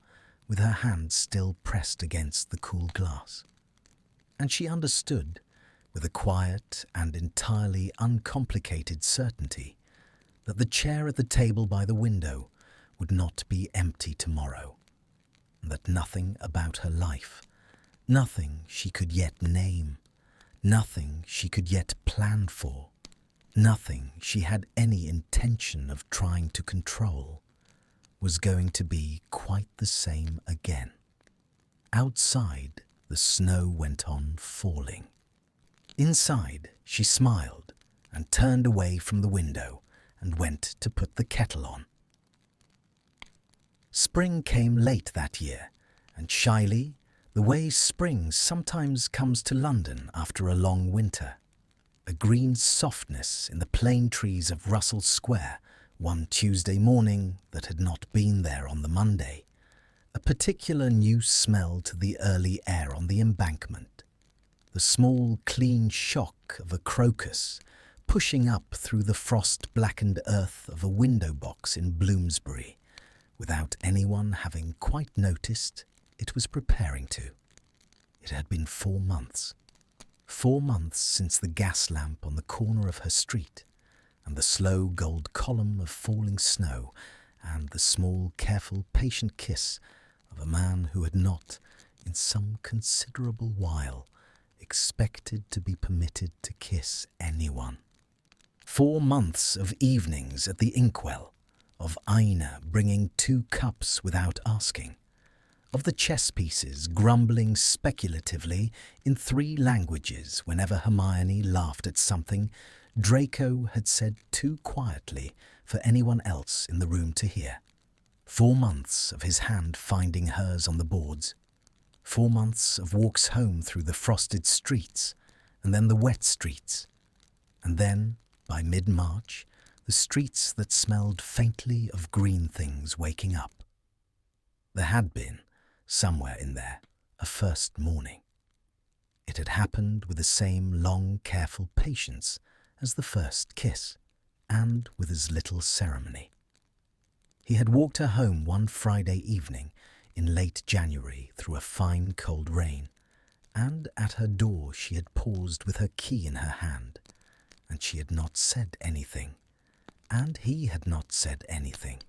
with her hand still pressed against the cool glass. And she understood, with a quiet and entirely uncomplicated certainty, that the chair at the table by the window would not be empty tomorrow, and that nothing about her life, nothing she could yet name, nothing she could yet plan for, nothing she had any intention of trying to control, was going to be quite the same again. Outside, the snow went on falling. Inside, she smiled and turned away from the window and went to put the kettle on. Spring came late that year, and shyly, the way spring sometimes comes to London after a long winter, a green softness in the plane trees of Russell Square one Tuesday morning that had not been there on the Monday, a particular new smell to the early air on the Embankment, the small clean shock of a crocus pushing up through the frost-blackened earth of a window box in Bloomsbury, without anyone having quite noticed it was preparing to. It had been 4 months. 4 months since the gas lamp on the corner of her street, and the slow gold column of falling snow, and the small, careful, patient kiss of a man who had not, in some considerable while, expected to be permitted to kiss anyone. 4 months of evenings at the inkwell, of Aina bringing 2 cups without asking, of the chess pieces grumbling speculatively in 3 languages whenever Hermione laughed at something Draco had said too quietly for anyone else in the room to hear. 4 months of his hand finding hers on the boards. 4 months of walks home through the frosted streets, and then the wet streets. And then, by mid-March, the streets that smelled faintly of green things waking up. There had been, somewhere in there, a first morning. It had happened with the same long, careful patience as the first kiss, and with as little ceremony. He had walked her home one Friday evening in late January through a fine cold rain, and at her door she had paused with her key in her hand, and she had not said anything, and he had not said anything.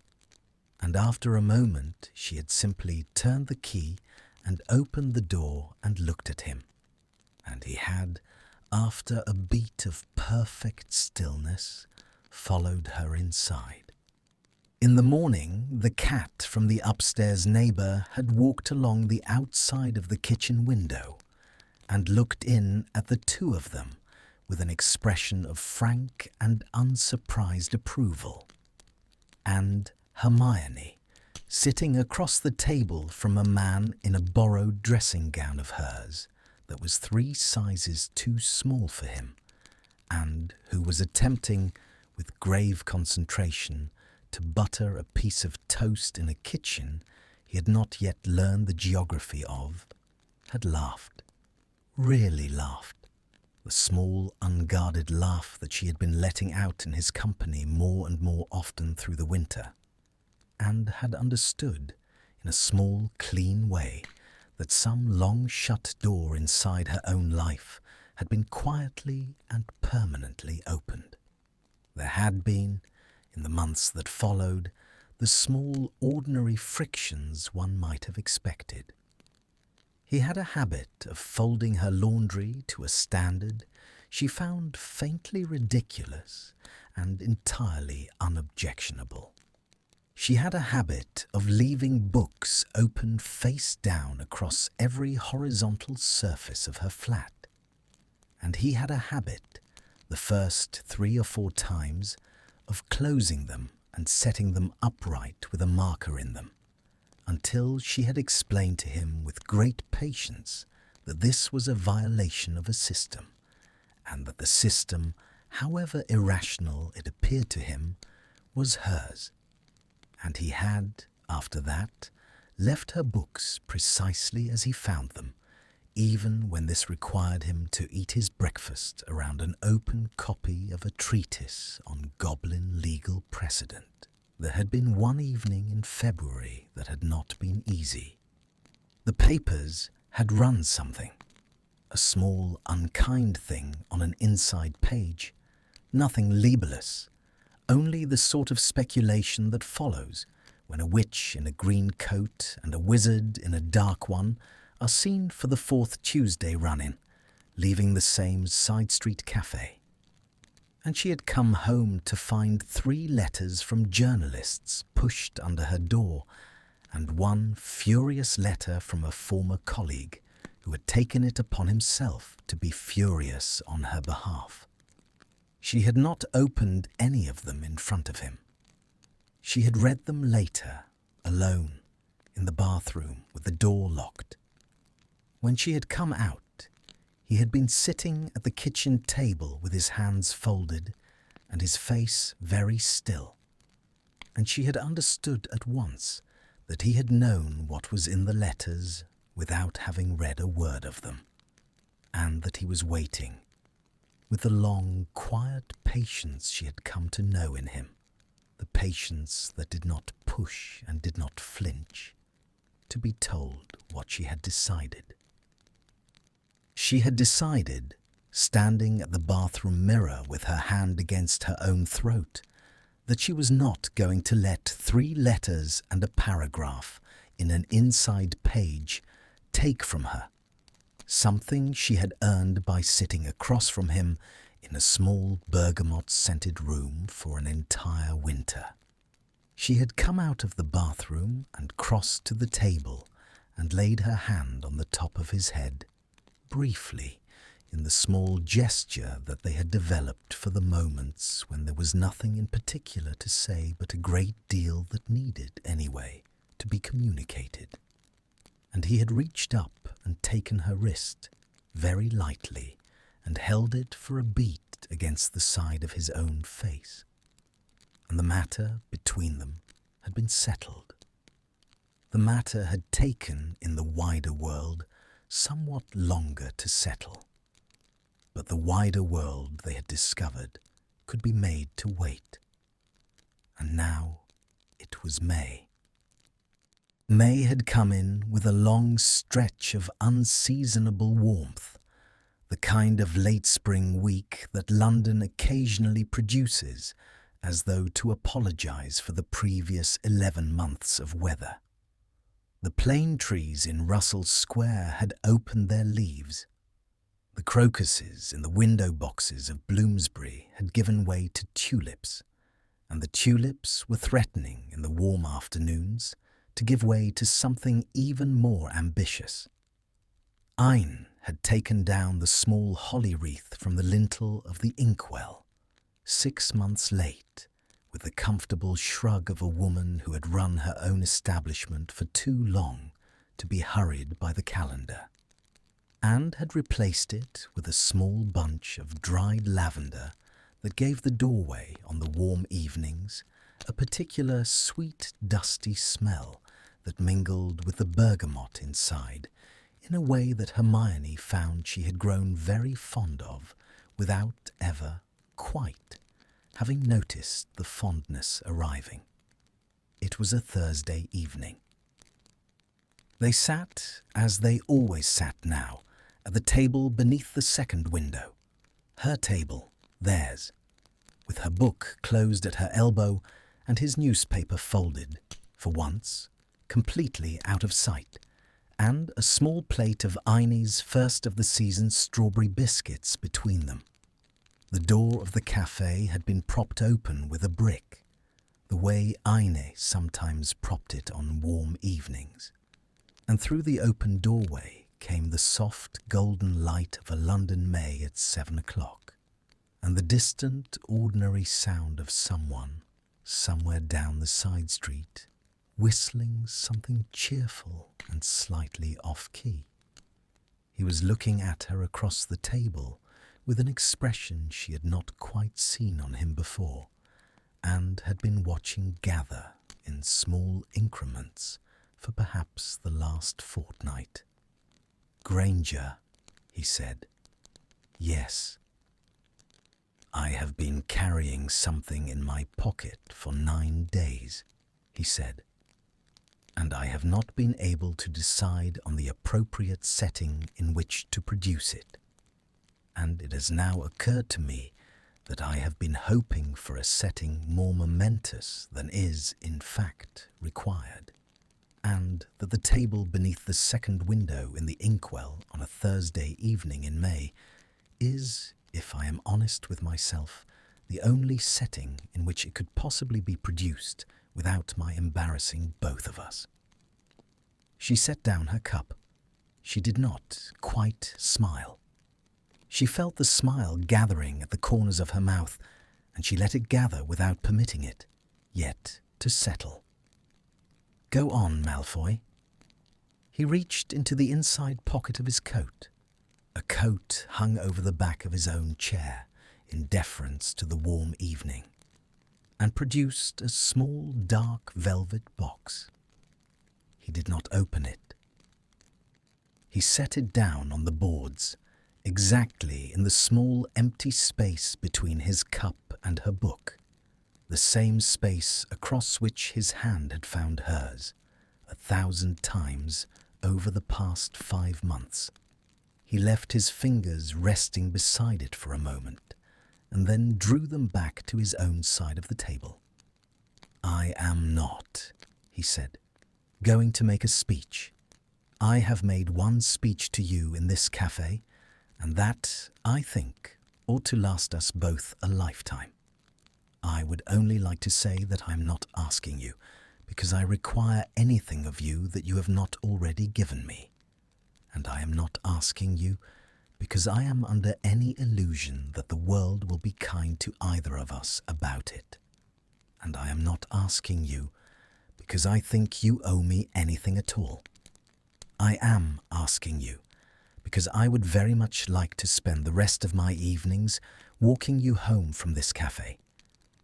And after a moment she had simply turned the key and opened the door and looked at him. And he had, after a beat of perfect stillness, followed her inside. In the morning, the cat from the upstairs neighbour had walked along the outside of the kitchen window and looked in at the two of them with an expression of frank and unsurprised approval. And Hermione, sitting across the table from a man in a borrowed dressing gown of hers that was 3 sizes too small for him, and who was attempting, with grave concentration, to butter a piece of toast in a kitchen he had not yet learned the geography of, had laughed, really laughed, the small, unguarded laugh that she had been letting out in his company more and more often through the winter, and had understood, in a small, clean way, that some long-shut door inside her own life had been quietly and permanently opened. There had been, in the months that followed, the small, ordinary frictions one might have expected. He had a habit of folding her laundry to a standard she found faintly ridiculous and entirely unobjectionable. She had a habit of leaving books open face down across every horizontal surface of her flat, and he had a habit, the first 3 or 4 times, of closing them and setting them upright with a marker in them, until she had explained to him with great patience that this was a violation of a system, and that the system, however irrational it appeared to him, was hers. And he had, after that, left her books precisely as he found them, even when this required him to eat his breakfast around an open copy of a treatise on goblin legal precedent. There had been one evening in February that had not been easy. The papers had run something, a small, unkind thing on an inside page, nothing libellous, only the sort of speculation that follows when a witch in a green coat and a wizard in a dark one are seen for the 4th Tuesday run-in, leaving the same side street café. And she had come home to find 3 letters from journalists pushed under her door, and one furious letter from a former colleague who had taken it upon himself to be furious on her behalf. She had not opened any of them in front of him. She had read them later, alone, in the bathroom with the door locked. When she had come out, he had been sitting at the kitchen table with his hands folded and his face very still, and she had understood at once that he had known what was in the letters without having read a word of them, and that he was waiting, with the long, quiet patience she had come to know in him, the patience that did not push and did not flinch, to be told what she had decided. She had decided, standing at the bathroom mirror with her hand against her own throat, that she was not going to let 3 letters and a paragraph in an inside page take from her something she had earned by sitting across from him in a small bergamot-scented room for an entire winter. She had come out of the bathroom and crossed to the table and laid her hand on the top of his head, briefly, in the small gesture that they had developed for the moments when there was nothing in particular to say but a great deal that needed, anyway, to be communicated. And he had reached up and taken her wrist, very lightly, and held it for a beat against the side of his own face. And the matter between them had been settled. The matter had taken, in the wider world, somewhat longer to settle. But the wider world, they had discovered, could be made to wait. And now it was May. May had come in with a long stretch of unseasonable warmth, the kind of late spring week that London occasionally produces, as though to apologize for the previous 11 months of weather. The plane trees in Russell Square had opened their leaves. The crocuses in the window boxes of Bloomsbury had given way to tulips, and the tulips were threatening in the warm afternoons to give way to something even more ambitious. Ine had taken down the small holly wreath from the lintel of the inkwell, 6 months late, with the comfortable shrug of a woman who had run her own establishment for too long to be hurried by the calendar, and had replaced it with a small bunch of dried lavender that gave the doorway on the warm evenings a particular sweet, dusty smell that mingled with the bergamot inside in a way that Hermione found she had grown very fond of without ever quite having noticed the fondness arriving. It was a Thursday evening. They sat, as they always sat now, at the table beneath the second window, her table, theirs, with her book closed at her elbow and his newspaper folded, for once, completely out of sight, and a small plate of Ine's first of the season's strawberry biscuits between them. The door of the café had been propped open with a brick, the way Ine sometimes propped it on warm evenings, and through the open doorway came the soft golden light of a London May at 7 o'clock, and the distant, ordinary sound of someone, somewhere down the side street, whistling something cheerful and slightly off-key. He was looking at her across the table with an expression she had not quite seen on him before, and had been watching gather in small increments for perhaps the last fortnight. "Granger," he said. "Yes. I have been carrying something in my pocket for 9 days," he said, "and I have not been able to decide on the appropriate setting in which to produce it. And it has now occurred to me that I have been hoping for a setting more momentous than is, in fact, required, and that the table beneath the second window in the inkwell on a Thursday evening in May is, if I am honest with myself, the only setting in which it could possibly be produced without my embarrassing both of us." She set down her cup. She did not quite smile. She felt the smile gathering at the corners of her mouth, and she let it gather without permitting it, yet, to settle. "Go on, Malfoy." He reached into the inside pocket of his coat, a coat hung over the back of his own chair in deference to the warm evening, and produced a small dark velvet box. He did not open it. He set it down on the boards, exactly in the small empty space between his cup and her book, the same space across which his hand had found hers 1,000 times over the past 5 months. He left his fingers resting beside it for a moment, and then drew them back to his own side of the table. "I am not," he said, "going to make a speech. I have made one speech to you in this café, and that, I think, ought to last us both a lifetime. I would only like to say that I am not asking you, because I require anything of you that you have not already given me. And I am not asking you because I am under any illusion that the world will be kind to either of us about it. And I am not asking you because I think you owe me anything at all. I am asking you because I would very much like to spend the rest of my evenings walking you home from this cafe,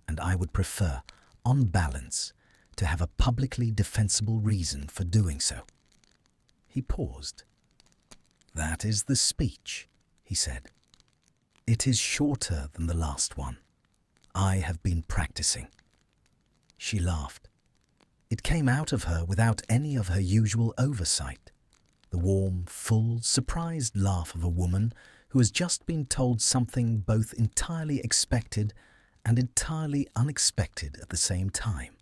and I would prefer, on balance, to have a publicly defensible reason for doing so. He paused. That is the speech, he said. It is shorter than the last one. I have been practicing. She laughed. It came out of her without any of her usual oversight. The warm, full, surprised laugh of a woman who has just been told something both entirely expected and entirely unexpected at the same time,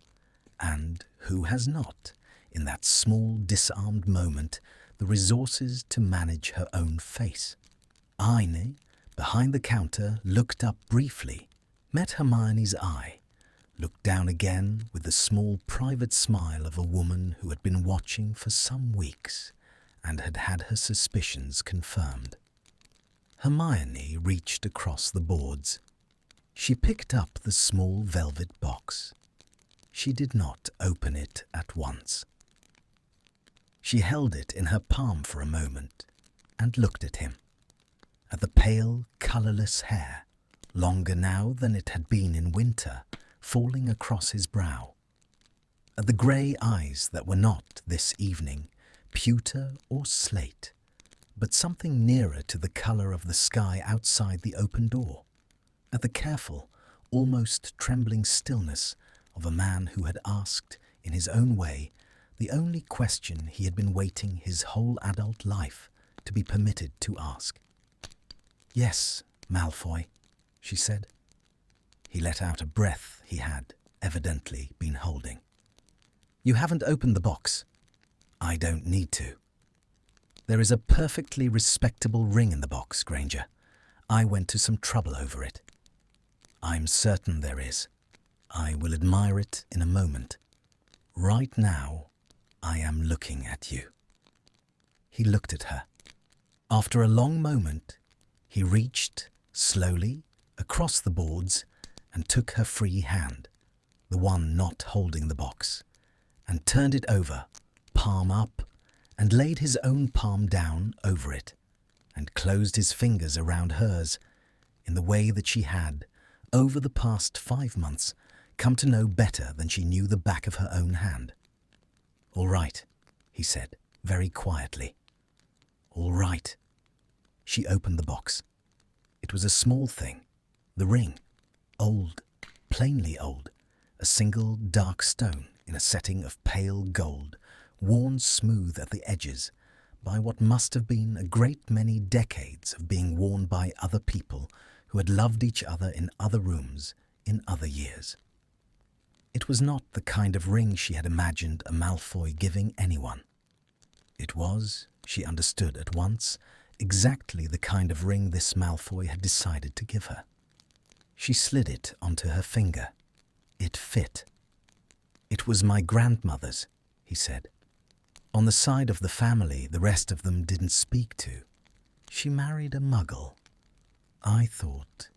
and who has not, in that small, disarmed moment, the resources to manage her own face. Aine, behind the counter, looked up briefly, met Hermione's eye, looked down again with the small private smile of a woman who had been watching for some weeks and had had her suspicions confirmed. Hermione reached across the boards. She picked up the small velvet box. She did not open it at once. She held it in her palm for a moment and looked at him, at the pale, colourless hair, longer now than it had been in winter, falling across his brow, at the grey eyes that were not, this evening, pewter or slate, but something nearer to the colour of the sky outside the open door, at the careful, almost trembling stillness of a man who had asked, in his own way, the only question he had been waiting his whole adult life to be permitted to ask. "Yes, Malfoy," she said. He let out a breath he had, evidently, been holding. "You haven't opened the box." "I don't need to." "There is a perfectly respectable ring in the box, Granger. I went to some trouble over it." "I'm certain there is. I will admire it in a moment. Right now, I am looking at you." He looked at her. After a long moment, he reached, slowly, across the boards and took her free hand, the one not holding the box, and turned it over, palm up, and laid his own palm down over it, and closed his fingers around hers in the way that she had, over the past 5 months, come to know better than she knew the back of her own hand. "All right," he said, very quietly. "All right." She opened the box. It was a small thing, the ring, old, plainly old, a single dark stone in a setting of pale gold, worn smooth at the edges by what must have been a great many decades of being worn by other people who had loved each other in other rooms in other years. It was not the kind of ring she had imagined a Malfoy giving anyone. It was, she understood at once, exactly the kind of ring this Malfoy had decided to give her. She slid it onto her finger. It fit. "It was my grandmother's," he said. "On the side of the family the rest of them didn't speak to. She married a muggle. I thought,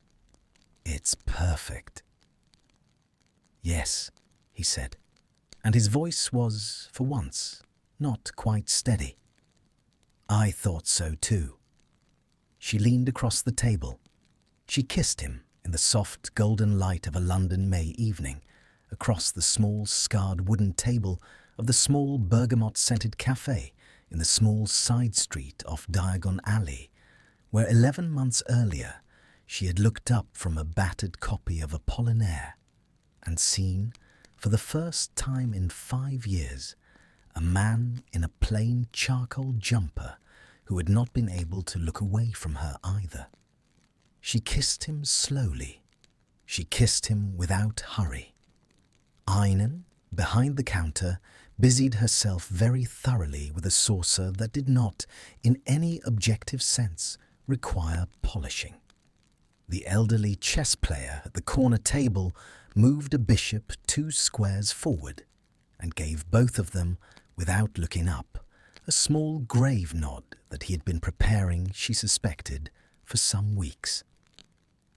it's perfect." "Yes," he said, and his voice was, for once, not quite steady. "I thought so too." She leaned across the table. She kissed him in the soft golden light of a London May evening, across the small scarred wooden table of the small bergamot-scented café in the small side street off Diagon Alley, where 11 months earlier she had looked up from a battered copy of Apollinaire and seen, for the first time in 5 years, a man in a plain charcoal jumper who had not been able to look away from her either. She kissed him slowly. She kissed him without hurry. Aine, behind the counter, busied herself very thoroughly with a saucer that did not, in any objective sense, require polishing. The elderly chess player at the corner table moved a bishop 2 squares forward and gave both of them, without looking up, a small grave nod that he had been preparing, she suspected, for some weeks.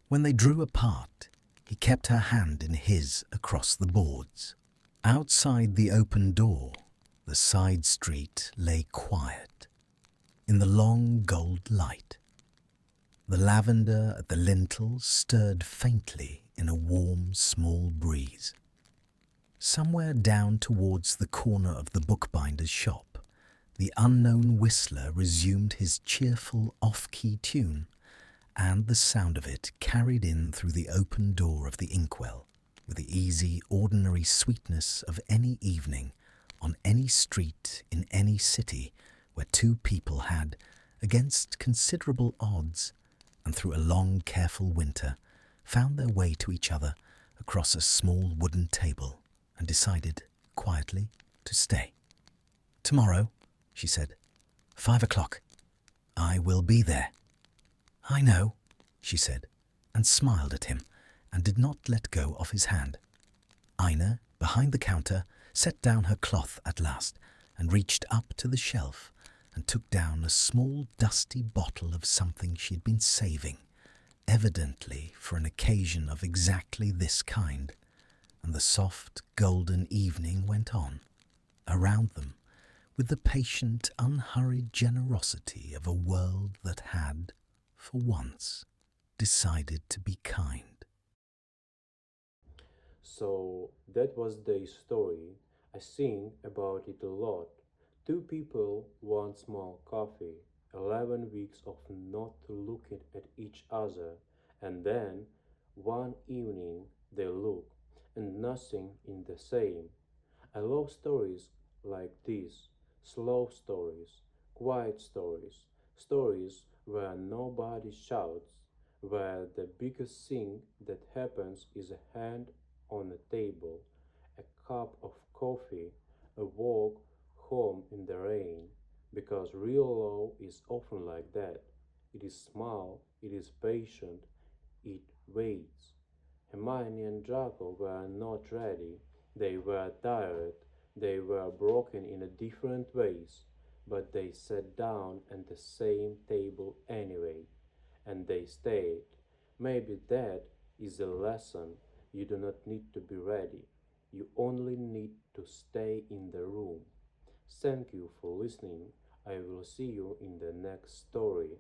When they drew apart, he kept her hand in his across the boards. Outside the open door, the side street lay quiet, in the long gold light. The lavender at the lintel stirred faintly in a warm, small breeze. Somewhere down towards the corner of the bookbinder's shop, the unknown whistler resumed his cheerful off-key tune, and the sound of it carried in through the open door of the inkwell with the easy, ordinary sweetness of any evening on any street in any city where two people had, against considerable odds, and through a long, careful winter, found their way to each other across a small wooden table and decided, quietly, to stay. "Tomorrow," she said, 5 o'clock. "I will be there." "I know," she said, and smiled at him, and did not let go of his hand. Ina, behind the counter, set down her cloth at last, and reached up to the shelf, and took down a small dusty bottle of something she had been saving, evidently for an occasion of exactly this kind, and the soft golden evening went on, around them, with the patient, unhurried generosity of a world that had, for once, decided to be kind. So that was their story. I think about it a lot. Two people, one small coffee, 11 weeks of not looking at each other, and then one evening they look, and nothing in the same. I love stories like this, slow stories, quiet stories, stories where nobody shouts, where the biggest thing that happens is a hand on a table, a cup of coffee, a walk home in the rain, because real love is often like that. It is small, it is patient, it waits. Hermione and Draco were not ready. They were tired. They were broken in a different ways, but they sat down at the same table anyway, and they stayed. Maybe that is a lesson. You do not need to be ready. You only need to stay in the room. Thank you for listening. I will see you in the next story.